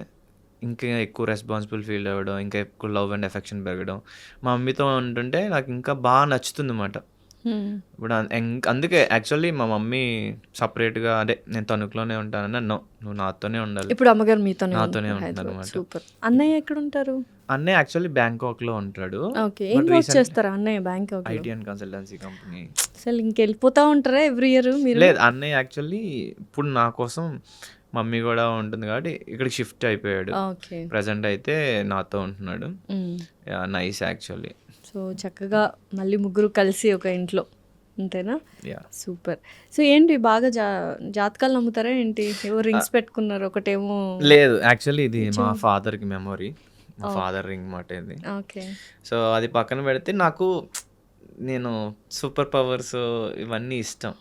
Speaker 2: ఇంకా ఎక్కువ రెస్పాన్సిబుల్ ఫీల్ అవ్వడం, ఇంకా ఎక్కువ లవ్ అండ్ ఎఫెక్షన్ పెరగడం. మా మమ్మీతో ఉంటుంటే నాకు ఇంకా బాగా నచ్చుతుంది అన్నమాట. ఇప్పుడు అందుకే యాక్చువల్లీ మా మమ్మీ సపరేట్గా, అదే నేను తణుకులోనే ఉంటానన్న, నువ్వు నాతోనే ఉండాలి.
Speaker 1: ఇప్పుడు అమ్మగారు
Speaker 2: నాతోనే ఉంటారు అన్నమాట.
Speaker 1: అన్నయ్య ఎక్కడ ఉంటారు?
Speaker 2: అన్నయ్య యాక్చువల్లీ బ్యాంకాక్ లో ఉంటాడు.
Speaker 1: అన్నయ్య Bangkok
Speaker 2: IT and consultancy company.
Speaker 1: అసలు ఇంకెళ్ళిపోతా ఉంటారా ఎవ్రీ ఇయర్ మీరు?
Speaker 2: లేదు, అన్నయ్య యాక్చువల్లీ ఇప్పుడు నా కోసం మమ్మీ కూడా ఉంటుంది కాబట్టి ఇక్కడికి షిఫ్ట్ అయిపోయాడు. ప్రజెంట్ అయితే నాతో ఉంటున్నాడు. Nice actually.
Speaker 1: సో చక్కగా మళ్ళీ ముగ్గురు కలిసి ఒక ఇంట్లో, అంతేనా? సూపర్. సో ఏంటి బాగా జాతకాలు నమ్ముతారా ఏంటి? ఎవరు రింగ్స్ పెట్టుకున్నారు? ఒకటేమో
Speaker 2: లేదు, యాక్చువల్లీ ఇది మా ఫాదర్కి మెమొరీ, మా ఫాదర్ రింగ్ మాట ఇది.
Speaker 1: ఓకే.
Speaker 2: సో అది పక్కన పెడితే నాకు నేను సూపర్ పవర్స్ ఇవన్నీ ఇష్టం.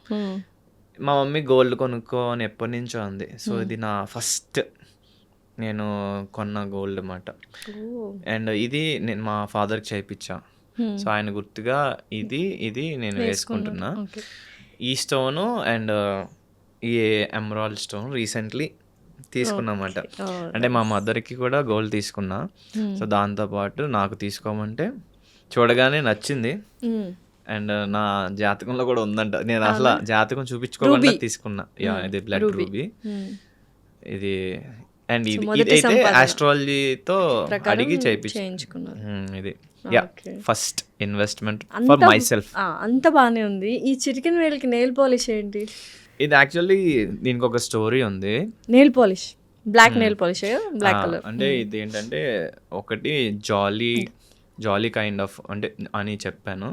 Speaker 2: మా మమ్మీ గోల్డ్ కొనుక్కో అని ఎప్పటి నుంచో ఉంది. సో ఇది నా ఫస్ట్ నేను కొన్న గోల్డ్ అన్నమాట. అండ్ ఇది నేను మా ఫాదర్కి చేయించా. సో ఆయన గుర్తుగా ఇది నేను వేసుకుంటున్నా. ఈ స్టోను అండ్ ఈ ఎమరాల్డ్ స్టోన్ రీసెంట్లీ తీసుకున్నమాట. అంటే మా మదర్కి కూడా గోల్డ్ తీసుకున్నా. సో దాంతోపాటు నాకు తీసుకోమంటే చూడగానే నచ్చింది. అండ్ నా జాతకంలో కూడా ఉందంట. నేను అసలు జాతకం చూపించుకోకుండా తీసుకున్నా. ఇది బ్లడ్ రూబీ ఇది. అండ్ ఇదైతే ఆస్ట్రాలజీతో అడిగి చేయించుకున్నాను. ఇది first investment for my self.
Speaker 1: అంత బానే ఉంది. ఈ చిటికెన్ వేలకి నెయిల్ పాలిష్ ఏంటి?
Speaker 2: ఇది యాక్చువల్లీ దీనికి ఒక స్టోరీ ఉంది.
Speaker 1: Nail polish, black nail polish, black colour.
Speaker 2: అంటే ఇది ఏంటంటే ఒకటి జాలీ కైండ్ ఆఫ్ అంటే అని చెప్పాను.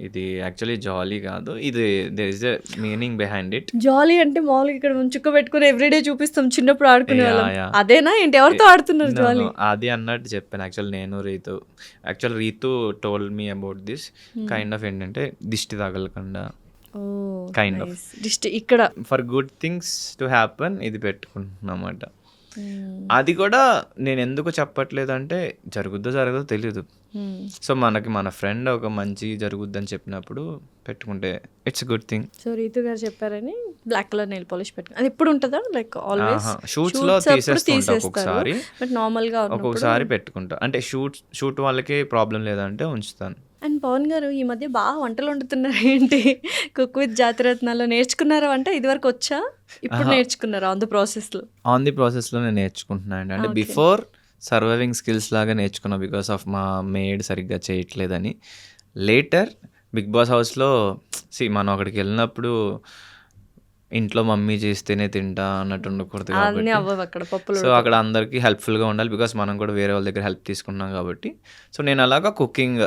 Speaker 2: ఇది యాక్చువల్లీ జాలీ కాదు, ఇది there is a meaning behind it.
Speaker 1: Jolly అంటే మామూలుగా ఇక్కడ చుక్క పెట్టుకుని ఎవ్రీడే చూపిస్తాం, చిన్నప్పుడు ఆడుకునే వాళ్ళం. అదేనా ఏంటి? ఎవరితో ఆడుతున్నారు జాలీ?
Speaker 2: అది అన్నట్టు చెప్పాను యాక్చువల్ నేను Ritu told me about this kind of. ఏంటంటే దిష్టి తగలకుండా కైండ్ ఆఫ్
Speaker 1: దిష్టి ఇక్కడ
Speaker 2: for good things to happen ఇది పెట్టుకుంటున్నమాట. అది కూడా నేను ఎందుకు చెప్పట్లేదు అంటే జరుగుద్దో జరగదో తెలీదు. సో మనకి మన ఫ్రెండ్ ఒక మంచి జరుగుద్దని చెప్పినప్పుడు పెట్టుకుంటే it's good thing.
Speaker 1: So Ritu గారు చెప్పారని బ్లాక్ కలర్ నెయిల్ పాలిష్ పెట్టుకుని అది ఎప్పుడు ఉంటుందా? లైక్ ఆల్వేస్
Speaker 2: షూట్స్ లో తీసేస్తుంటా ఒక్కొక్కసారి,
Speaker 1: బట్ నార్మల్ గా
Speaker 2: ఒక్కొక్కసారి పెట్టుకుంటా. అంటే షూట్ వాళ్ళకి ప్రాబ్లం లేదంటే ఉంచుతాను.
Speaker 1: అండ్ పవన్ గారు ఈ మధ్య బాగా వంటలు వండుతున్నారు ఏంటి? కుక్ విత్ జాతిరత్నాల్లో నేర్చుకున్నారా వంట? ఇదివరకు వచ్చా? ఇప్పుడు నేర్చుకున్నారా ఆన్ ద ప్రాసెస్‌లో?
Speaker 2: ఆన్ ది ప్రాసెస్‌లో నేను నేర్చుకుంటున్నాను అండి. అంటే
Speaker 1: ఓకే.
Speaker 2: బిఫోర్ సర్వైవింగ్ స్కిల్స్ లాగా నేర్చుకున్నా బికాస్ ఆఫ్ మా మెయిడ్ సరిగ్గా చేయట్లేదని. లేటర్ బిగ్ బాస్ హౌస్‌లో మనం అక్కడికి వెళ్ళినప్పుడు ఇంట్లో మమ్మీ చేస్తేనే తింటా అన్నట్టు ఉండకూడదు
Speaker 1: అన్నీ
Speaker 2: కాబట్టి
Speaker 1: అవ్వవు అక్కడ పప్పులు
Speaker 2: సో అక్కడ అందరికీ హెల్ప్ఫుల్గా ఉండాలి బికాస్ మనం కూడా వేరే వాళ్ళ దగ్గర హెల్ప్ తీసుకున్నాం కాబట్టి. సో నేను అలాగా కుకింగ్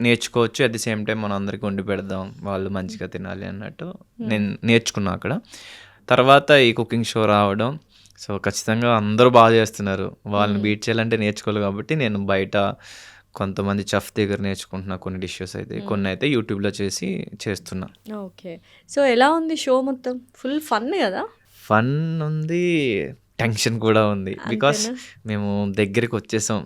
Speaker 2: నేర్చుకోవచ్చు, అట్ ది సేమ్ టైం మనం అందరికీ వండి పెడదాం, వాళ్ళు మంచిగా తినాలి అన్నట్టు నేను నేర్చుకున్నా అక్కడ. తర్వాత ఈ కుకింగ్ షో రావడం, సో ఖచ్చితంగా అందరూ బాగా చేస్తున్నారు, వాళ్ళని బీట్ చేయాలంటే నేర్చుకోవాలి కాబట్టి నేను బయట కొంతమంది చెఫ్ దగ్గర నేర్చుకుంటున్నా కొన్ని డిషెస్ అయితే, కొన్ని అయితే యూట్యూబ్లో చేస్తున్నా.
Speaker 1: ఓకే. సో ఎలా ఉంది షో మొత్తం? ఫుల్ ఫన్ కదా?
Speaker 2: ఫన్ ఉంది, టెన్షన్ కూడా ఉంది బికాస్
Speaker 1: అంతేనా?
Speaker 2: మేము దగ్గరికి వచ్చేసాం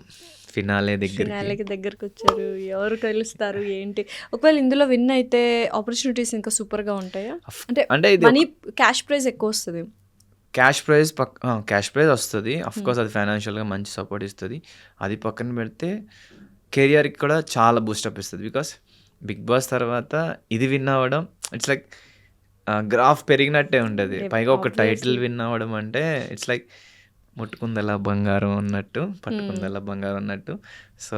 Speaker 2: ఫినాలే దగ్గరికి.
Speaker 1: ఫినాలేకి దగ్గరకొచ్చారు. ఎవరు గెలుస్తారు ఏంటి? ఒకవేళ ఇందులో విన్ అయితే ఆపర్చునిటీస్ ఇంకా సూపర్‌గా ఉంటాయా?
Speaker 2: అంటే ఇది
Speaker 1: మనీ క్యాష్ ప్రైజ్ ఎక్కువొస్తది.
Speaker 2: క్యాష్ ప్రైజ్ వస్తుంది. కోర్స్ అది ఫైనాన్షియల్గా మంచి సపోర్ట్ ఇస్తుంది. అది పక్కన పెడితే కెరియర్కి కూడా చాలా బూస్టప్ ఇస్తుంది బికాస్ బిగ్ బాస్ తర్వాత ఇది విన్ అవ్వడం ఇట్స్ లైక్ గ్రాఫ్ పెరిగినట్టే ఉంటుంది. పైగా ఒక టైటిల్ విన్ అవ్వడం అంటే ఇట్స్ లైక్ ముట్టుకుందలా బంగారం అన్నట్టు, పట్టుకుందలా బంగారం అన్నట్టు. సో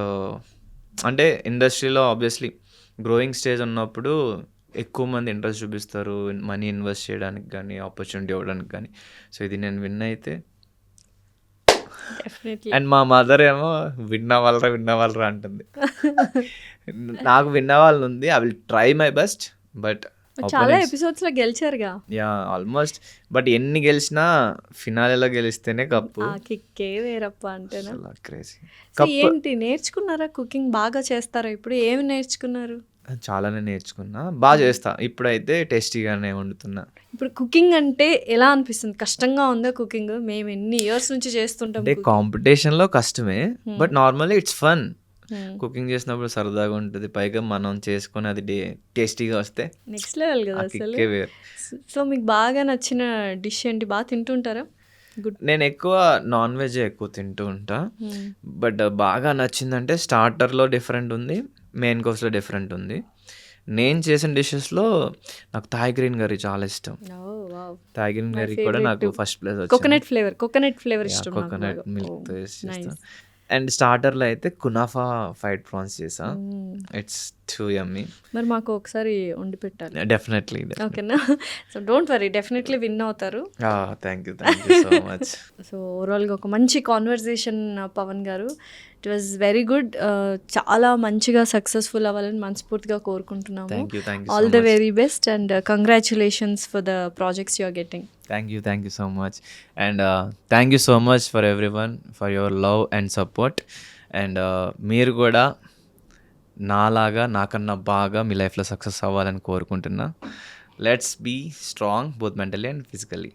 Speaker 2: అంటే ఇండస్ట్రీలో ఆబ్వియస్లీ గ్రోయింగ్ స్టేజ్ ఉన్నప్పుడు ఎక్కువ మంది ఇంట్రెస్ట్ చూపిస్తారు మనీ ఇన్వెస్ట్ చేయడానికి కానీ, ఆపర్చునిటీ ఇవ్వడానికి కానీ. సో ఇది నేను విన్ అయితే,
Speaker 1: డెఫినెట్లీ.
Speaker 2: అండ్ మా మదర్ ఏమో విన్ అవ్వాలరా అంటుంది. నాకు విన్ అవ్వాలని ఉంది, I will try my best, but
Speaker 1: చాలా ఎపిసోడ్స్‌లో గెలిచారుగా.
Speaker 2: ఆల్మోస్ట్. బట్ ఎన్ని గెలిచినా ఫినాలేలో గెలిస్తేనే కప్పు.
Speaker 1: ఆ కిక్కే వేరప్ప అంటేనా?
Speaker 2: క్రేజీ.
Speaker 1: సో ఏంటి నేర్చుకున్నారా? కుకింగ్ బాగా చేస్తారా ఇప్పుడు? ఏమి నేర్చుకున్నారు?
Speaker 2: చాలానే నేర్చుకున్నా, బాగా చేస్తా. ఇప్పుడైతే టేస్టీగానే వండుతున్నా.
Speaker 1: ఇప్పుడు కుకింగ్ అంటే ఎలా అనిపిస్తుంది? కష్టంగా ఉందా కుకింగ్? మేము ఎన్ని ఇయర్స్ నుంచి చేస్తుంటాం
Speaker 2: అంటే
Speaker 1: cooking.
Speaker 2: కాంపిటీషన్లో కష్టమే, but normally it's fun. Cooking చేసినప్పుడు సరదాగా ఉంటుంది, పైగా మనం చేసుకొని అది టేస్టీగా వస్తే
Speaker 1: నెక్స్ట్ లెవెల్ కదా
Speaker 2: ఆ
Speaker 1: అసలు.
Speaker 2: కిక్కే వేరు.
Speaker 1: సో మీకు బాగా నచ్చిన డిష్ ఏంటి? బాగా తింటుంటారా? గుడ్.
Speaker 2: నేను ఎక్కువ నాన్ వెజ్ ఎక్కువ తింటూ ఉంటా, బట్ బాగా నచ్చిందంటే స్టార్టర్లో డిఫరెంట్ ఉంది, మెయిన్ కోర్స్లో డిఫరెంట్ ఉంది. నేను చేసిన డిషెస్లో నాకు థాయ్ గ్రీన్ కర్రీ చాలా ఇష్టం. థాయ్ గ్రీన్ కర్రీ కూడా నాకు ఫస్ట్ ప్లేస్ వచ్చింది.
Speaker 1: కోకోనట్ ఫ్లేవర్ ఇష్టం నాకు
Speaker 2: కోకోనట్
Speaker 1: బాగా.
Speaker 2: మిల్క్తో
Speaker 1: Oh,
Speaker 2: చేస్తాను.
Speaker 1: nice.
Speaker 2: అండ్ స్టార్టర్లో అయితే కునాఫా ఫ్రైడ్ ప్రాన్స్ చేసా. It's too yummy.
Speaker 1: మరి మాకు ఒకసారి వండి పెట్టాలి.
Speaker 2: డెఫినెట్లీ.
Speaker 1: ఓకేనా? So don't worry, definitely win అవుతారు.
Speaker 2: Thank you so much.
Speaker 1: So ఓవరాల్గా ఒక మంచి conversation Pawan garu. It was very good. చాలా మంచిగా సక్సెస్ఫుల్ అవ్వాలని మనస్ఫూర్తిగా కోరుకుంటున్నాము.
Speaker 2: Thank you
Speaker 1: all
Speaker 2: so
Speaker 1: the
Speaker 2: much.
Speaker 1: Very best and congratulations for the projects you are getting.
Speaker 2: Thank you so much. And thank you so much for everyone for your love and support. And మీరు కూడా నాలాగా నాకన్నా బాగా మీ లైఫ్లో success అవ్వాలని కోరుకుంటున్నా. Let's be strong both mentally and physically.